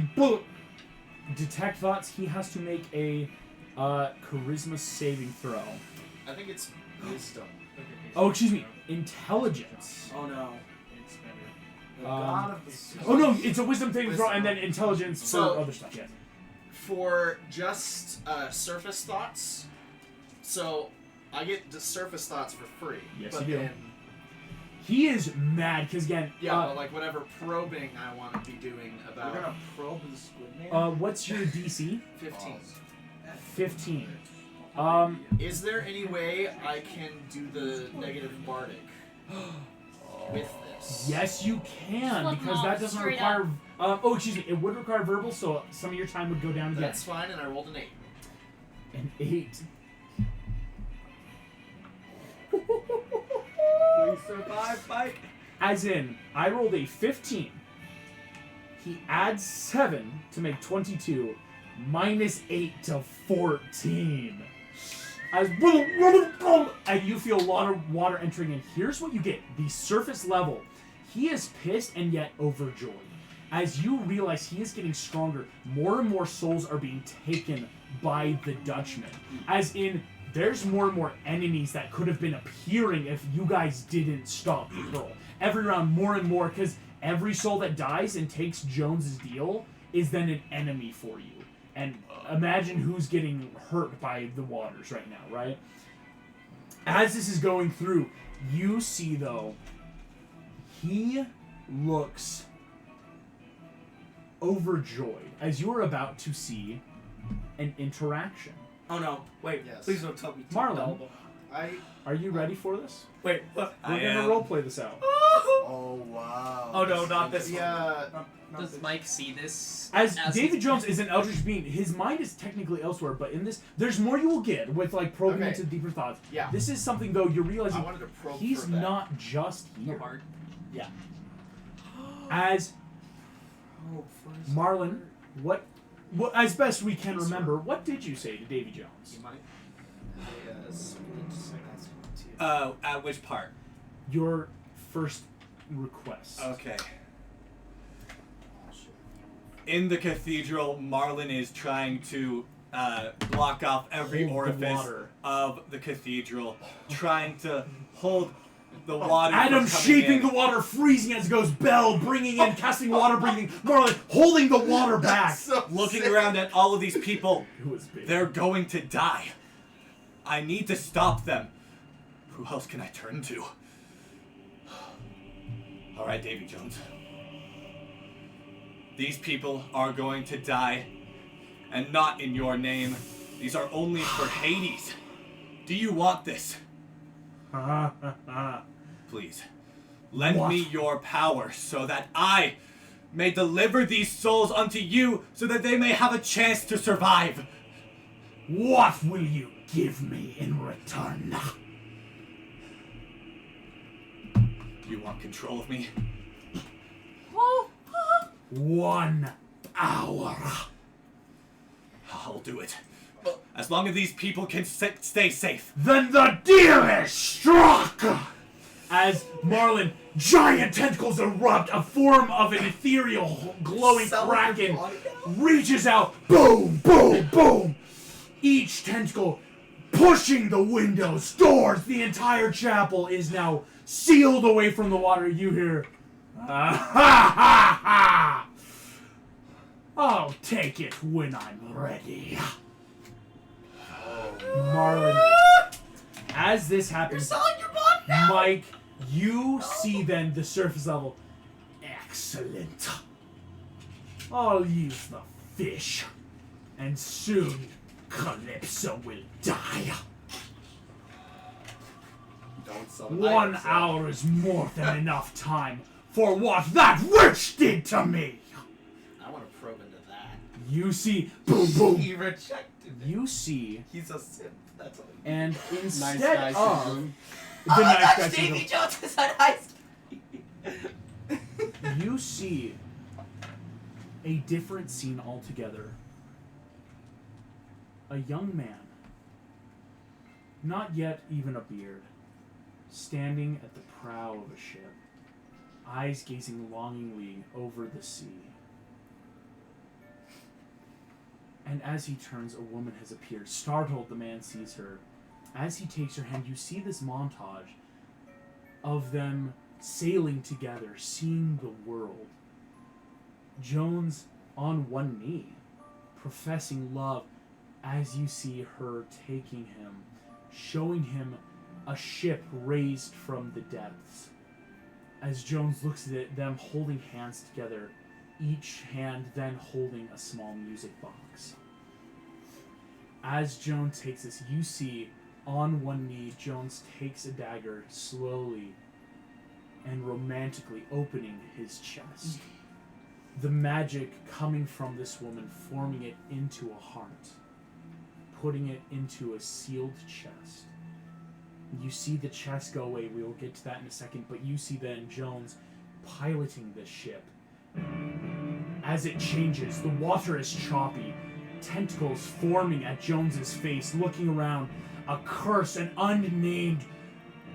detect thoughts, he has to make a charisma saving throw. I think it's wisdom. Oh, excuse me, intelligence. Oh no. It's better. The god of the sea. Oh no, it's a wisdom saving throw, Wisdom. and then intelligence for So- other stuff. Yes. For just surface thoughts, so I get the surface thoughts for free. Yes, but you do. then, He is mad because again. yeah, but like whatever probing I want to be doing We're about gonna probe the squid man. What's your DC? 15. 15. Is there any way I can do the negative bardic with this? Yes, you can, Flip because them that off, doesn't straight require. Excuse me. It would require verbal, so some of your time would go down again. That's fine, and I rolled an 8. An 8. Please survive, Mike. As in, I rolled a 15. He adds 7 to make 22, minus 8 to 14. As and you feel a lot of water entering in. Here's what you get: the surface level. He is pissed and yet overjoyed. As you realize he is getting stronger, more and more souls are being taken by the Dutchman. As in, there's more and more enemies that could have been appearing if you guys didn't stop Pearl. Every round, more and more, because every soul that dies and takes Jones's deal is then an enemy for you. And imagine who's getting hurt by the waters right now, right? As this is going through, you see, though, he looks overjoyed as you're about to see an interaction. Oh no! Wait, Yes. please don't tell me. Marlon, I are you ready for this? Wait, what? We're gonna roleplay this out. Oh wow. Oh no, not this one. yeah. Not Does this. Mike see this? As as David he's- Jones is an eldritch being, his mind is technically elsewhere, but in this, there's more you will get with like probing Okay. into deeper thoughts. Yeah. This is something though you're I realizing wanted to probe he's for that. not just The here. heart. As Oh, first Marlon, what, as best we can remember, what did you say to Davy Jones? You might. Yes. At which part? Your first request. Okay. In the cathedral, Marlon is trying to block off every Hold the orifice water. of the cathedral, trying to hold the water. Adam from coming shaping in. the water, freezing as it goes. Bell bringing in, casting water, breathing. Marlon holding the water back. looking around at all of these people. It was big. They're going to die. I need to stop them. Who else can I turn to? All right, Davy Jones. These people are going to die, and not in your name. These are only for Hades. Do you want this? Please, lend What? me your power so that I may deliver these souls unto you so that they may have a chance to survive. What will you give me in return? You want control of me? 1 hour. I'll do it. As long as these people can stay safe. Then the deal is struck! As Marlin, giant tentacles erupt, a form of an ethereal, glowing kraken reaches out, boom, boom, boom! Each tentacle pushing the windows, doors, the entire chapel is now sealed away from the water. You hear, ha ha ha! I'll take it when I'm ready. Marlin, as this happens, You're selling your body now! Mike, you see then the surface level. Excellent. I'll use the fish, and soon Calypso will die. Don't summon 1 hour is more than enough time for what that witch did to me. I want to probe into that. You see, boom, boom. He rejected it. You see, He's a simp. That's all. and Nice instead guy of syndrome. the nice guy that's Davy syndrome, Jones on ice. you see a different scene altogether. A young man, not yet even a beard, standing at the prow of a ship, eyes gazing longingly over the sea. And as he turns, a woman has appeared. Startled, the man sees her. As he takes her hand, you see this montage of them sailing together, seeing the world. Jones on one knee, professing love, as you see her taking him, showing him a ship raised from the depths. As Jones looks at it, them holding hands together, each hand then holding a small music box. As Jones takes this, you see on one knee, Jones takes a dagger slowly and romantically opening his chest. The magic coming from this woman, forming it into a heart, putting it into a sealed chest. You see the chest go away. We will get to that in a second, but you see then Jones piloting this ship. As it changes, the water is choppy, tentacles forming at Jones's face, looking around, a curse, an unnamed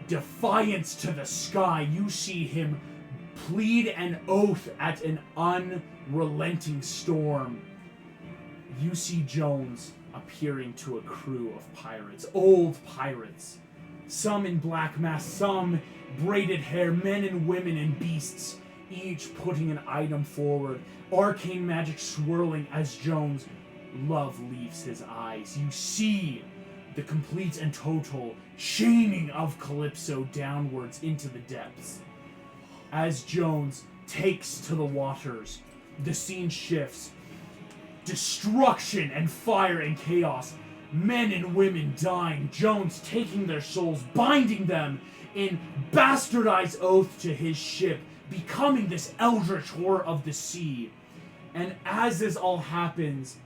defiance to the sky. You see him plead an oath at an unrelenting storm. You see Jones appearing to a crew of pirates, old pirates, some in black masks, some braided hair, men and women and beasts, each putting an item forward, arcane magic swirling as Jones' love leaves his eyes. You see the complete and total chaining of Calypso downwards into the depths. As Jones takes to the waters, the scene shifts. Destruction and fire and chaos. Men and women dying. Jones taking their souls, binding them in bastardized oath to his ship, becoming this eldritch horror of the sea. And as this all happens,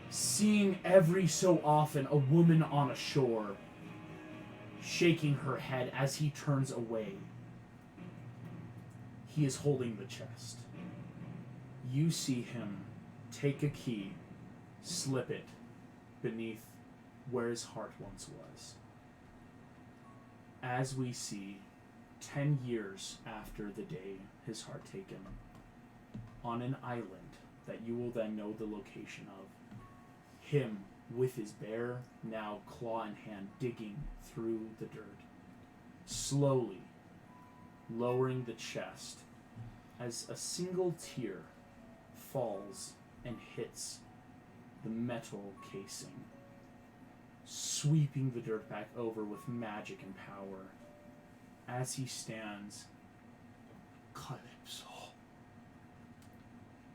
seeing every so often a woman on a shore, shaking her head as he turns away. He is holding the chest. You see him take a key, slip it beneath where his heart once was. As we see, 10 years after the day his heart taken, on an island that you will then know the location of, him with his bare, now claw in hand, digging through the dirt, slowly lowering the chest as a single tear falls and hits the metal casing, sweeping the dirt back over with magic and power. As he stands, Calypso.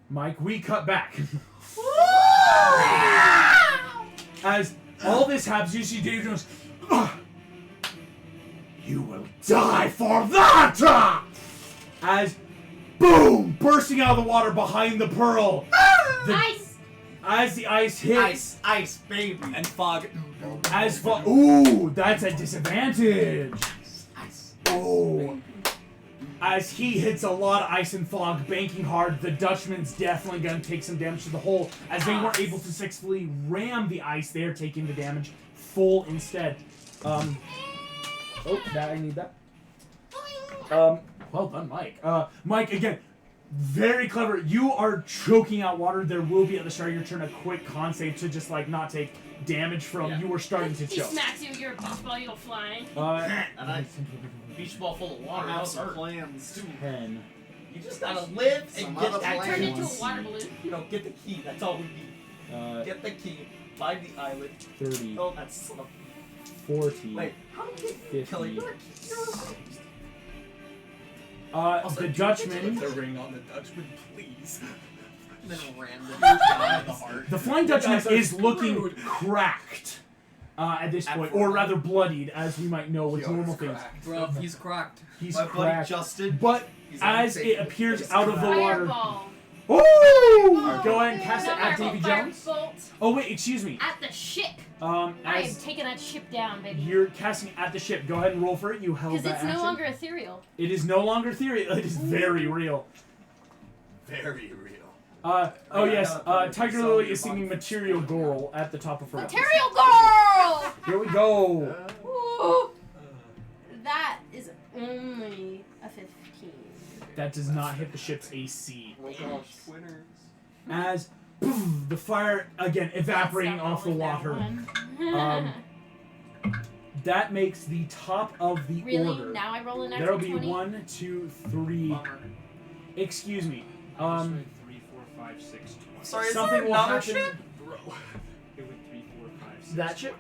Mike, we cut back. As all this happens, you see Dave Jones. You will die for that! As, boom, bursting out of the water behind the pearl. Ice! As the ice hits. Ice, baby. And fog. As fog. Ooh, that's a disadvantage. Ice. Oh. As he hits a lot of ice and fog, banking hard, the Dutchman's definitely going to take some damage to the hole. As they weren't able to successfully ram the ice, they are taking the damage full instead. Oh, that I need that. Well done, Mike. Mike, again, very clever. You are choking out water. There will be at the start of your turn a quick con save to just like not take damage from you were starting to He choke. smacks you, you're a beach ball, you go flying. And I beach ball full of water. I have How's some hurt? plans. 10. You just gotta live Some and get other that Turn into a plans. water balloon. You know, get the key. That's all we need. Get the key. Find the island. 30. Oh, that's son of 40. Wait, how do you 50. Kelly? You're a The Dutchman. The ring on the Dutchman, please. And then ram the guy in the heart. The Flying Dutchman guys are is looking screwed. cracked at this At point, four. or rather bloodied, as we might know with Yo, normal it's things. cracked. Bro, he's cracked. He's My buddy cracked. Justin. But He's as on it appears out of the water, Fireball. oh! Go ahead and cast No it at fireball, Davy Jones. firebolt Oh wait, excuse me. at the ship. I am As taking that ship down, baby. you're casting it at the ship, go ahead and roll for it. You held Because that it's action. no longer ethereal. It is no longer theory. It is very real. Very real. Oh yes. I Tiger saw Lily your is singing box. "Material Girl" at the top of her. voice. Material girl! Here we go. Ooh. That is only a 15. That does not hit the ship's AC. Oh my gosh, winners. As boom, the fire again evaporating Stop off the rolling that water. one. That makes the top of the Really? order. Now I roll a There'll natural be 20? 1, 2, 3. Bummer. Excuse me. 3, 4, 5, 6, 20. Sorry, is Something there will another happen. ship? It went 3, 4, 5, 6. That ship?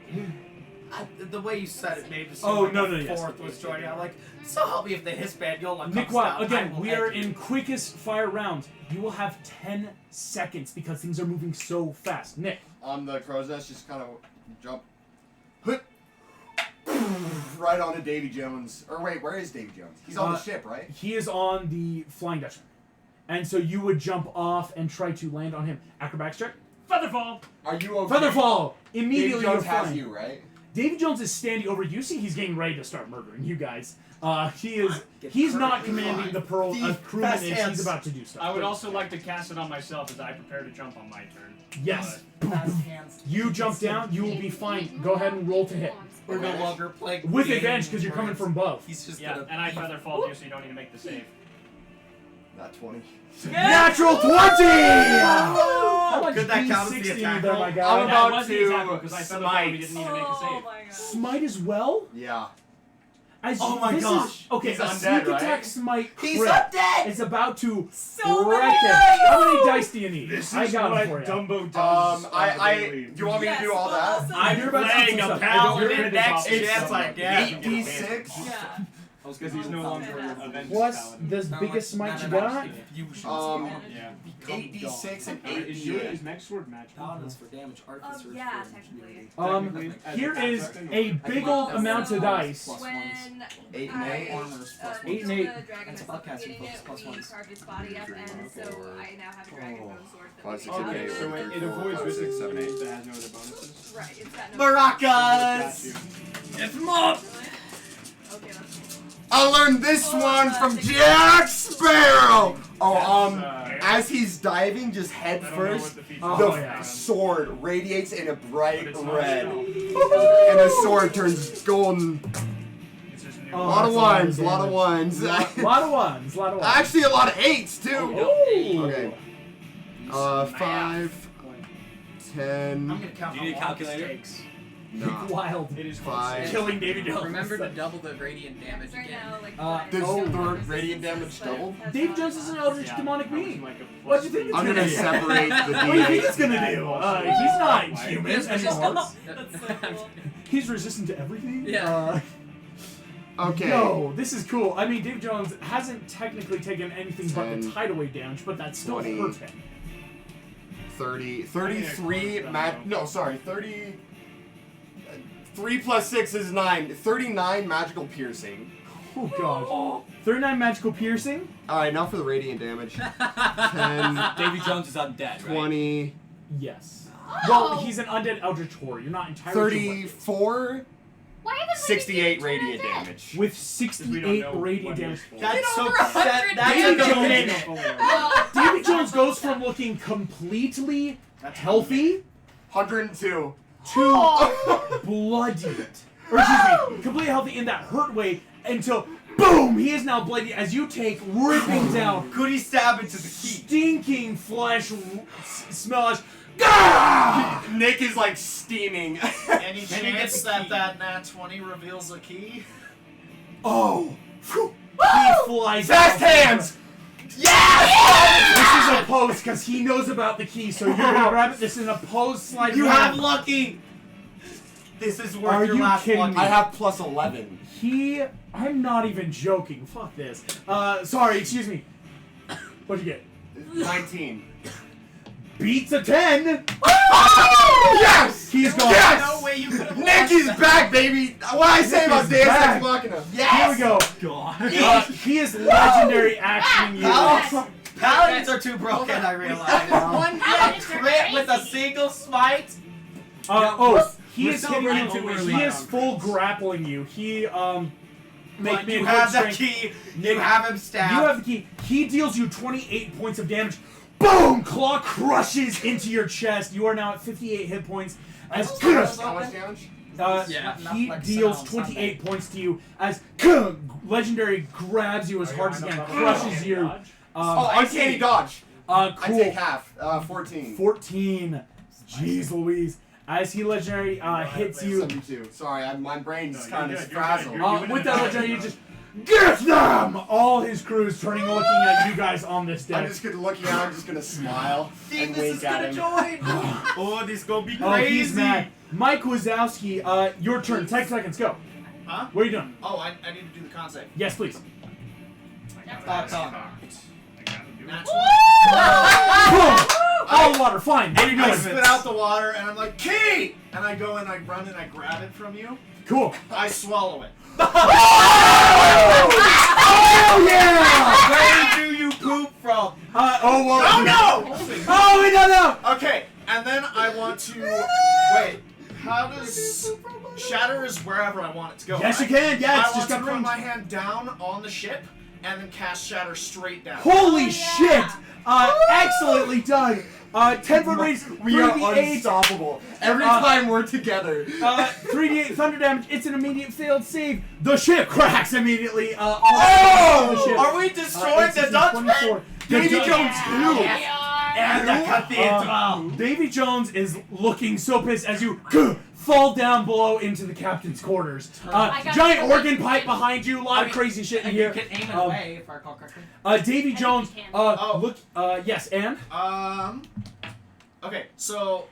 The way you said it made it seem Oh, like no, the no, yes. fourth was joining. I'm like, so help me if the Hispaniola comes Nick, wow, down, I again, will we are end you. in quickest fire rounds. You will have 10 seconds because things are moving so fast. Nick. On the crow's nest, just kind of jump. Hoot. Right onto Davy Jones. Or wait, where is Davy Jones? He's on the ship, right? He is on the Flying Dutchman. And so you would jump off and try to land on him. Acrobatics check. Featherfall! Are you okay? Featherfall! Davy Immediately Jones you're has fine. you, right? Davy Jones is standing over you. See, he's getting ready to start murdering you guys. He's not commanding the Pearl crewman fast is. hands. He's about to do stuff. I would also like to cast it on myself as I prepare to jump on my turn. Yes. Fast hands. You jump down. You will be fine. Go ahead and roll to hit. We're no longer playing With games advantage because you're where coming it's- from above. He's just Yeah, gonna. and I featherfall you so you don't need to make the save. Not 20. Natural 20! How much Could that count as the D60 attack there, roll? my I'm guy? about that was the to attack roll because I featherfall you smite. didn't even make a save. Oh my god. Smite as well? Yeah. As Oh my this gosh. Is, okay, He's a undead, sneak right? attack smite He's crit undead! is about to So wreck many it. dice! How many dice do you need? This I is got what them for you. Dumbo does. Do you want me to do all that? I'm You're about to playing do a something. paladin You're- next It's chance I get. 8d6? Yeah. Because he's no longer an Avengers What's paladin. the biggest smite you got? Yeah. 8d6 and Is 8d8. Max Sword magic? Paladins for damage, artificers Yeah, for technically. Technically, as Here a is captain, a big old So, amount of dice. Plus when 8 and I, 8. Armors plus Eight and killed eight. the dragon And by spellcasting suffocating it, plus we ones. carved its body up, and so I now have a dragon bone sword that 5, we 6, can 7, Okay, 8, so 1, it 3, 4, avoids 5, 6, 7, 8. that has no other bonuses. Right, it's got no. Maracas! F him up! Okay, that's cool. I learned this one from Jack Sparrow! As he's diving, just head I don't know first, what the feature Oh, the is. yeah. sword radiates in a bright But it's not red. spell. And the sword turns golden. It's just new. Oh, A lot of that's a lot of ones, a lot of damage. ones. Lot of ones, lot of ones. Actually, a lot of 8s, too! Ooh. Okay. 5, 10. I'm gonna count Do how you need a long this calculator? takes. Nah. Wild. It is 5. Killing David Jones. Remember to double the radiant damage Right again. now, like, Does Oh, the radiant damage double? Dave Jones is an eldritch Yeah, demonic I was being. like a What plus do you think three. I'm gonna separate the What do you think D8. he's gonna do? He's not human Yes, I just- anymore. That's so cool. He's resistant to everything. Yeah. Okay. Yo, this is cool. I mean, Dave Jones hasn't technically taken anything but the 10, tidal wave damage, but that still 20. hurts him. 30, 33, no, sorry, 30, 3 plus 6 is 9, 39 magical piercing. Oh god. 39 magical piercing. Alright, now for the radiant damage. 10, Davy Jones is undead, right? 20, Yes. Well, he's an undead eldritch horror. You're not entirely sure 34, Wow, Why haven't 68 we been radiant dead? damage. With Because we don't 68 know radiant what he damage. is for. That's so over sad. 100 That's David a Jones. minute. David Jones goes from looking completely healthy 102. to bloodied. Or excuse me, completely healthy in that hurt way until boom, he is now bloody as you take ripping down Goody stab into the key. stinking flesh smell as Gah! Nick is like steaming. Any get chance the that key. that nat 20 reveals a key? Oh, phew. He flies Fast out. hands! Yes! This is a pose because he knows about the key, so you're gonna grab it. This is a pose slide. You have lucky. This is worth Are your you last kidding lucky. me? I have plus 11. I'm not even joking. Fuck this. Sorry, excuse me. What'd you get? 19. Beats a 10. Yes! He's gone. Yes! No way you could have Nick is back, baby! What I say Nick about is Deus back. Ex Machina? Here we go. God. He is legendary actioning you. Paladins, Paladins are too broken, I realize. One Crit with a single smite. He We're is still hitting way you. too early He on is full crits. grappling you. He But me you a have quick the strength. key. You have him stabbed. You have the key. He deals you 28 points of damage. Boom! Claw crushes into your chest. You are now at 58 hit points. As How much damage? Yeah. he like deals sound 28 points to you as legendary grabs you as hard as he can, crushes you. Uncanny dodge. I Cool. take half. 14. 14. Jeez Louise. As he legendary hits you. 72. Sorry, my brain just No, kind you're of good, you're frazzled. good. You're With that legendary, you just get them. All his crew's turning, looking at you guys on this I'm deck. just gonna look at him, I'm just gonna smile and this is wink at gonna him. join. Oh, this gonna be Oh, crazy. he's mad. Mike Wazowski, your turn. 10 seconds. Go. Huh? What are you doing? Oh, I need to do the con save. Yes, please. Thoughts on. Nat 20. All water. Fine. What are you I doing? spit out the water and I'm like, key! And I go and I run and I grab it from you. Cool. I swallow it. Oh yeah! Where do you poop from? Oh well. Oh no! Oh we don't know. Okay, and then I want to wait. How does shatter is wherever I want it to go? Yes, you right? can. Yeah, it's I just want to got put range. my hand down on the ship and then cast shatter straight down. Holy shit! Excellently done. 10-foot raise. We are 3d8. unstoppable. Every time we're together. 3d8 thunder damage. It's an immediate failed save. The ship cracks immediately. Oh! The ship. Are we destroying the Dutchman? 24. Davy The Jones too. And the cathedral. Davy Jones is looking so pissed as you fall down below into the captain's quarters. Giant organ pipe behind you. A lot of crazy shit in And here. you can aim it away, if I recall correctly. Davy Jones. you can. Look. Yes, and. Okay, so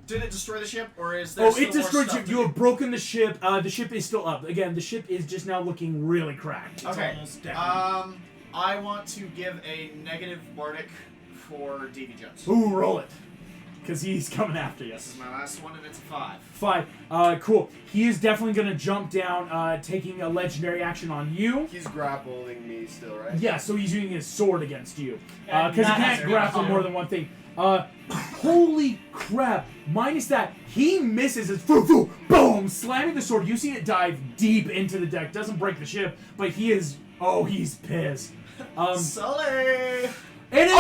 did it destroy the ship or is there Oh, still it more destroyed stuff you. to You do? have broken the ship. The ship is still up. Again, the ship is just now looking really cracked. Okay. I want to give a negative bardic for Davy Jones. Ooh, roll it. Because he's coming after you. This is my last one and it's a 5. 5. Cool. He is definitely going to jump down, taking a legendary action on you. He's grappling me still, right? Yeah, so he's using his sword against you. Yeah, Because he not can't necessarily. grapple more than one thing. Holy crap. Minus that, he misses his boom, slamming the sword. You see it dive deep into the deck. Doesn't break the ship, but he is, he's pissed. Sully! And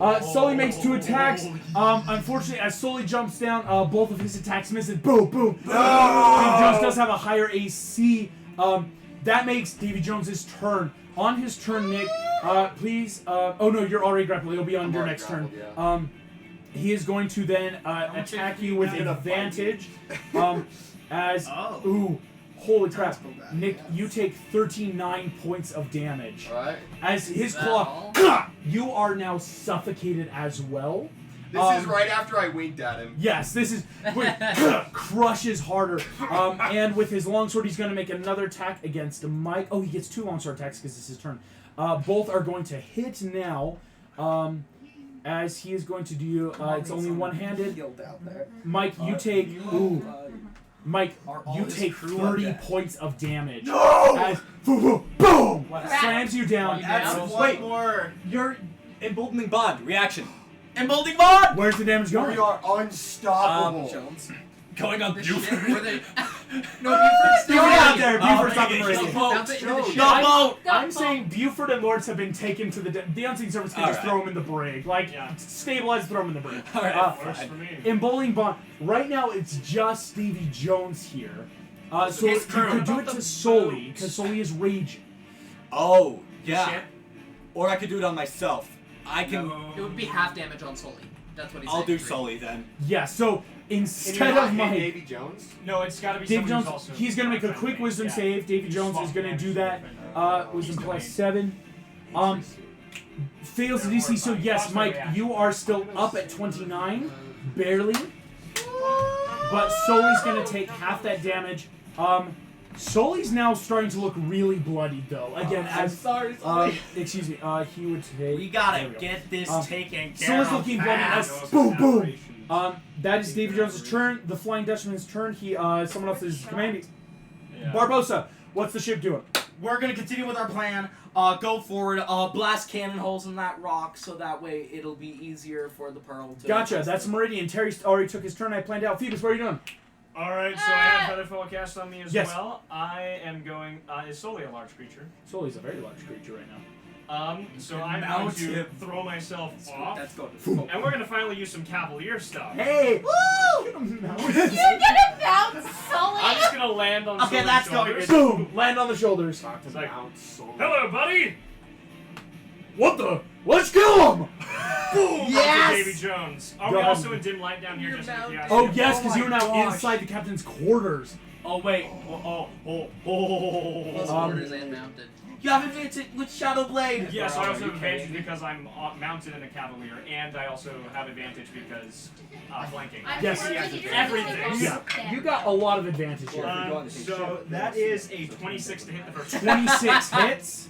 it's Sully makes 2 attacks. Unfortunately, as Sully jumps down, both of his attacks misses. Boom, boom. Davy Jones does have a higher AC. That makes Davy Jones' turn. On his turn, Nick, please. Oh no, you're already grappled. It'll be on your next turn. He is going to then attack you with advantage. Ooh, holy crap, Nick, you take 39 points of damage. Alright. As his claw, you are now suffocated as well. This is right after I winked at him. Yes, this is crushes harder. And with his longsword, he's going to make another attack against Mike. Oh, he gets 2 longsword attacks because it's his turn. Both are going to hit now. As he is going to do, it's only one-handed. Mike, you take. Ooh. Mike, you take 30 points of damage. No! As boom! Slams you down. That's one more. Your emboldening bond reaction. Emboldening bond! Where's the damage We going? are unstoppable. Going on The you. ship, were they... No, Buford's still Get out in. there, Buford's not the Meridian. Dump it into the ship. I'm saying Buford and Lords have been taken to the unseen servants can just Alright. throw them in the brig. Like, stabilize, throw them in the brig. Works for me. In Bowling Bond, right now it's just Stevie Jones here. So you his crew. could do it to Sully, because Sully is raging. Oh, yeah. Ship? Or I could do it on myself. I can. It would be half damage on Sully. That's what he's I'll saying. do Sully then. Yeah, so Can you instead not of hit my... Davy Jones? No, it's got to be Davy someone Jones, who's also he's going to make a quick friendly. wisdom Yeah. save. Davy Jones is going to do that. Wisdom plus 7. Fails the DC, so yes, Mike, you are still up at 29. Barely. But Sully's going to take half that damage. Sully's now starting to look really bloodied, though. Again, as... sorry, excuse me, he would take... We gotta there we go. get this taken care Sully's of. looking bloody as... fast. Boom, boom! That is Davy Jones' turn. The Flying Dutchman's turn. Someone else is commanding. Yeah. Barbosa, what's the ship doing? We're gonna continue with our plan. Go forward. Blast cannon holes in that rock, so that way it'll be easier for the pearl to. Gotcha, that's Meridian. Terry already took his turn. I planned out. Phoebus, what are you doing? Alright, so I have Featherfall cast on me as Yes. well. I am going. Is Sully a large creature? Sully's a very large creature right now. So I'm going to throw myself off. That's going And we're going to finally use some Cavalier stuff. Hey! Woo! You're gonna bounce Sully! I'm just going to land on Okay, Sully's that's going shoulders. Boom! Land on the shoulders. It's like, hello, buddy! What the? Let's kill him! Boom! Yes! Onto Davy Jones. Are Go we ahead. also in dim light down here? Just with the Oh, yes, because you're now gosh. inside the captain's quarters. Oh wait. Plus orders and mounted. You have advantage with Shadow Blade. Yes, I also have advantage because I'm mounted in a Cavalier, and I also have advantage because flanking. Yes. Everything. Yeah, you got a lot of advantage here. So that is a 26 to hit the first. 26 hits.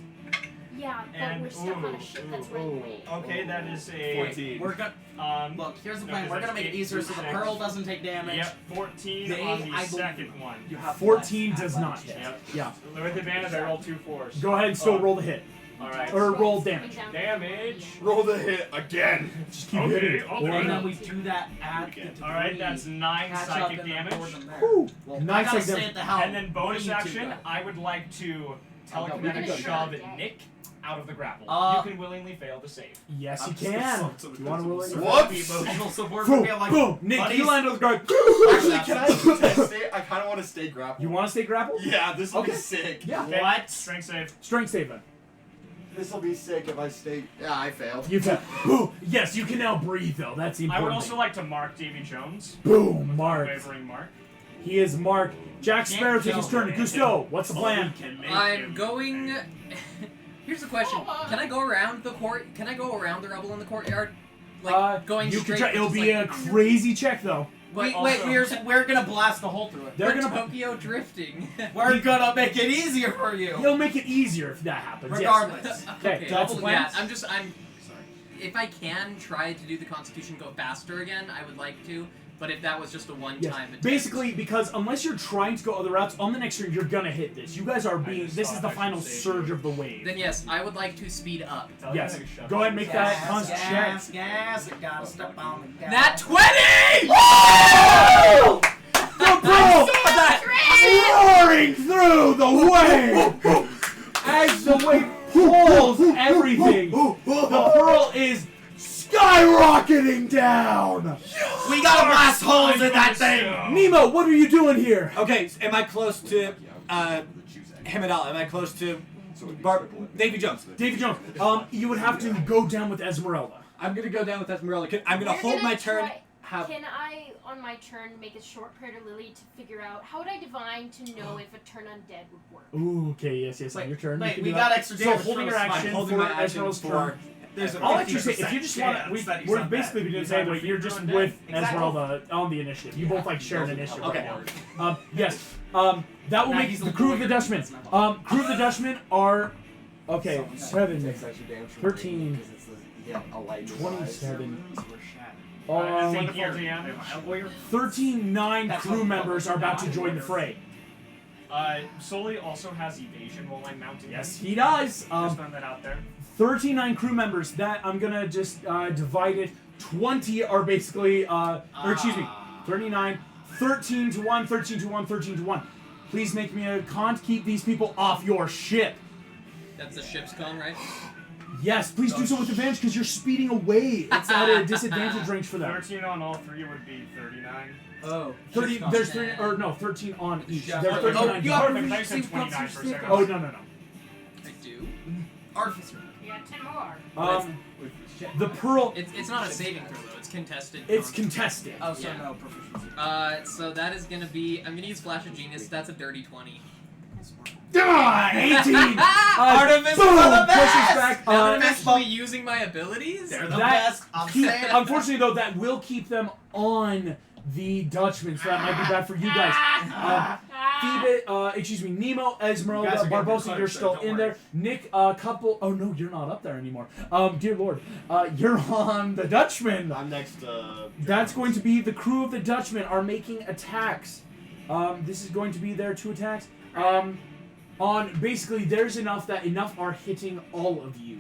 Yeah, but And we're stuck on a ship that's right away. Okay, that is a 14. We're gonna look. Here's the plan. We're gonna make it easier so the pearl doesn't take damage. Yep, 14 They- on the I believe- second one. You have 14 does not hit. Yep. Yeah. With advantage, I roll 2 4s. Go ahead and still roll the hit. Alright. Or roll damage. Damage. Roll the hit again. Just keep Okay, hitting. I'll do And then it. we do that at the Alright, that's 9 catch up psychic and damage. record them there. Whew. Well, Nice I gotta like stay them. at the helm. And then bonus You two action, go. I would like to telekinetic go. shove Nick out of the grapple. You can willingly fail to save. Yes, you can. You want to roll it? Whoops! Emotional support Boom, for me. I'm like, boom. Nick, buddies. you land on the guard. Actually, can I stay? I kind of want to stay grappled. You want to stay grappled? Yeah, this will Okay. be sick. Yeah. Okay, What? Strength save. Strength save then. This will be sick if I stay. Yeah, I failed. You can. Boom. Yes, you can now breathe though. That's the I important would also thing. like to mark Davy Jones. Boom. Mark. Wavering mark. He is marked. Jack Sparrow takes his turn. Gusto, what's the plan? I'm going. Here's the question: can I go around the court? Can I go around the rubble in the courtyard? Like going you straight. can try. It'll just be like, a crazy check though. but Wait, also, we're gonna blast a hole through it. They're we're gonna. Tokyo drifting. We're gonna make it easier for you. He'll make it easier if that happens. Regardless. Okay, that's the plan. Yeah, I'm. If I can try to do the Constitution go faster again, I would like to. But if that was just a one-time Yes. attempt, Basically, because unless you're trying to go other routes, on the next turn you're gonna hit this. You guys are being. This is the final surge of the wave. then yes, I would like to speed up. Yes. Go ahead and make that con check. Gas, I gotta step on the gas. Nat 20! The ball roaring through the wave as the wave pulls everything. The pearl is skyrocketing down. We gotta blast holes in that thing. Nemo, what are you doing here? Okay, so am I close to him at all? Am I close to Davy Jones? Davy Jones. You would have to go down with Esmeralda. I'm gonna go down with Esmeralda. I'm gonna You're hold gonna my turn. try- Have Can I, on my turn, make a short prayer to Lily to figure out how would I divine to know if a turn undead would work? Ooh, okay, yes, on your turn. Wait, you can we do got that. extra So damage holding from your a smite. action holding for my action Esmeralda's for. turn. There's I'll let you say, if you just want to, we're basically doing the same way. You're just with Esmeralda on the initiative. You both like share an initiative right now. Yes. That will make the crew of the Dutchmen. Crew of the Dutchmen are okay. 7, 13, 27. 13, 9 crew members are about to join the fray. Sully also has evasion while I'm mounted. Yes, he does. Just throwing that out there. 39 crew members. That I'm gonna just divide it. 20 are basically, or excuse me, 39. 13 to 1, 13 to 1, 13 to 1. Please make me a con to keep these people off your ship. That's the ship's con, right? Yes, please do so with advantage because you're speeding away. It's at a disadvantage range for them. 13 on all three would be 39. Oh. 30. There's 3 or no 13 on each. Yeah. There's 39. You have perfect. I said 29 for a second. Oh no. I do. Artificer. You got 10 more. The pearl. It's not a saving throw though. It's contested. It's con. contested. Oh, so Yeah. no proficiency. So that is gonna be. I'm gonna use Flash of Genius. That's a dirty 20. 18. Artificer boom, are the pushes best! back. Now that I'm actually using my abilities. They're the that best. I'm keep- saying. unfortunately, though, that will keep them on the Dutchman, so that might be bad for you guys. Phoebe, Nemo, Esmeralda, You guys are getting Barbosa, close, you're so still don't in worry. there. Nick, couple. Oh no, you're not up there anymore. Dear Lord, you're on the Dutchman. I'm next to... That's going to be the crew of the Dutchman are making attacks. This is going to be their 2 attacks. On basically, there's enough that enough are hitting all of you.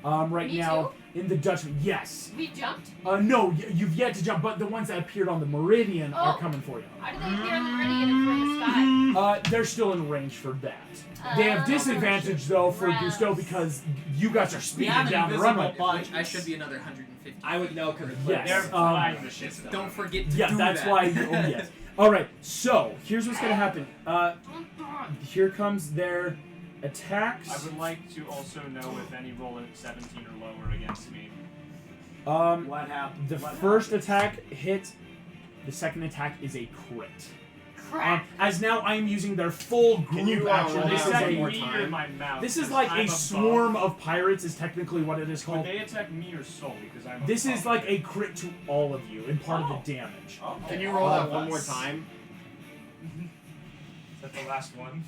Right Me now in the Dutchman. Yes. We jumped? No, you've yet to jump, but the ones that appeared on the Meridian are Oh. coming for you. How did they appear on the meridian if we're in the sky? They're still in range for that. They have disadvantage though for gross. Gusto because you guys are We speeding have an down the invisible runway. bunch. I should be another 150. I would know because Yes. They're um, flying the ship. Though. Don't forget to Yeah, do that's that. why. Oh yes. All right. So here's what's gonna happen. Here comes their attacks. I would like to also know if any roll at 17 or lower against me. What happened? The What first happened? attack hits. The second attack is a crit. Crap. As now I am using their full group you, action. roll They This is that said one a more me time? or my mouth. This is because like I'm a above. swarm of pirates is technically what it is Would called. they attack me or Soul? Because I'm This is above. like a crit to all of you and part of the damage. Oh, Can you roll that one more time? Is that the last one?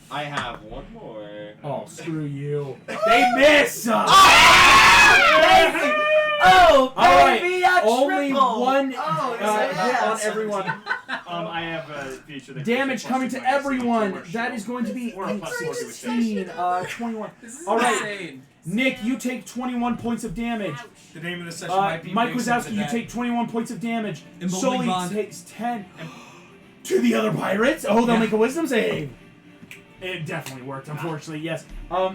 I have one more. Oh, screw you. They miss! Oh, All baby, a Only triple. one Oh, hit on yes. everyone. I have a feature that Damage coming to everyone. That is going to be Or a plus 4 to 16, 21. This is All right. insane. Nick, you take 21 points of damage. The name of the session might be Mike Big Wazowski, you Cincinnati. take 21 points of damage. Emboldening Sully bond. takes 10. To the other pirates. Oh, they'll Yeah. make a wisdom save. It definitely worked, unfortunately, yes.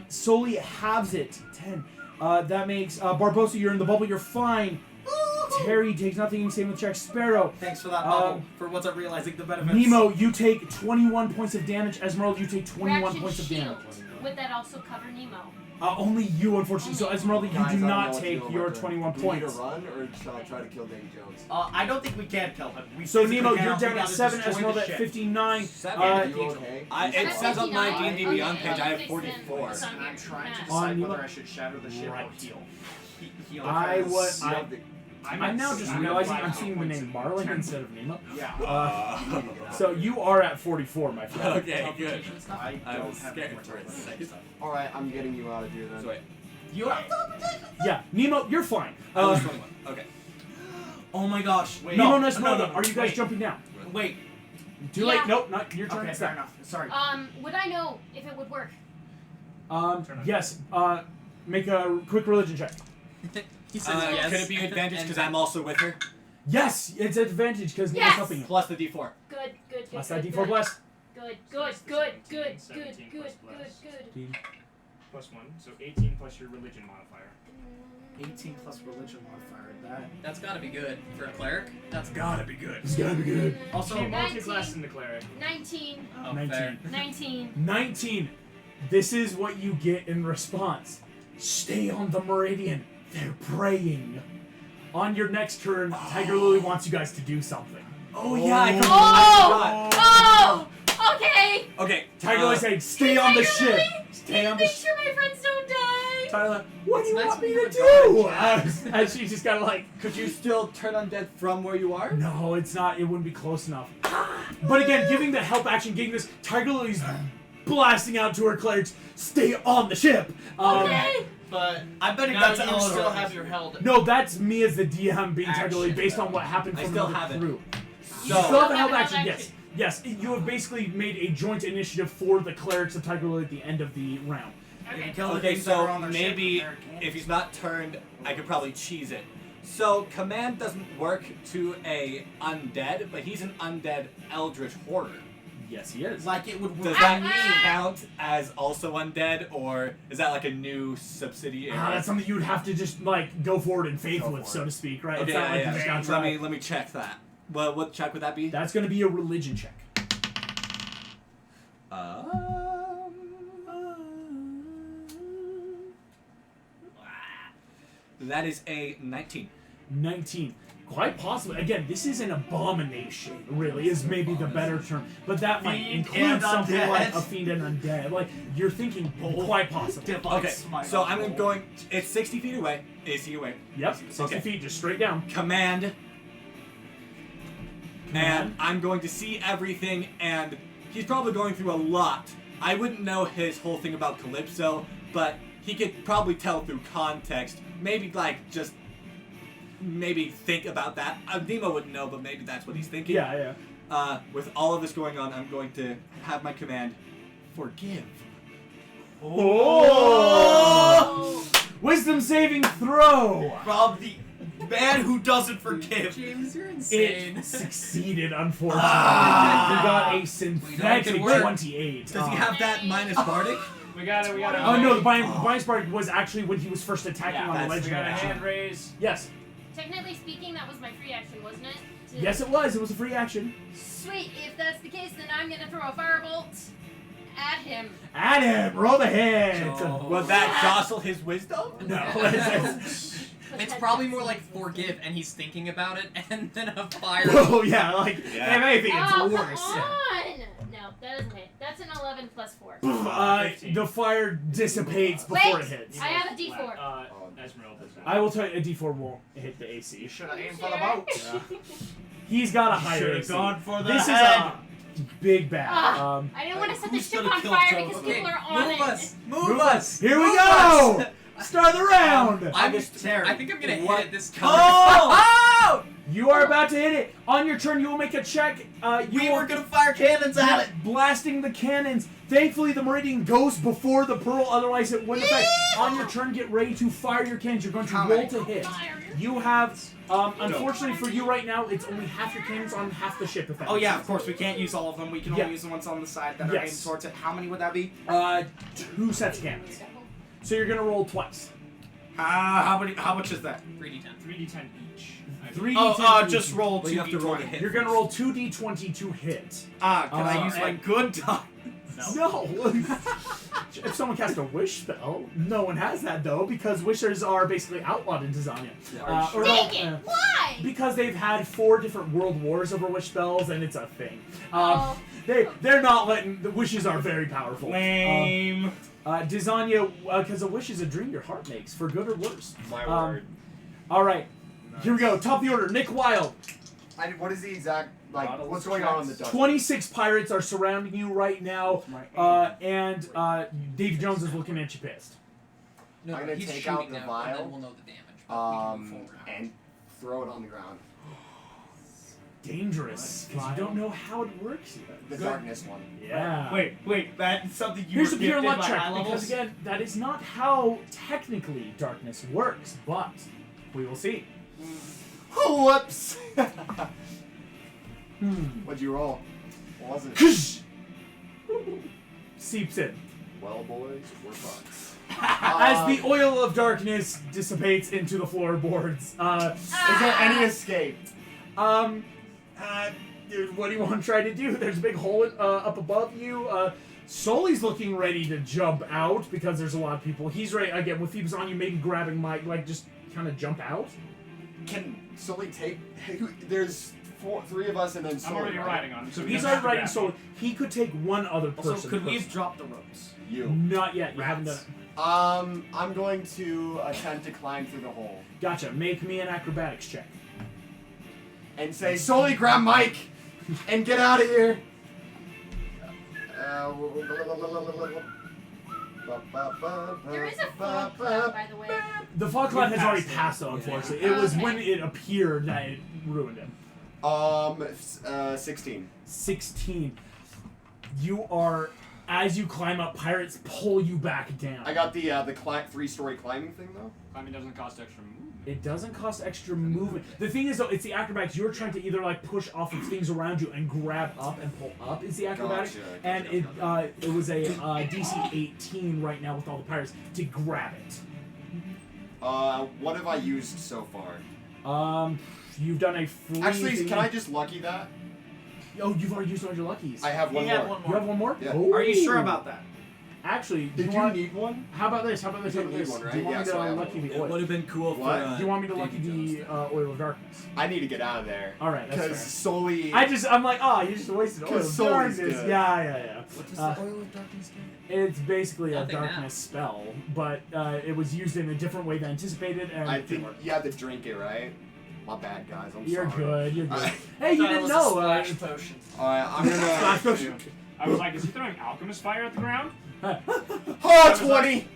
Sully halves it. 10. That makes Barbosa, you're in the bubble, you're fine. Terry takes nothing, same with Jack Sparrow. Thanks for that bubble. For once I'm realizing the benefits. Nemo, you take 21 points of damage. Esmeralda, you take 21 Reaction points of shield. damage. Would that also cover Nemo? Only you, unfortunately. So Esmeralda, you Guys, I do don't know not what to take do your about that. 21 Do we need to points. run or should I try to kill Davy Jones? I don't think we can kill him. We So physically Nemo, you're cannot. We down at gotta 7, destroy the Esmeralda at ship. 59. 7. Are you okay? It says on my 59? D&D Beyond Okay, page I have fix 44. them. And I'm trying to Yeah. decide On whether you- I should shatter the ship or Right. heal. Heal I because- was. I'm now just realizing I'm seeing the name Marlin instead of Nemo. Yeah. So you are at 44, my friend. Okay, good. Teleportation stuff? I I don't was have scared any more for a teleportation second. stuff. Alright, I'm getting you out of here then. So wait. You have teleportation? Yeah, Nemo, you're fine. I was 21. Okay. Oh my gosh. Wait. Nemo and no, Esmeralda, no, are you guys wait. jumping down? Wait. Too Yeah. late. Nope, not your turn. Okay, It's fair that. enough. Sorry. Would I know if it would work? Yes. Make a quick religion check. He says yes. Could it be advantage and because I'm also with her? Yes, it's advantage because Nemo's Yes! helping you. Plus the D4. Good, good, Plus good, that good, D4 bless. good, good, good, good, 17 good, plus good, bless. good. Plus 1, so 18 plus your religion modifier. 18 plus religion modifier. That's gotta be good for a cleric. That's Gotta be good. It's gotta be good. Also, Nineteen. multi-class in the cleric. 19, oh, 19. fair. 19. 19. This is what you get in response. Stay on the meridian. They're praying. On your next turn, Tiger Lily wants you guys to do something. Oh yeah, I Oh! forgot. Oh! Okay! Okay, Tiger Lily saying, stay on the Tiger ship. Lily, Stay on the make ship. sure my friends don't die! Tyler, what do you It's want nice me when to you do? And she just kind of like, could you still turn undead from where you are? no, it's not. It wouldn't be close enough. But again, giving the help action, getting this, Tiger Lily's blasting out to her clerics, stay on the ship. Okay! But I'm betting now that's you Eleanor. still have your held. No, that's me as the DM being Tiger Lily Action, based on though. what happened I from still the have it. crew. You So- still have the help Held action, action. yes. Yes, you have basically made a joint initiative for the clerics of Tiger Lily at the end of the round. You can kill the Okay, things that are so on their maybe ship with their if he's not turned, I could probably cheese it. So command doesn't work to a undead, but he's an undead eldritch horror. Yes, he is. Like it would. Does that count as also undead, or is that like a new subsidiary? That's something you would have to just like go forward in faith with, so to speak, right? It's not like you just gotta try. Let me check that. Well, what check would that be? That's going to be a religion check. That is a 19. 19. Quite possibly. Again, this is an abomination, really, is maybe the better term. But that might include something like a fiend and undead. Like, you're thinking quite possibly. Okay, so I'm going... It's 60 feet away. AC away. Yep, 60 feet, just straight down. Command. And I'm going to see everything, and he's probably going through a lot. I wouldn't know his whole thing about Calypso, but he could probably tell through context. Maybe, like, just... Maybe think about that. Nemo wouldn't know, but maybe that's what he's thinking. Yeah. With all of this going on, I'm going to have my command, forgive. Oh! Wisdom saving throw! Rob, the man who doesn't forgive. James, you're insane. It succeeded, unfortunately. He got a synthetic 28. Does he have that minus Bardic? We got it. Oh no, the Bind Spark was actually when he was first attacking on the We legend. got a hand raise. Yes. Technically speaking, that was my free action, wasn't it? Yes, it was. It was a free action. Sweet. If that's the case, then I'm gonna throw a firebolt at him. At him. Roll the hit. Will that jostle his wisdom? No. It's probably more like forgive, and he's thinking about it, and then a fire. Oh yeah, like if anything, it's worse. Come on. No, that doesn't hit. That's an 11 plus 4. The fire dissipates before it hits. I have a D4. Esmeralda does not. I will tell you, a D4 won't hit the AC. Should have aimed for the boat. Yeah. He's got a higher AC. Gone for the This head. is a big bad. I didn't want to set the ship on fire because people are on it. Move us! Here we go! Start the round! I think I'm gonna hit it this time. Oh! You are about to hit it. On your turn, you will make a check. We were gonna fire cannons at it. Blasting the cannons. Thankfully, the Meridian goes before the Pearl, otherwise it wouldn't affect. On your turn, get ready to fire your cannons. You're going to roll to hit. You have, unfortunately for you right now, it's only half your cannons on half the ship. If that Oh makes yeah, sense. of course, we can't use all of them. We can only use the ones on the side that are aimed towards it. How many would that be? 2 sets of cannons. So you're going to roll twice. How much is that? 3d10. 3d10 each. 3d10 just roll 2d20. You have to roll to hit. You're going to roll 2d20 to hit. Can I use my good die? No. If someone casts a wish spell, no one has that though, because wishers are basically outlawed in Tsunami. Dang it! Why? Because they've had 4 different world wars over wish spells, and it's a thing. They're not letting the wishes are very powerful. Lame. Desanya, because a wish is a dream your heart makes, for good or worse. My word. All right, here we go. Top of the order. Nick Wilde. What is the exact, what's going on the Dutch? 26 pirates are surrounding you right now, and Davy Jones is looking at you pissed. No, I'm gonna he's take shooting out the now, vial, and then we'll know the damage. But we can move forward. and throw it on the ground. Dangerous, because you don't know how it works yet. The darkness one. Yeah. Wait, that's something you Here's were a pure gifted luck by check, high levels? because again, that is not how technically darkness works, but we will see. Whoops! What'd you roll? What was it? Seeps in. Well, boys, we're fucks. As the oil of darkness dissipates into the floorboards. Is there any escape? Dude, what do you want to try to do? There's a big hole up above you. Sully's looking ready to jump out because there's a lot of people. He's ready, again, with Phoebus on you, maybe grabbing Mike, just kind of jump out. Can Sully take... There's 3 of us and then Sully. I'm already riding on him. So He's already riding Sully. He could take one other person. Also, could we have dropped the ropes? You. Not yet. You haven't done it. I'm going to attempt to climb through the hole. Gotcha. Make me an acrobatics check. And say, Sully, grab Mike! And get out of here! There is a fog cloud, by the way. The fog cloud has already passed, though, unfortunately. It was when it appeared that it ruined him. 16. 16. You are as you climb up, pirates pull you back down. I got the 3-story climbing thing though. Climbing doesn't cost extra movement. It doesn't cost extra movement. The thing is, though, it's the acrobatics. You're trying to either like push off of things around you and grab up and pull up. Is the acrobatics, Gotcha, and it was a DC 18 right now with all the pirates to grab it. What have I used so far? You've done a free. Actually, thing. can I just lucky that? Oh, you've already used all your luckies. I have one He more. had one You have one more? Yeah. Ooh. Are you sure about that? Actually, Did you want, need one? How about this? How about this? You How about need this? one, right? Do you want Yeah, me to so I have lucky one. the It oil? would have been cool What? for. Do you want me to lucky Davy the Jones. oil of darkness? I need to get out of there. All right, that's Because fair. solely. I'm like, oh, you just wasted oil of 'Cause Sully's darkness. good. Yeah. What does Uh, the oil of darkness do? It's basically a Nothing now. darkness spell, but it was used in a different way than anticipated, and I it think worked. you had to drink it, right? My bad, guys. I'm You're sorry. good. You're good. Alright. Hey, you Thought it didn't was a know. splash potion. Alright, I'm gonna. I was like, is he throwing alchemist fire at the ground? Oh, 20!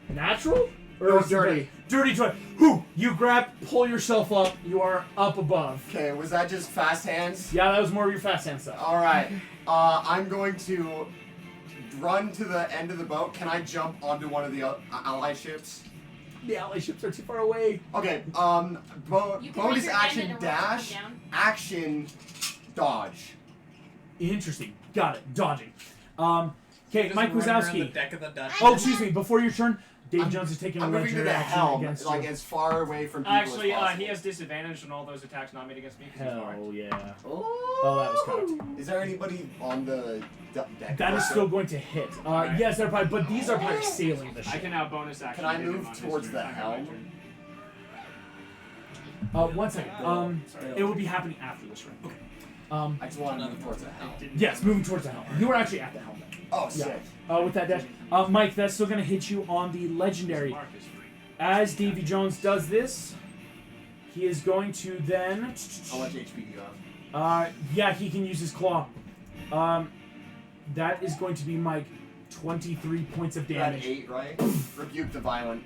Natural? No, is it dirty. Dirty 20. Whoo! You grab, pull yourself up. You are up above. Okay, was that just fast hands? Yeah, that was more of your fast hand stuff. Alright. I'm going to run to the end of the boat. Can I jump onto one of the ally ships? The ally ships are too far away. Okay, You can bonus raise your hand action and it rolls dash, up and down. action dodge. Interesting. Got it. Dodging. Okay, Just Mike running around Wazowski. the deck of the Dutch. Oh, excuse me. Before your turn, Dave Jones is taking a I'm moving to legendary the action helm, against like you. as far away from people Actually, as possible. he has disadvantage on all those attacks not made against me because he's Hell marked. yeah. Oh, Oh, that was cocked. Is there anybody on the deck? That is still going to hit. Alright. Yes, they're probably, but these are probably sailing the I ship. can now bonus action. Can I hit him move on his towards turn. the I got my helm? turn. 1 second. It will be happening after this round. Okay. I just want to move towards the helm. Yes, moving towards the helm. You were actually at the helm. Oh, Yeah. sick. With that dash. Mike, that's still going to hit you on the legendary. Mark is free. As Davy Jones does this, he is going to then... How much HP do you have? Yeah, he can use his claw. That is going to be Mike. 23 points of You're at damage. 8, right? Rebuke the violent.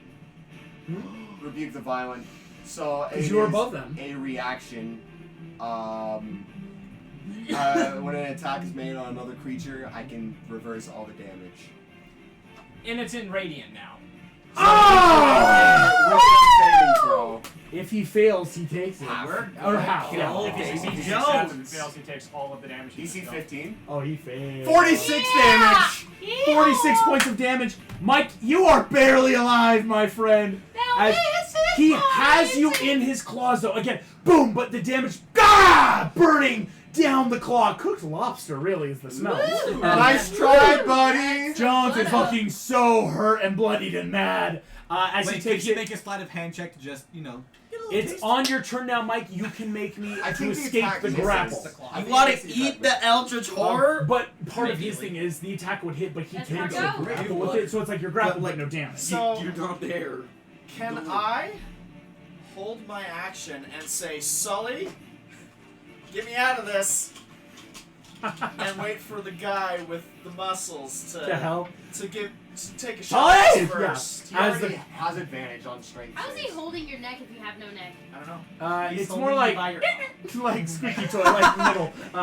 Rebuke the violent. So it Because you are is above them. a reaction. When an attack is made on another creature, I can reverse all the damage. And it's in radiant now. Oh! Wisdom saving throw. If he fails, he takes it. Half. Or half. Yeah. Oh, If he Davy succeeds, Jones. if he fails, he takes all of the damage. he DC just 15. Oh, he failed. 46 damage! 46 points of damage. Mike, you are barely alive, my friend. As he has you in his claws, though. Again, boom, but the damage, burning down the claw. Cooked lobster, really, is the smell. Nice try, buddy! Jones is looking so hurt and bloodied and mad as Wait, he could takes you it. make a sleight of hand check to just, you know... It's on your turn now, Mike. You can make me I to think the escape attack the misses. grapple. You want to eat the Eldritch Horror? But part of his thing is the attack would hit, but he That's can't Marco. grapple with it, so it's like you're grappled But, but no damage. So, You're not there. can I hold my action and say, Sully, get me out of this, and wait for the guy with the muscles To help. to take a Sully! shot first? He As already the- has advantage on strength. How is he saves. holding your neck if you have no neck? I don't know. He's It's holding more you like by your- like squeaky toy, like little. It's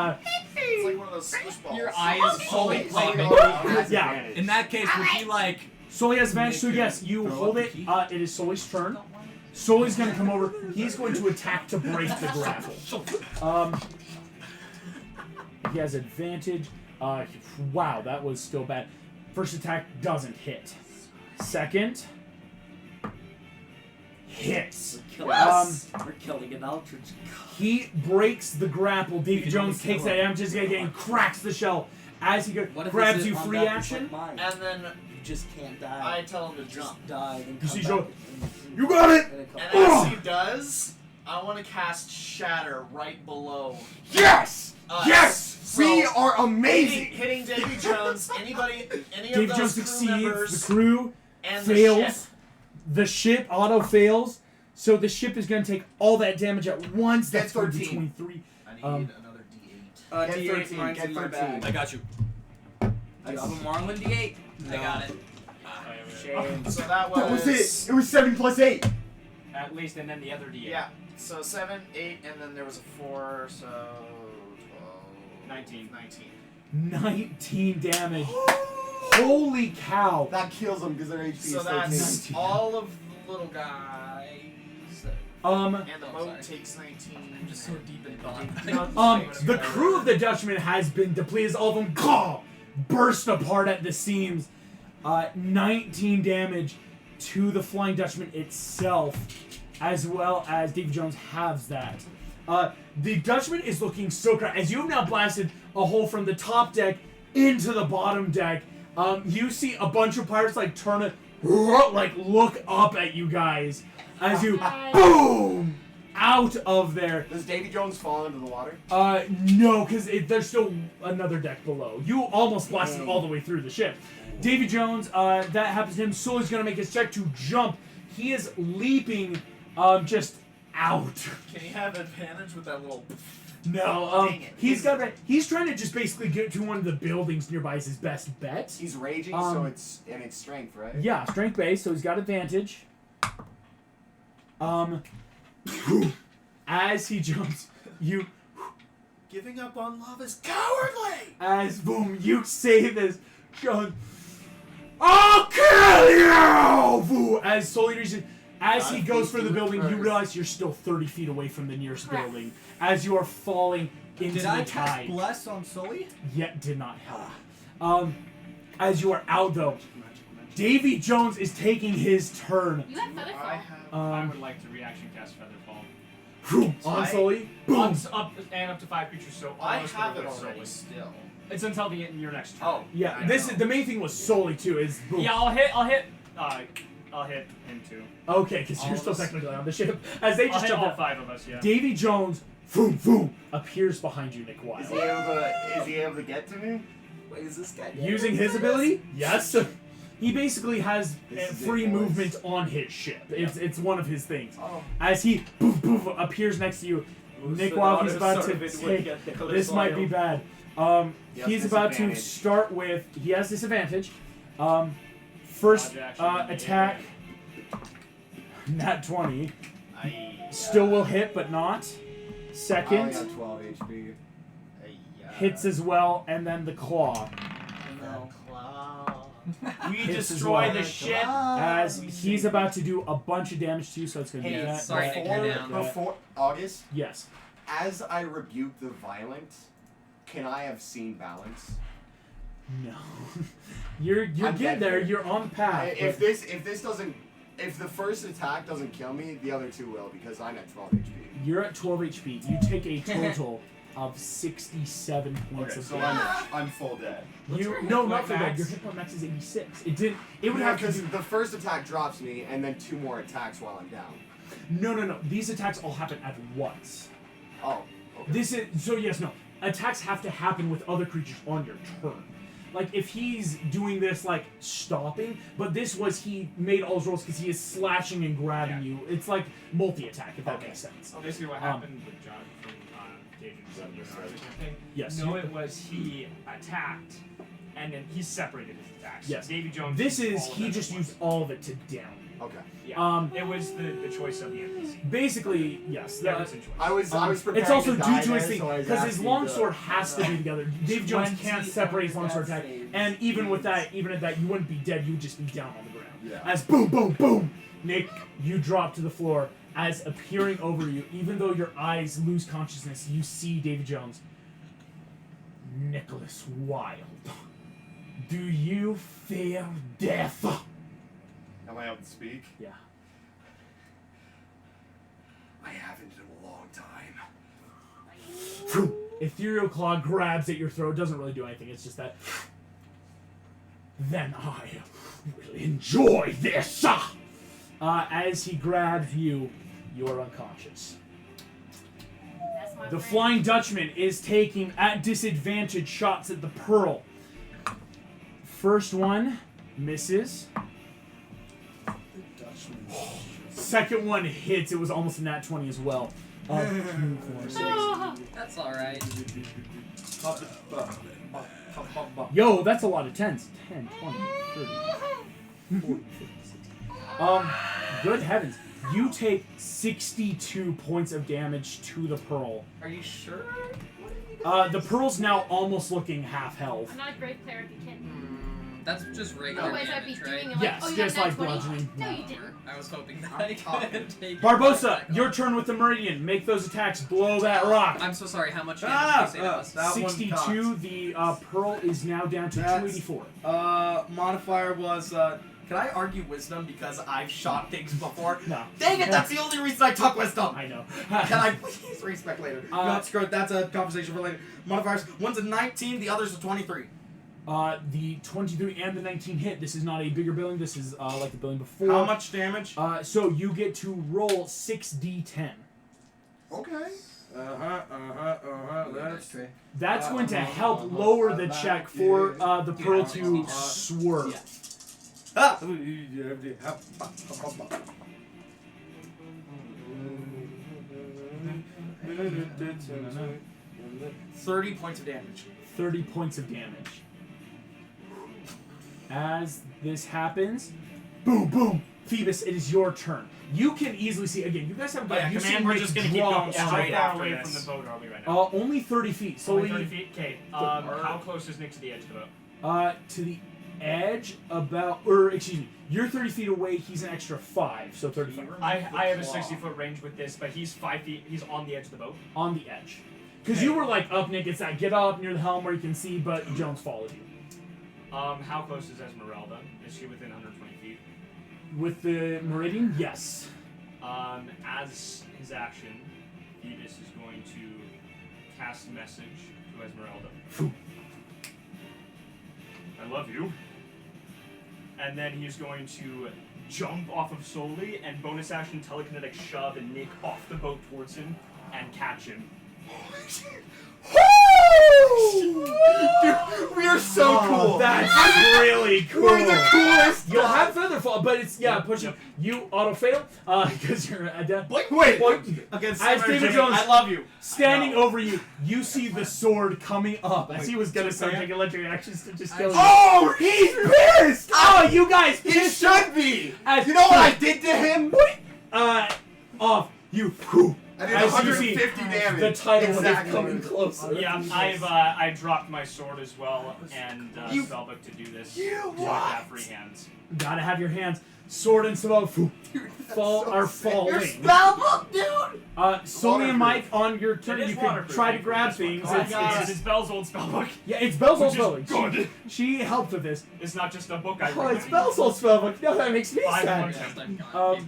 like one of those squish balls. Your eye is fully Sully popping. already has Yeah. advantage. In that case, would he, like... Sully has advantage, so Make yes, him you throw hold up it. the key? It is Sully's turn. Sully's gonna come over. He's going to attack to break the grapple. He has advantage. Wow, that was still bad. First attack doesn't hit. Second hits. We're killing an Eldritch. He breaks the grapple. Davy can Jones only takes kill that him. damage again and cracks the shell. As he What if grabs is it you on free that just action. like mine? And then You just can't die. I tell him to Just jump. die, then You come see, back Joe? and- You got it! and come And back. as he does, I want to cast Shatter right below Yes! us. Yes! So, We are amazing! hitting Davy Jones, any Davy of Jones those crew succeeds. members, The crew and fails. The ship auto fails. So the ship is going to take all that damage at once. Get That's going to be 13. 23. I need Um, another D8. Get D8, 13, mine's get in my 13. bag. I got you. I have a Marlin D8. I got it. So that was... That was it! It was 7 plus 8! At least, and then the other D8. Yeah. So 7, 8, and then there was a 4, so 12... 19. 19. 19 damage. Holy cow! That kills them because their HP So is 13. that's all of the little guys. Um, And the boat takes 19. I'm just so deep in thought. the crew of the Dutchman has been depleted. All of them burst apart at the seams. 19 damage to the Flying Dutchman itself, as well as Davy Jones halves that. The Dutchman is looking so crap. As you have now blasted a hole from the top deck into the bottom deck, you see a bunch of pirates like turn it, like look up at you guys as you boom out of there. Does Davy Jones fall into the water? No, because there's still another deck below. You almost blasted all the way through the ship. Davy Jones, that happens to him. Sully's gonna make his check to jump. He is leaping, just out. Can he have advantage with that little? No, Dang it. he's trying to just basically get to one of the buildings nearby is his best bet. He's raging, so it's strength, right? Yeah, strength base, so he's got advantage. As he jumps, you Giving up on love is cowardly. as boom, you say this, John. I'll kill you! Boo, as Sully reaches, as he goes for the building, you realize you're still 30 feet away from the nearest building. As you are falling into Did the I tide. cast Bless on Sully? Yet did not help. As you are out though, Davy Jones is taking his turn. You have Featherfall. I would like to reaction cast Featherfall. On Sully. Boom. Up to 5 creatures, so I almost have it everybody already Sully. still. It's until your next turn. Oh. Yeah, this is the main thing was Sully too. Is boom. Yeah, I'll hit him too. Okay, because you're still technically on the ship. As they I'll just hit jump all out. 5 of us, yeah. Davy Jones, boom, boom, appears behind you, Nick Wilde. Is he able to get to me? Wait, is this guy Using his ability? Yes. He basically has This is free it, boys. movement on his ship. It's one of his things. Oh. As he poof poof appears next to you, Nick Wilde is about to take. This might be bad. He has He's about to disadvantage. start with. He has disadvantage. First Dodge action, attack. Nat 20. Still will hit, but not. I Second only have 12 HP. hits as well, and then the claw. We Hits as destroy well. the ship. As he's about to do a bunch of damage to you, so it's gonna be Hey, that. sorry, Nick, you're down. before August, Yes. as I rebuke the violent, can I have seen balance? No. you're I'm getting dead there. here. You're on the path. If this doesn't, if the first attack doesn't kill me, the other two will because I'm at 12 HP. You're at 12 HP. You take a total of 67 points Okay, of so damage. I'm full dead. No, not for that. Your hit point max is 86. It did. It would have to because do. the first attack drops me, and then 2 more attacks while I'm down. No. These attacks all happen at once. Oh. Okay. This is so. Yes, no. Attacks have to happen with other creatures on your turn. Like if he's doing this, like stopping, but this was he made all his rolls because he is slashing and grabbing you. It's like multi-attack, if that makes sense. So basically, what happened with John from David's thing? Yes. No, it was he attacked, and then he separated his attacks. Yes. Davy Jones. This used is all of he them just at used once. all of it to down. Okay. Yeah. It was the choice of the NPC. Basically, yes. That was a choice. I was preparing It's also to due die to his there, thing so I was because his asking longsword to- has to be together. Dave Jones can't separate his longsword attack, and even with that, even at that, you wouldn't be dead. You would just be down on the ground. Yeah. As boom, boom, boom, Nick, you drop to the floor. As appearing over you, even though your eyes lose consciousness, you see David Jones. Nicholas Wilde, do you fear death? Am I able to speak? Yeah. I haven't in a long time. Ethereal Claw grabs at your throat. Doesn't really do anything. It's just that. Then I will enjoy this. As he grabs you, you're unconscious. That's my The friend. Flying Dutchman is taking at disadvantage shots at the Pearl. First one misses. Second one hits. It was almost a nat 20 as well. 2, 4, 6. That's alright. Yo, that's a lot of 10s. 10, 20, 30, 40, 50, 60. Good heavens. You take 62 points of damage to the Pearl. Are you sure? The Pearl's now almost looking half health. I'm not a great cleric. You can't. That's just regular Otherwise, I'd be damage, right? doing it like, Yes, oh, you just got like 20? bludgeoning. No, you didn't. I was hoping that I'm I talking. could take Barbosa, your turn with the Meridian. Make those attacks. Blow that rock. I'm so sorry. How much damage did you say that was? That one 62. The Pearl is now down to That's- 284. Modifier was, can I argue wisdom because I've shot things before? No. Dang it, that's the only reason I took wisdom! I know. Can I please respect later? No, screw it, that's a conversation for later. Modifiers, one's a 19, the other's a 23. The 23 and the 19 hit. This is not a bigger building. This is like the building before. How much damage? So you get to roll 6d10. Okay. That's going to help lower the check for the Pearl to swerve. Ah! 30 points of damage. 30 points of damage. As this happens, boom, boom. Phoebus, it is your turn. You can easily see, again, you guys haven't got Yeah, command, we're just gonna keep going How straight far after away this. from the boat are we right now? only 30 feet. So Only 30 feet? Okay. How close is Nick to the edge of the boat? to the edge about, or excuse me, you're 30 feet away, he's an extra 5, so 35. I have a 60-foot range with this, but he's 5 feet. He's on the edge of the boat. On the edge. Because you were like up, Nick, it's that get up near the helm where you can see, but Jones followed you. How close is Esmeralda? Is she within 120 feet? With the Meridian, yes. As his action, Phoebus is going to cast a message to Esmeralda. I love you. And then he's going to jump off of Soli and bonus action telekinetic shove and Nick off the boat towards him and catch him. Dude, we are so cool. That's really cool. We're the coolest. You'll have Featherfall, but it's, pushing. You auto-fail, because you're adept. Wait. Against As David Jimmy, Jones I love you. standing over you, you see the sword coming up as he was going to start taking electric actions to just kill you. Oh, he's pissed. Oh, you guys He pissed should be. as You know what I did to him? off you. Whew. I did As you see 150 damage. the tidal Exactly. wave coming closer. Yeah, I dropped my sword as well and You- spellbook to do this. You So I what? have free hands. Gotta have your hands. Sword and spell are falling. Your spellbook, dude. Sully and Mike, on your turn, It is you can waterproof. try to Thank you grab for this things. one. It's It's Belle's old spellbook. yeah, it's Belle's old Which is spellbook. good. She helped with this. It's not just a book I Oh, read. it's Belle's old spellbook. No, that makes me Five sad. points. I've gave myself the wrong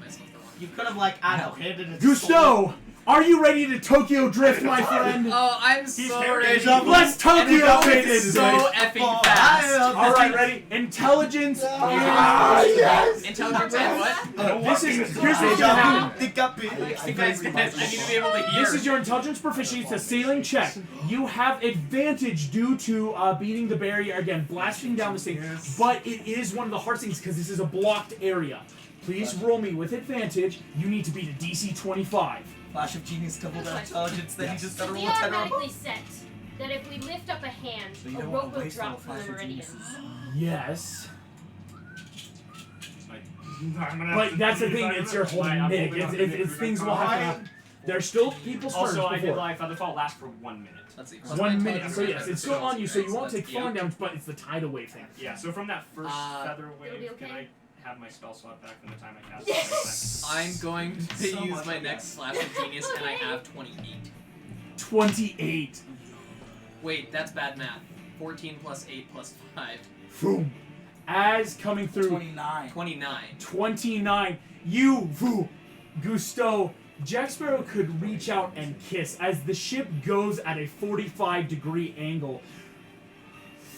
You could have, like, I don't know, hit it at Gusto, are you ready to Tokyo drift, my friend? Oh, I'm so ready. Let's Tokyo drift It's it. so effing fast. All right, ready? Intelligence. Yes. Intelligence and what? This is here's what's gonna happen. You guys, I need to be able to hear. This is your intelligence proficiency. It's a sailing check. You have advantage due to beating the barrier again, blasting down this thing. But it is one of the hard things because this is a blocked area. Please roll me with advantage. You need to beat a DC 25. Flash of genius, double that intelligence, then you just gotta We roll a 10 or automatically set that if we lift up a hand, you a don't rope wanna will waste drop all from the flash of meridian. Yes. But But that's the thing. It's your whole Nick. It's things will have to happen. There's still people's turns Also, I did before. lie. Featherfall lasts for 1 minute. Let's see. 1 minute. So yes, it's still on you, so you Right, won't so take that's falling you. damage, but it's the tidal wave thing. Yeah, so from that first feather It'll be wave, can I okay. have my spell slot back from the time I cast Yes! it? I'm going to So use much my of next slash of genius, and I have 28. 28. Wait, that's bad math. 14 plus 8 plus 5. Boom. As coming through 29. 29. 29, you, Gusto, Jack Sparrow could reach out and kiss as the ship goes at a 45-degree angle,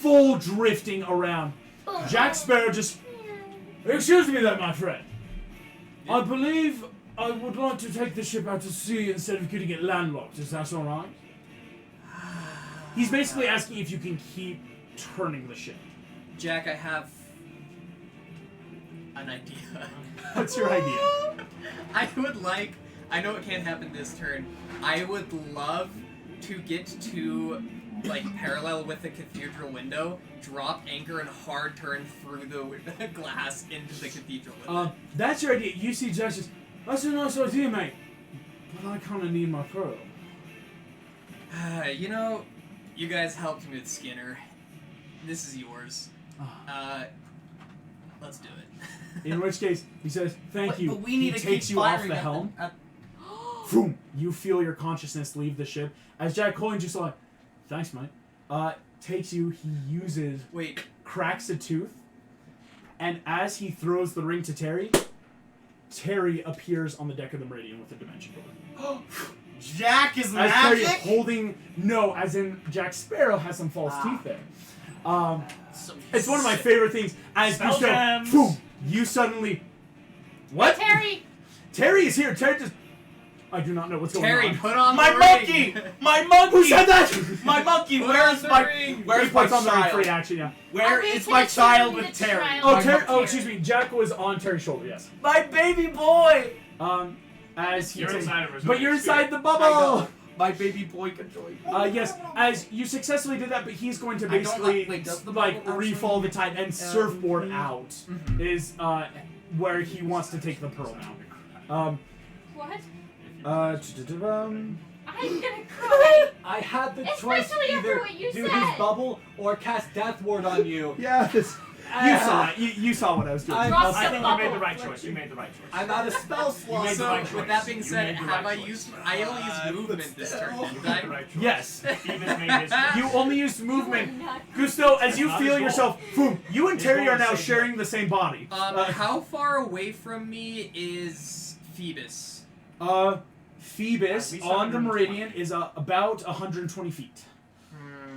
full drifting around. Jack Sparrow just, excuse me there, my friend. I believe I would like to take the ship out to sea instead of getting it landlocked. Is that all right? He's basically asking if you can keep turning the ship. Jack, I have an idea. What's your idea? I would like, I know it can't happen this turn, I would love to get to, like, parallel with the cathedral window, drop anchor and hard turn through the glass into the cathedral window. That's your idea. You see Jack just, that's a nice idea, mate. But I kind of need my pearl. You know, you guys helped me with Skinner. This is yours. Let's do it. In which case, he says, "Thank you." But we need he to takes keep you off firing the at helm. them. Boom! You feel your consciousness leave the ship as Jack Colin just like, "Thanks, mate." Takes you. He uses. Wait. Cracks a tooth, and as he throws the ring to Terry, Terry appears on the deck of the Meridian with a dimension door. Jack is As Terry magic. holding as in Jack Sparrow has some false teeth there. It's one of my favorite things. As you start, boom, you suddenly. What? Terry! Terry is here. Terry just. I do not know what's going Terry, on. put on My the monkey! ring. My monkey! Who said that? My monkey! Put Where's on the my ring. where's He my puts on the ring free child? action, yeah. Where Okay, is my can I child show you with the Terry? child? Oh, My Terry. monkey. Oh, excuse me. Jack was on Terry's shoulder. Yes. My baby boy! As he You're takes- inside of his but own you're inside the I bubble. know. My baby boy can join. Yes, as you successfully did that, but he's going to I don't basically like- wait, does the like bubble refall the actually- tide and surfboard out is where he wants to take the pearl now. What? Um, I'm gonna cry! I had the choice Especially to after either what you do said. his bubble or cast Death Ward on you. yes. You saw it. You saw what I was doing. Drop I the think you bubble. made the right choice. You made the right choice. I'm out of spell slots. made the So, right with choice. that being You said, made the have right I choice. used? I only used movement this turn. You Did made the I? right choice. Yes. Phoebus made his You only used movement. You are not- Gusto, as you Not feel his goal. yourself, boom, you and His Terry goal are is now save sharing the same body. How far away from me is Phoebus? Phoebus At least on the 120. Meridian is about 120 feet.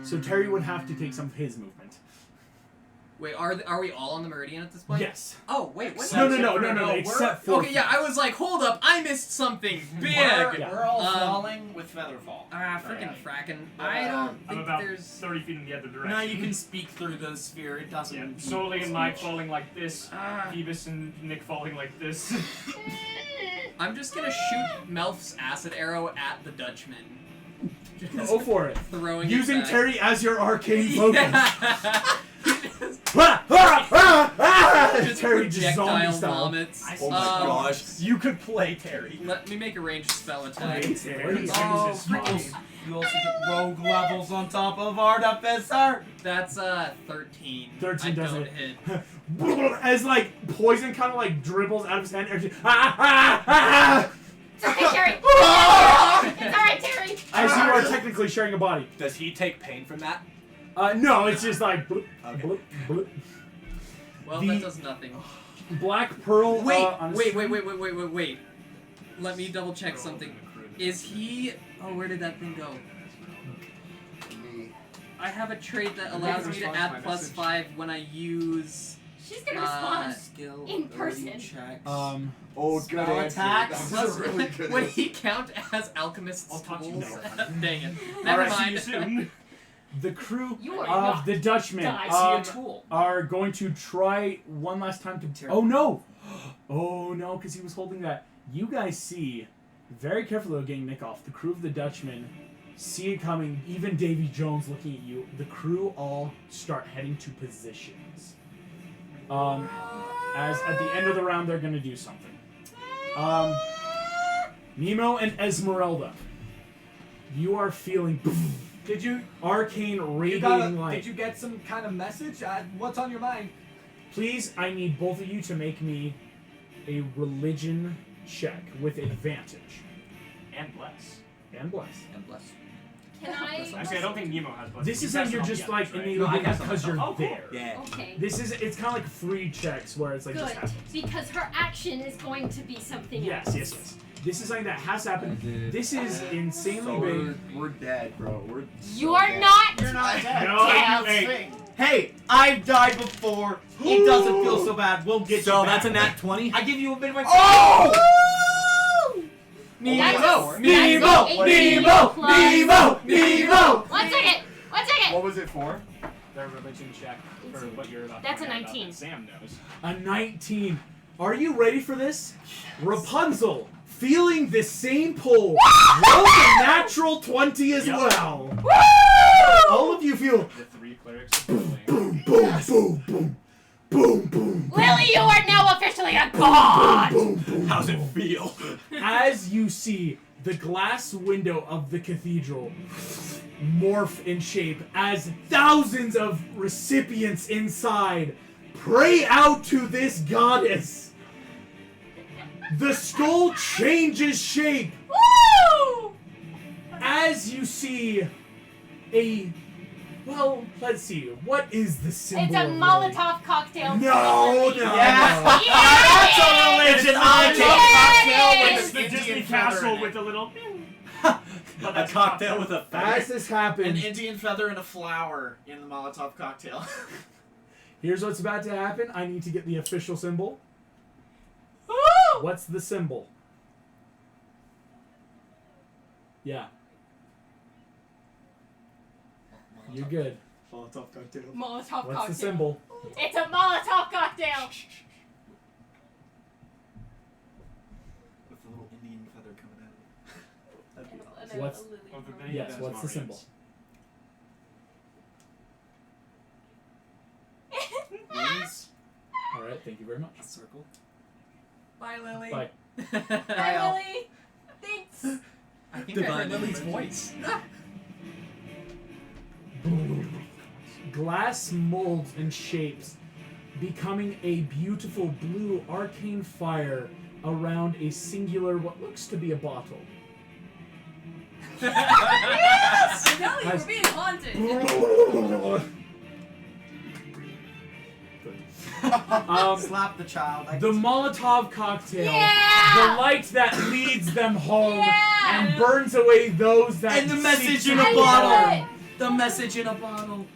So Terry would have to take some of his movement. Wait, are we all on the Meridian at this point? Yes. Oh, wait, what? No, except for Okay, yeah, I was like, hold up, I missed something big. We're all Um, falling with Featherfall. Freaking frackin'. I don't I'm think about there's. 30 feet in the other direction. No, you can speak through the sphere. It doesn't. Yeah, Soli and Mike falling like this. Phoebus and Nick falling like this. I'm just gonna shoot Melf's acid arrow at the Dutchman. Just Go for it. throwing Using it back. Terry as your arcane focus. Yeah. Just Terry just zombie projectile style. vomits. Oh my gosh. You could play Terry. Let me make a ranged spell attack. Play Terry. Oh, Jesus, You also get rogue levels on top of Artificer. That's 13. 13 I doesn't don't hit. As like poison kind of like dribbles out of his hand. It's okay, Terry. It's alright, Terry. As you are technically sharing a body. Does he take pain from that? No, it's just like bloop, Okay. bloop, bloop. Well, The- that does nothing. Black Pearl. Wait, on his wait. string. Let me double check something. Is he? Oh, where did that thing go? I have a trait that allows me to add +5 when I use. She's gonna respond. Skill. In person. Checks. Oh, good Spell answer. attacks. That was a really good Would answer. he count as alchemist's I'll talk to you tools? later. Dang it. Never Alright, see you mind. soon. The crew You are of not the Dutchman die. I see a tool. are going to try one last time to. Oh no! Oh no! Because he was holding that. You guys see, very carefully getting Nick off. The crew of the Dutchman see it coming. Even Davy Jones looking at you. The crew all start heading to positions. As at the end of the round, they're going to do something. Nemo and Esmeralda, you are feeling Did you? arcane radiating light. Did you get some kind of message? What's on your mind? Please, I need both of you to make me a religion check with advantage. And bless. And bless. And bless. Can I? Actually, I don't think Nemo has bless. This You isn't cast you're it on just the like others, right? innately No, I doing cast it it because on you're myself. Oh, cool. there. Yeah. Okay. This is it's kind of like free checks where it's like just Good. happen. Because her action is going to be something Yes, else. yes. This is something that has happened. This is insanely So big. we're dead, bro. We're You so are dead. not. You're not dead. No, Yeah, hey. Hey, I've died before. It doesn't feel so bad. We'll get you So back. that's a nat 20? I give you a bit of a. Oh! Nemo! That's a- Nemo! that's a 18 plus- Nemo! 1 second. 1 second. What was it for? Their religion check for what you're about to That's a find out 19. that Sam knows. A 19. Are you ready for this? Rapunzel, feeling the same pull, roll a natural 20 as Yep. well. All of you feel The 3 clerics. Boom, boom, boom, boom, boom, boom, boom. Lily, you are now officially a god. Boom, boom, How's it feel? As you see the glass window of the cathedral morph in shape as thousands of recipients inside pray out to this goddess. The skull changes shape. Woo! As you see a... Well, let's see. What is the symbol It's a of Lily? Molotov cocktail. No, no. Yes. That's a religion icon. It's the Disney castle with a little. But A cocktail with a feather. As this An happens, Indian feather and a flower in the Molotov cocktail. here's what's about to happen. I need to get the official symbol. Woo! What's the symbol? Yeah. You're good. Molotov cocktail. Molotov cocktail. What's the symbol? It's a Molotov cocktail. With the little Indian feather coming out of it. That'd be awesome. And What's- a lily Oh, the from baby. it. Yes, Those what's the Marians. symbol? Wings, Alright, thank you very much. a circle. Bye, Lily. Bye. Hi, Lily. Thanks. I think I heard Divine Lily's intervention. voice. Glass molds and shapes, becoming a beautiful blue arcane fire around a singular, what looks to be a bottle. Yes! Nelly, Has- we're being haunted. Slap the child. I The can- Molotov cocktail, Yeah! the light that leads them home Yeah! and burns away those that And the message seek in to a I kill bottle. them. love The message in a bottle.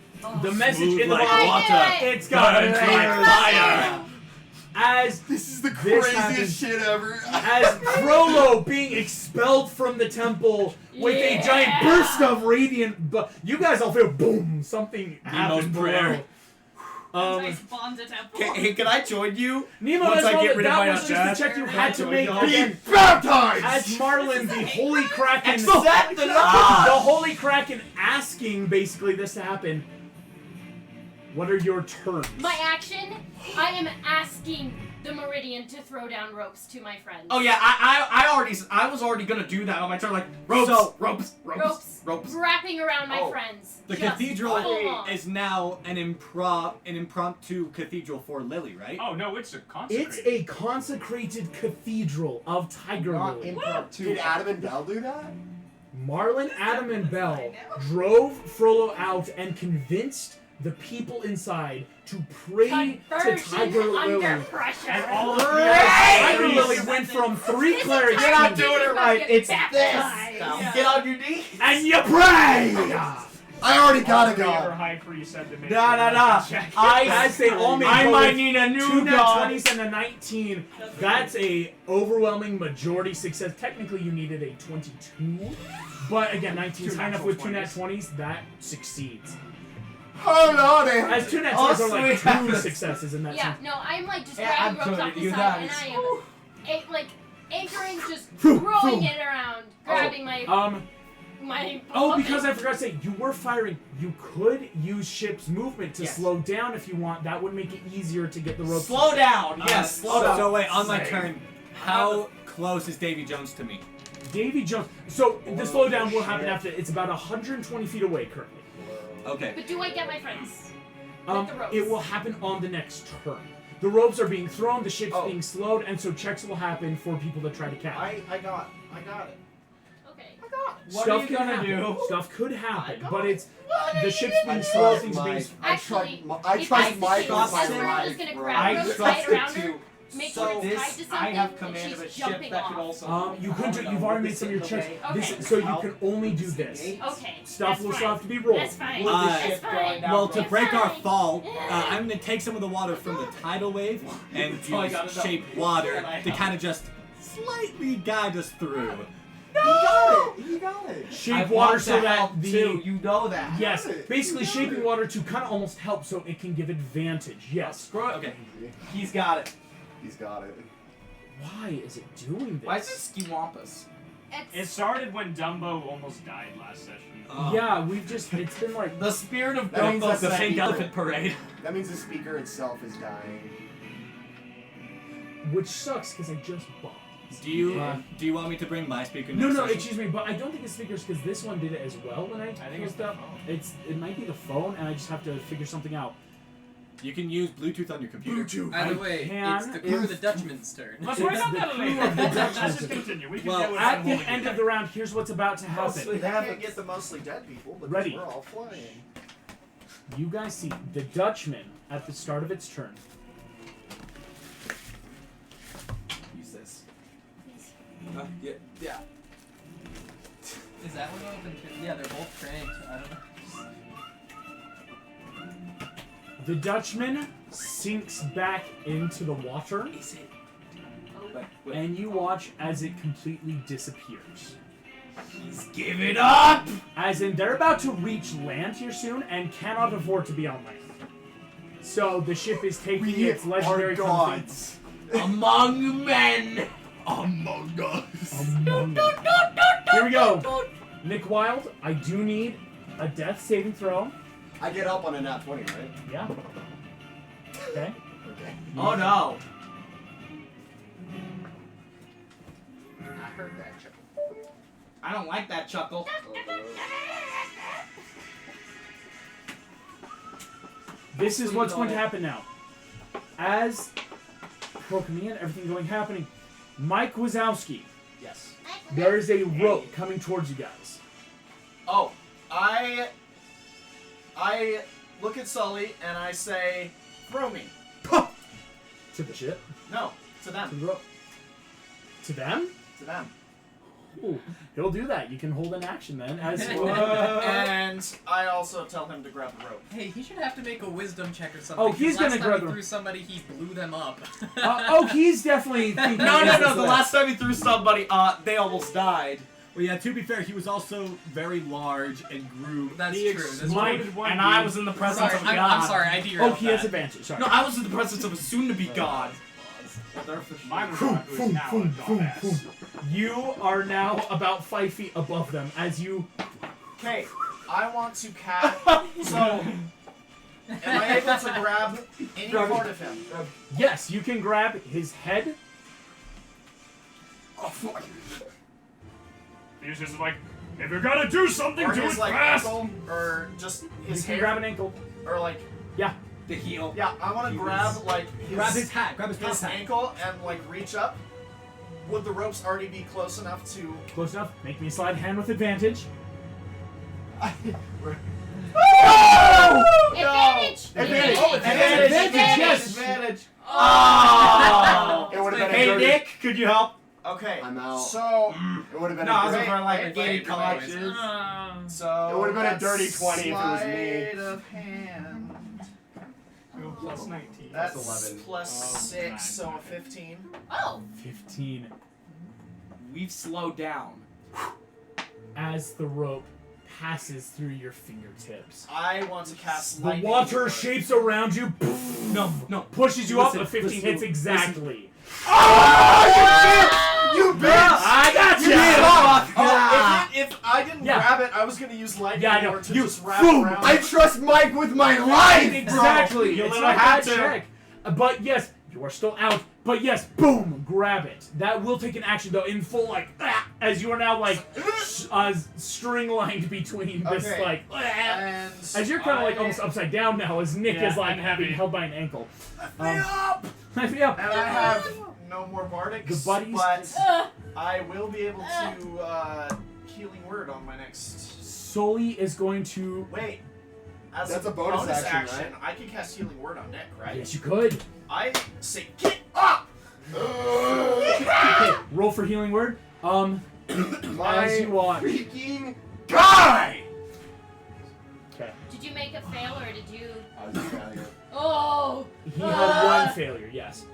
The message Smooth in the like bottle. water. It's got Burns layers. like fire. As This is the This craziest happens- shit ever. as Frollo being expelled from the temple with a giant burst of radiant, but you guys all feel boom, something happened prayer. below. Nice bomb to temple. Hey, can I join you? Nemo, Once as I well, get rid of that my was just attack, the check you had to so make. y'all Again, Be baptized! as Marlin, the Holy Kraken, Accept the the Lord! Holy Kraken asking basically this to happen. What are your terms? My action, I am asking the Meridian to throw down ropes to my friends. Oh yeah, I was already gonna do that on my turn, like ropes, So- ropes. Wrapping around my Oh. friends. The Just cathedral full on. is now an impromptu cathedral for Lily, right? Oh no, it's a consecrated. It's a consecrated cathedral of Tiger Not Lily. impromptu. Did Adam and Bell do that? Marlin, Adam, and Bell drove Frollo out and convinced the people inside to pray to Conversion Tiger under Lily. pressure. And all of Tiger the Lily went from 3 This is clerics Tiger You're not to- doing it Lily right. get It's baptized. this. Get on your knees. and you pray. I already all gotta three of our go. high priests said to make Nah, a nah, nah. check. As they all made I both might need a 2 new nat god. 20s and a 19. That's a overwhelming majority success. Technically, you needed a 22, but again, 19 is Two high enough natural with 2 nat 20s. 20s. That sucsucces. Hold on, man. As 2 nat Oh, 20s are like sweet. 2 successes in that Yeah, sense. no, I'm like just Yeah, grabbing I'm ropes good off at the you side, and guys. I am like anchoring, just Phew, throwing phew. it around, grabbing my my. Oh, okay. because I forgot to say, you were firing. You could use ship's movement to Yes. slow down if you want. That would make it easier to get the ropes. Slow down. Yes, slow down. So wait, on my Same. turn, how close is Davy Jones to me? Davy Jones. So the slowdown will happen after. It's about 120 feet away currently. Okay. But do I get my friends? With the ropes. It will happen on the next turn. The ropes are being thrown, the ship's Oh. being slowed, and so checks will happen for people to try to catch. I got it. Okay. What Stuff are you can gonna happen. do? Stuff could happen, I got but it. it's the ship's being slowed, things are being. I Actually, trust if that's the my case, God. Esmeralda's gonna grab I ropes, tie trust it around it her, too. make So sure it's tied this, to something, I have and command of a she's ship jumping that could off. also. You could do. You've already made some of your checks. Okay. So you can only do this. Okay. Stuff that's will fine. still have to be rolled. That's fine. Uh, That's fine. Well, to That's break our fine. fall, I'm gonna take some of the water from the tidal wave and That's all I use gotta know. shape water And I to have- kind of just slightly guide us through. He got it. Shape water so that the you know that. yes, Got it. basically You got shaping it. water to kind of almost help so it can give advantage. Yes. Screw it. Okay. He's got it. He's got it. Why is it doing this? Why is it Skiwampus? It started when Dumbo almost died last session. Yeah, we've just it's been like The spirit of That means Dumbo that's The the said pink speaker. elephant parade. That means the speaker itself is dying. which sucks because I just bought. Do you want me to bring my speaker next No, session? excuse me, but I don't think it's speakers because this one did it as well when I think it's hooked up. It might be the phone, and I just have to figure something out. You can use Bluetooth on your computer. Bluetooth. Either I way, can it's the crew of the Dutchman's turn. Let's It's write down the that crew later. of the Let's Dutchman's just turn. continue. We can Well, deal with At that the holding end it of the round, here's what's about to Mostly happen. they can't get the mostly dead people because Ready. we're all flying. You guys see the Dutchman at the start of its turn. Use this. Yeah. Is that what open to? Yeah, they're both cranked. I don't know. The Dutchman sinks back into the water, and you watch as it completely disappears. Give it up! As in, they're about to reach land here soon and cannot afford to be on land. So the ship is taking its legendary gods. Among men! Among us. Among us. Here we go. Nick Wilde, I do need a death saving throw. I get up on a nat 20, right? Yeah. Okay. Okay. Oh no! I heard that chuckle. I don't like that chuckle. This is what's going to happen now. As Pokemon, everything happening. Mike Wazowski, Yes. there is a rope coming towards you guys. Oh, I look at Sully and I say, throw me. To the ship. No, to To them. the rope. To them? To them. Ooh, he'll do that. You can hold an action then. As And I also tell him to grab the rope. Hey, he should have to make a wisdom check or something. Oh, he's 'cause last gonna time grab he them. threw somebody, he blew them up. He's definitely thinking. No, this the is last time he threw somebody, they almost died. Well, yeah, to be fair, he was also very large and grew. That's He true. That's Mike, true. And I was in the presence Sorry, of a I'm god. sorry, I derailed Oh, he has that. advantage. Sorry. No, I was in the presence of a soon-to-be god. My Muraku is now a goddess. You are now about 5 feet above them as you. Okay, I want to cast. So, am I able to grab any part of him? Yes, you can grab his head. Oh, fuck. He's just like, if you're gonna do something, Or do his it like fast. ankle, or just You his can hair, grab an ankle. or like The heel. yeah. I want to grab like Grab his hat. Grab his his hat. ankle and like reach up. Would the ropes already be close enough to? Close enough. Make me a slide hand with advantage. Advantage! Advantage! Oh, advantage, yes. Advantage! Oh! It would have been a Hey, dirty. Nick, could you help? Okay. I'm out. So It would have been No, I was a in dirty. for like a wait, gated wait, collection. So It would've been a that's dirty 20 if it was me. sleight of hand. Plus 19. That's 11. plus 6, so a 15. Oh! 15. We've slowed down. As the rope passes through your fingertips. I want to cast The lightning. water ward. shapes around you. No. Pushes you Listen, up. A 15 hits exactly. You bitch! I got you! Oh, if I didn't Yeah. grab it, I was gonna use lightning Yeah, I know. ward to You just wrap boom. around. I trust Mike with my life! Exactly. You It's little not a had bad to. check. But yes, you are still out. But yes, boom, grab it. That will take an action though, in full as you are now string lined between this Okay. And as you're kind of like almost upside down now, as Nick Yeah, is like I'm heavy. being held by an ankle. up! Lift me up. And I have no more bardics, The buddies- but I will be able to healing word on my next. Sully is going to. Wait, as That's a a bonus action, right? I can cast healing word on Nick, right? Yes, you could. I say get up. Okay, roll for healing word. My As you want. freaking guy! Okay. Did you make a fail or did you. I was just trying to go. Oh! He had one failure. Yes.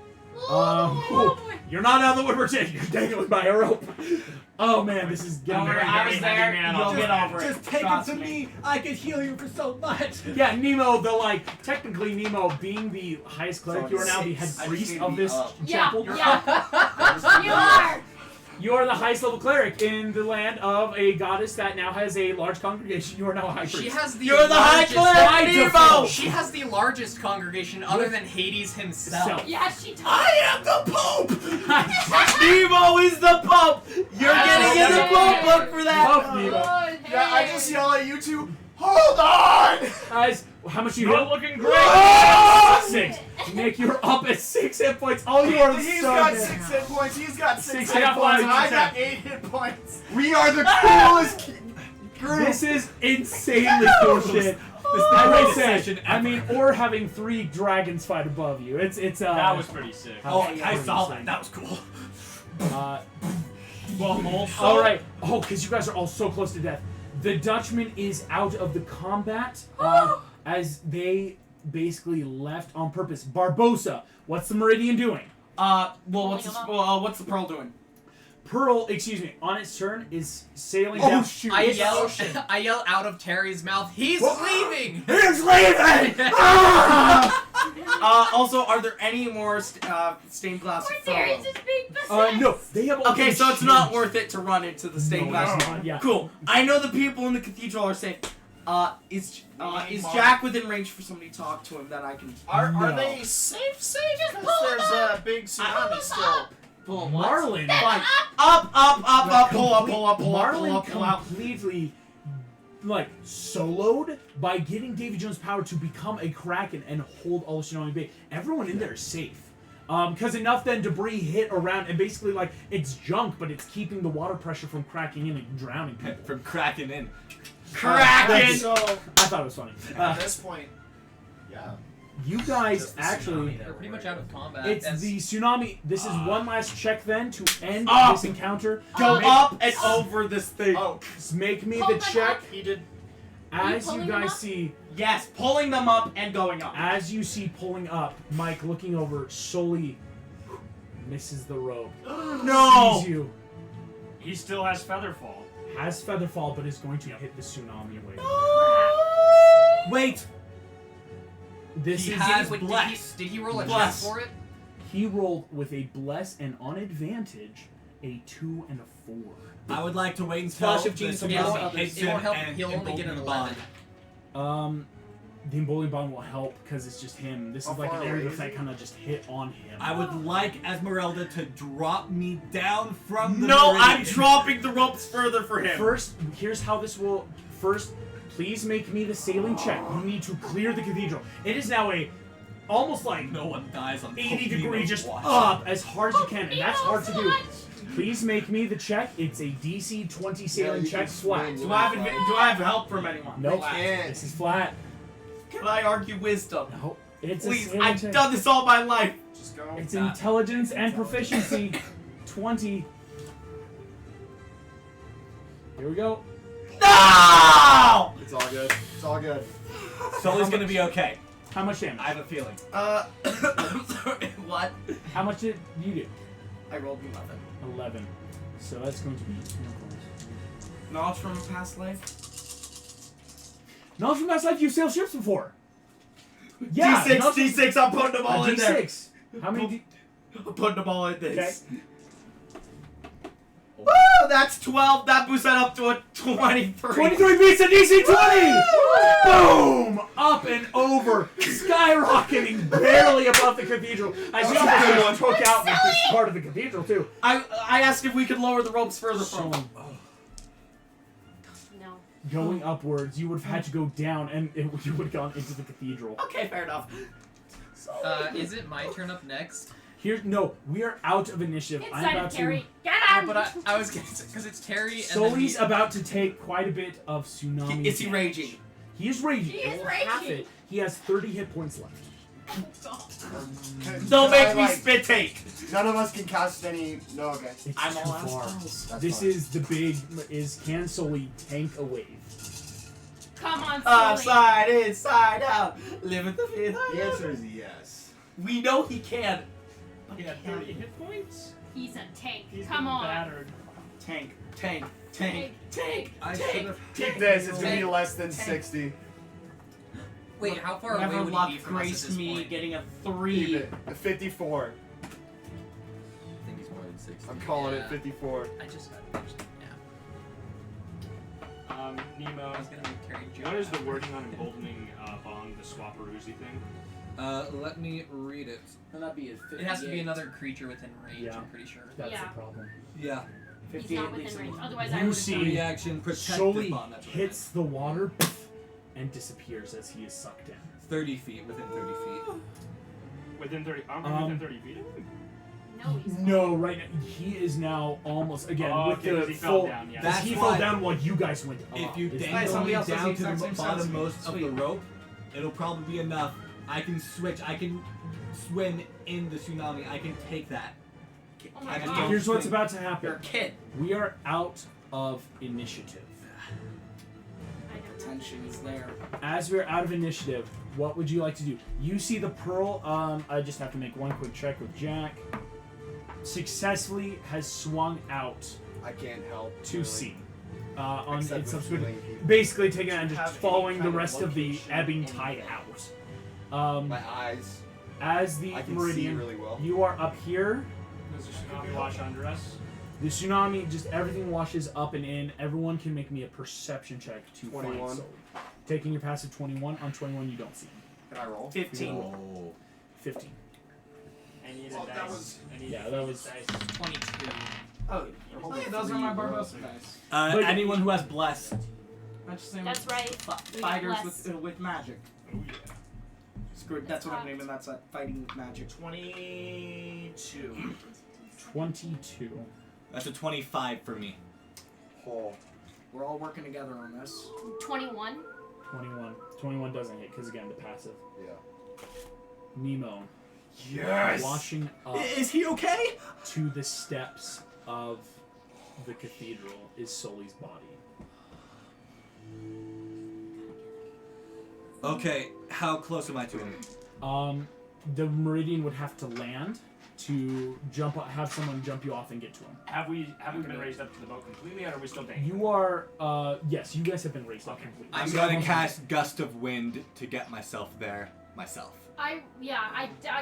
You're not out of the woodwork yet. You're dangling by a rope. Oh man, this is getting Don't worry, very I was heavy there. man You'll on get that. over it. Just take Trust it to me. I could heal you for so much. Yeah, Nemo, technically Nemo, being the highest cleric, you are now the head I just priest need to of be this up. Yeah, chapel. yeah. You are! You are the highest level cleric in the land of a goddess that now has a large congregation. You are now a high priest. She has the You're the high largest- cleric, Nemo! She has the largest congregation other than Hades himself. Yeah, she does. I am the Pope! Nemo is the Pope! You're getting in the Pope book for that! Pope Nemo. Lord, Yeah, I just yell at you two. Hold on! Guys, how much you You're hit? looking great. Oh, 6. Nick, you're up at 6 hit points. Oh, you are He's so got dead. 6 hit points. He's got 6 6 hit hit points. points. And I got 8 hit points. We are the coolest group. This is insanely cool shit. I will say, I mean, or having 3 dragons fight above you. It's That was pretty sick. Oh, Yeah, I saw insane. that. That was cool. Well, also, All right. Oh, because you guys are all so close to death. The Dutchman is out of the combat as they basically left on purpose. Barbosa, what's the Meridian doing? What's the Pearl doing? Pearl, excuse me, on its turn is sailing Oh down. shoot! I yell out of Terry's mouth, he's leaving! He's leaving! Also, are there any more stained glass Poor of Terry's Frollo? just being possessed. No, they have all Okay, been so it's not changed. worth it to run into the stained No, glass. it's not, yeah. Cool. I know the people in the cathedral are safe. Is Jack within range for somebody to talk to him that I can? Are No. they safe? Just Because pull there's them a big tsunami still. Pull Marlin. Fine. Up, pull up, Marlin pull out. completely, like, soloed by getting Davy Jones' power to become a Kraken and hold all of Tsunami Bay. Everyone in there is safe. Because enough then debris hit around, and basically, like, it's junk, but it's keeping the water pressure from cracking in and drowning people. From cracking in. Kraken! So I thought it was funny. at this point, yeah. You guys Just the actually... We're pretty much out of combat. It's the Tsunami. This is one last check then to end Up! this encounter. Go Make- up and over this thing. Oh, Make me Pull the them check he did. Are you as you pulling them guys up? see. Yes, pulling them up and going up. As you see pulling up, Mike looking over, solely misses the rope. No! Sees you, he still has Featherfall. has Featherfall, but is going to hit the Tsunami wave. Wait. This He is has Wait, bless. did he roll a check Bless. for it? he rolled with a bless and on advantage a 2 and a 4. I would like to wait until Flash of the Genius Yeah, Well, so tsunami hits it won't him help. and He'll only get an embolden 11. The Emboldened Bond will help because it's just him. This How is like far an area away of is effect he? kind of just hit on him. I would like Esmeralda to drop me down from the No, meridian. I'm dropping the ropes further for him. First, here's how this will. First, please make me the sailing check. You need to clear the cathedral. It is now a almost like No one dies on 80 degree Nemo just watch. up as hard as you can, and that's hard to do. Much. Please make me the check. It's a DC 20 sailing you check can flat. swing. Do I have help from anyone? Nope. can't. This is flat. Can I argue wisdom? No. It's a Please, sailing I've check. done this all my life. Just go. It's intelligence and proficiency. 20. Here we go. No! It's all good. It's all good. Sully's gonna be okay. How much damage? I have a feeling. What? How much did you do? I rolled 11. 11. So that's going to be. Knowledge from a past life? Knowledge from past life, you've sailed ships before. Yeah. D6, knowledge from- D6, I'm putting them all in there. D6. How many? I'm putting them all in this. Okay. Woo! That's 12. That boosts that up to a 23. 23 beats a DC 20! Boom! Up and over, skyrocketing barely above the cathedral. As you almost took out with this part of the cathedral, too. I asked if we could lower the ropes further from So, him. No. going upwards, you would have had to go down, and you would have gone into the cathedral. Okay, fair enough. Is it my turn up next? Here, no, we are out of initiative. I'm Inside about of Terry. to. Get Oh, him! but I was gonna because it's Terry and Sully's then about to take quite a bit of tsunami. Is he damage. raging? He is raging. He is It will half raging. it. He has 30 hit points left. Don't make me Like, spit take. None of us can cast any. No, okay. It's I'm too all out of far. spells. That's This fine. is the big. Is can Sully tank a wave? Come on, Sully. Upside, inside out. Live at the feet. The answer is yes. We know he can. He had 30 hit points. He's a tank. He's Come been on. battered. Tank, tank, tank, tank, I tank. should've- Keep this. It's gonna be Tank. less than Tank. 60. Wait, how far away Never would luck he be from us at graced this me point? getting a Keep 3. it. 54. I think he's more than 60. I'm calling Yeah. it 54. I just got Nemo, I was gonna make Terry jump. what is the wording on emboldening Bond, the swapperoozy thing? Let me read it. And that'd be a 58. It has to be another creature within range, Yeah. I'm pretty sure. That's Yeah. the problem. Yeah. He's 58 not leaves within him range. alone. Otherwise, You I would have see- done it. Reaction protective Solely bomb. That's what I hits the water and disappears as he is sucked in. meant. 30 feet, within 30 feet. Within 30, within 30 feet? No, he's No, right now he is now almost again Oh, with okay, the 'cause he full. fell down, yeah. Because That's he why- fell down while you guys went up. If you Is that- dangle somebody me else has down the to the exact same stats as me. bottommost of the Sweet. rope, it'll probably be enough. I can switch. I can swim in the tsunami. I can take that. Oh my I can God. go Here's what's swim. about to You're a happen. kid. We are out of initiative. I don't know. Tension is there. As we're out of initiative, what would you like to do? You see the pearl. I just have to make one quick check with Jack. Successfully has swung out I can't help. to really. sea. On Except its with subsequent, healing people. basically taking it and Do you just have following any the kind of rest of the location ebbing in tide there? out. My eyes. As the I can meridian, see really well. you are up here. Does the tsunami wash under us? The tsunami, just everything washes up and in. Everyone can make me a perception check to 21. find Soul. Taking your passive 21. On 21, you don't see him. Can I roll? 15. Oh. 15. I need Well, a that dice. was- I need Yeah, a that was- dice. 22. Oh, hey, those are my Barbosa dice. But- Anyone who has blessed. That's just saying That's right. We got fighters blessed. with magic. Oh yeah. Screw it, that's what I'm hot. naming. That's fighting with magic. 22. 22. That's a 25 for me. Oh. We're all working together on this. 21. 21. 21 doesn't hit because, again, the passive. Yeah. Nemo. Yes! Washing up Is he okay? to the steps of the cathedral is Sully's body. Okay, how close am I to him? The meridian would have to land to jump. Have someone jump you off and get to him. Have we been raised up to the boat completely, or are we still dangling? You are. Yes, you guys have been raised up completely. I'm gonna cast Gust of Wind to get myself there myself. I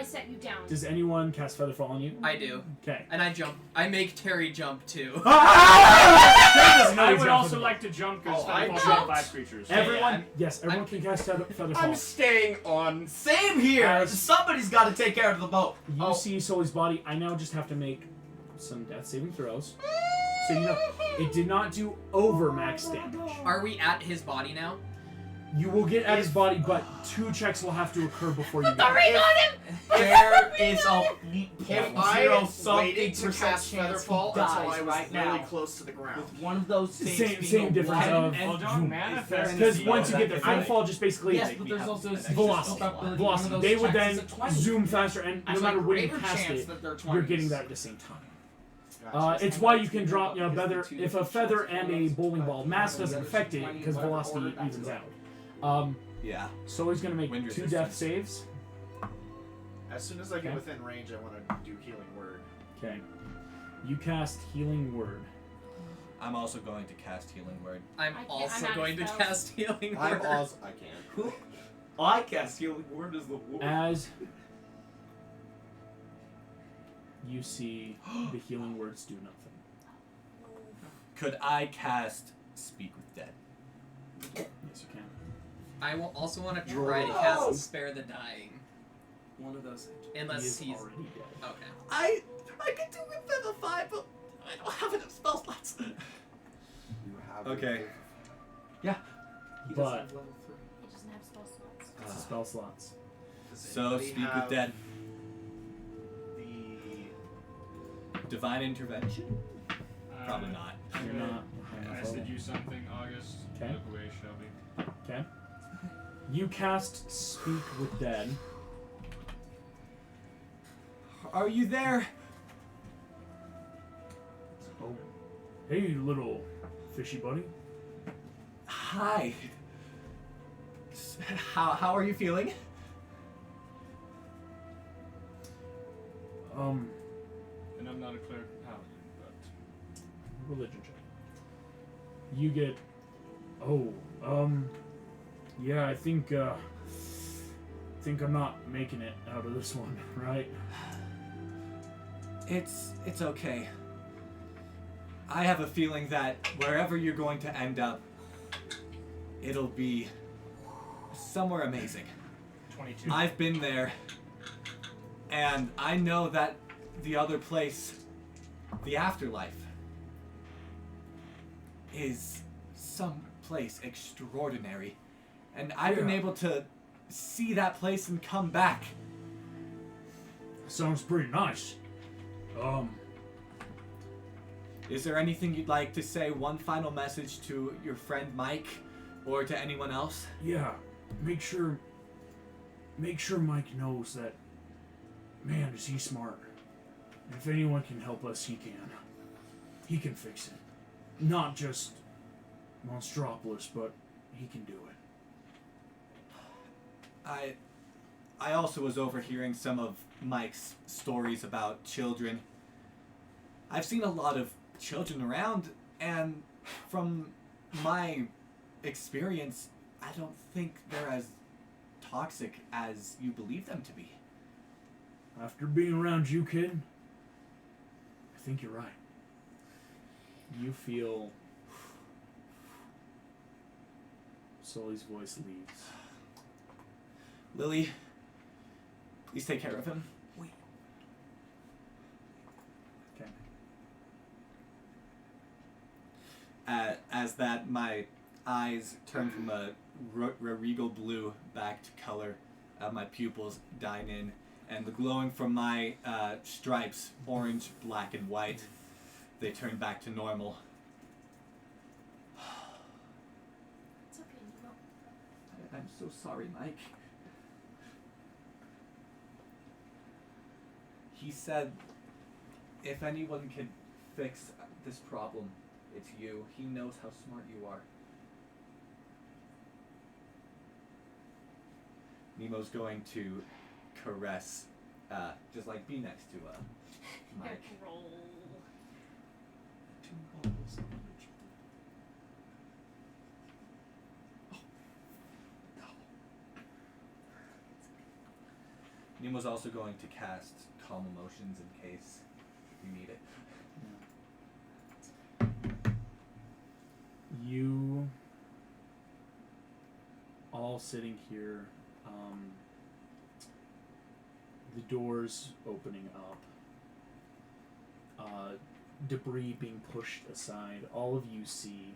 set you down. Does anyone cast Featherfall on you? I do. Okay. And I jump. I make Terry jump too. I would also like to jump because Oh, I Featherfall jumped. 5 creatures. Everyone, yes, everyone can cast Featherfall. I'm staying on. Same here. As- Somebody's got to take care of the boat. You see Sully's body. I now just have to make some death saving throws. So you know, it did not do over max damage. Are we at his body now? You will get at his body, but 2 checks will have to occur before you The get ring there. on him! There is a If 0.0 I something waited to percent cast chance he Featherfall until dies I was right really now. close to the ground. With one of those saves Same- being same a difference one- of- Well, don't manifest. Because the once you get there, effect. Featherfall just basically Yes, but there's also a velocity. Velocity. They would then zoom faster, and no matter when you cast it, you're getting that at the same time. Gotcha. It's why you can drop, feather. If a feather and a bowling ball mass doesn't affect it, because velocity evens out. Yeah. So he's gonna make Wind 2 resistance. death saves. As soon as I get Okay. within range, I want to do Healing Word. Okay. You cast Healing Word. I'm also going to cast Healing Word. I'm I'm also out of going to spells. cast Healing I'm Word. also. I can't. I cast healing word as the word. As you see the Healing Words do nothing. Could I cast Speak with Dead? Yes, you can. I will also want to try to cast Spare the Dying. One of those. Unless he is he's. already dead. Okay. I could do it for the 5, but I don't have enough spell slots. You have. Okay. But He doesn't have spell slots. it's spell slots. Does So anybody Speak have with Dead. The Divine Intervention? Probably not. You're not. I said you something, August. Okay. Look away, Shelby. Okay. You cast Speak with Dead. Are you there? Oh. Hey, little fishy buddy. Hi. How are you feeling? And I'm not a cleric paladin, but Religion check. You get. Oh. Yeah, I think I'm not making it out of this one, right? It's okay. I have a feeling that wherever you're going to end up, it'll be somewhere amazing. 22. I've been there, and I know that the other place, the afterlife, is some place extraordinary. And I've been able to see that place and come back. Sounds pretty nice. Is there anything you'd like to say, one final message to your friend Mike, or to anyone else? Yeah, make sure Mike knows that, man, is he smart. If anyone can help us, he can. He can fix it. Not just Monstropolis, but he can do it. I also was overhearing some of Mike's stories about children. I've seen a lot of children around, and from my experience, I don't think they're as toxic as you believe them to be. After being around you, kid, I think you're right. You feel... Sully's voice leaves. Lily, please take care of him. Wait. Okay. As that, my eyes turn from a regal blue back to color. My pupils dine in, and the glowing from my stripes, orange, black, and white, they turn back to normal. It's okay, Nemo. I'm so sorry, Mike. He said, if anyone can fix this problem, it's you. He knows how smart you are. Nemo's going to caress, just like be next to Mike. Roll. 2 balls. Nemo's also going to cast Calm Emotions in case you need it. You all sitting here, the doors opening up, debris being pushed aside. All of you see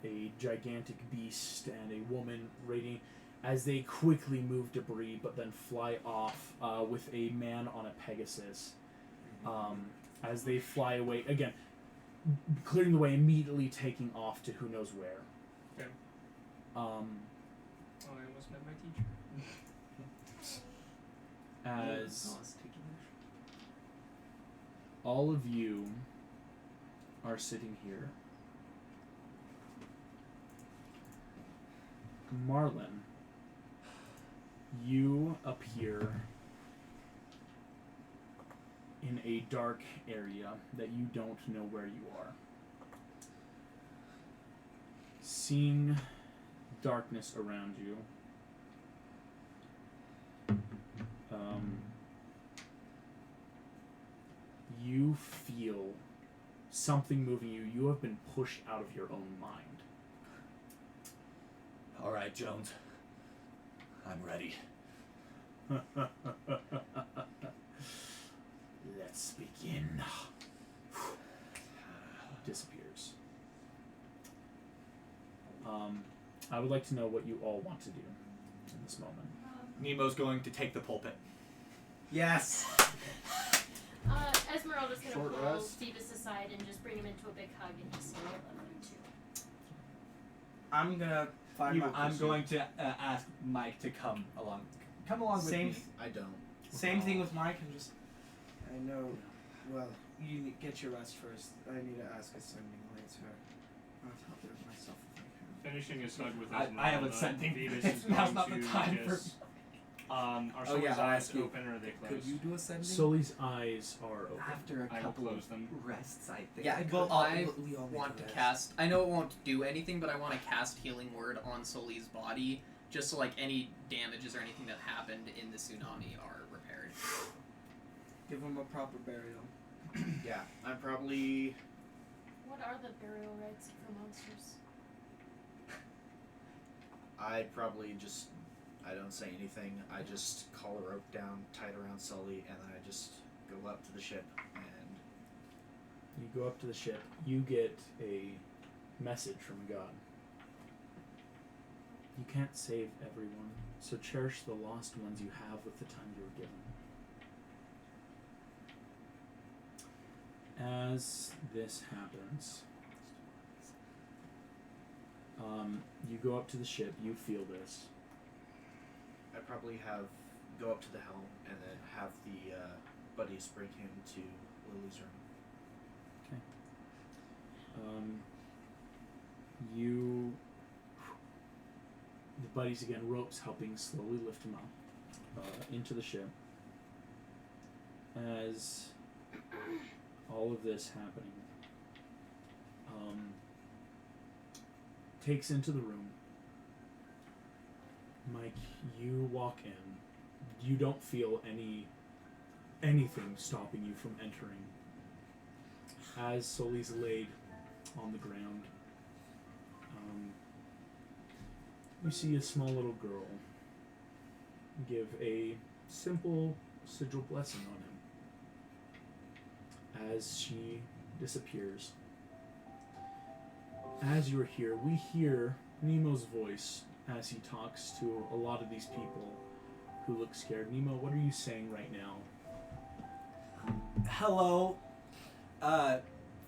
a gigantic beast and a woman raiding as they quickly move debris but then fly off with a man on a Pegasus. As they fly away, again, clearing the way, immediately taking off to who knows where. Okay. Um, Oh, I almost met my teacher. as all of you are sitting here, Marlin, you appear in a dark area that you don't know where you are. Seeing darkness around you, you feel something moving you. You have been pushed out of your own mind. All right, Jones. I'm ready. Let's begin. Disappears. I would like to know what you all want to do in this moment. Nemo's going to take the pulpit. Yes. Esmeralda's gonna Short pull rest. Phoebus aside and just bring him into a big hug and just say, I love you too. I'm gonna find my. I'm going to ask Mike to come along. Come along with Same. me. I don't. Same thing with Mike. And just I know. Well, you get your rest first. I need to ask a sending later. I'll help it myself if I can. Finishing his hug with I Esmeralda, haven't sent him. Phoebus Now's is going not the to time for- just, are Oh, Sully's yeah, I'll eyes ask you. open or are they closed? Could you do a sending? Sully's eyes are open. After a I will couple close of them. rests, I think. yeah. I could. Well, I we all need want to rest. cast. I know it won't do anything, but I want to cast Healing Word on Sully's body, just so like any damages or anything that happened in the tsunami are repaired. Give him a proper burial. Yeah, I'm probably. What are the burial rites for monsters? I'd probably just. I don't say anything. I just call a rope down, tie it around Sully, and then I just go up to the ship and. You go up to the ship. You get a message from a god. You can't save everyone, so cherish the lost ones you have with the time you were given. As this happens, you go up to the ship. You feel this. I probably go up to the helm and then have the buddies bring him to Lily's room. The buddies again, ropes helping slowly lift him up into the ship. As all of this happening, takes into the room. Mike, you walk in. You don't feel anything stopping you from entering. As Sully's laid on the ground, you see a small little girl give a simple sigil blessing on him as she disappears. As you're here, we hear Nemo's voice as he talks to a lot of these people who look scared. Nemo, what are you saying right now? Hello.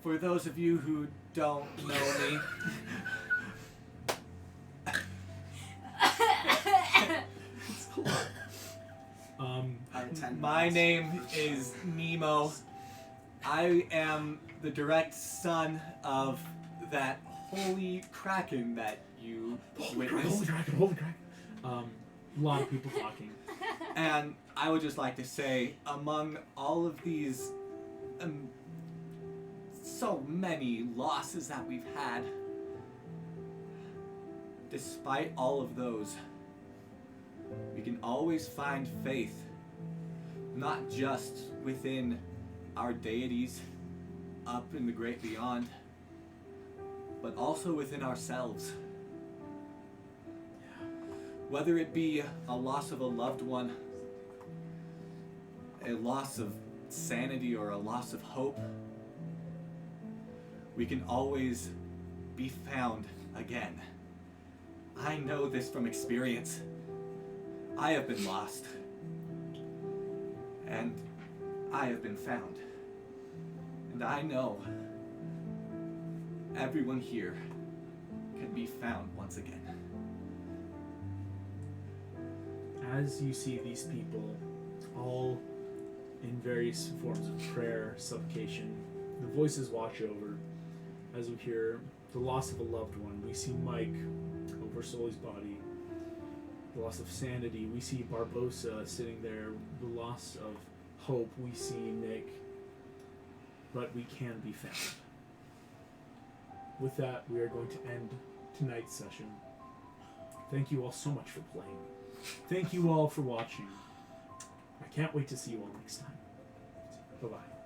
For those of you who don't know me, my name is Nemo. I am the direct son of that holy kraken that you witnessed. Holy Kraken. A lot of people talking. And I would just like to say, among all of these so many losses that we've had, despite all of those, we can always find faith, not just within our deities up in the great beyond, but also within ourselves. Whether it be a loss of a loved one, a loss of sanity, or a loss of hope, we can always be found again. I know this from experience. I have been lost, and I have been found. And I know everyone here can be found once again. As you see these people, all in various forms of prayer, supplication, the voices wash over. As we hear the loss of a loved one, we see Mike over Sully's body. The loss of sanity, we see Barbosa sitting there. The loss of hope, we see Nick. But we can be found. With that, we are going to end tonight's session. Thank you all so much for playing. Thank you all for watching. I can't wait to see you all next time. Bye-bye.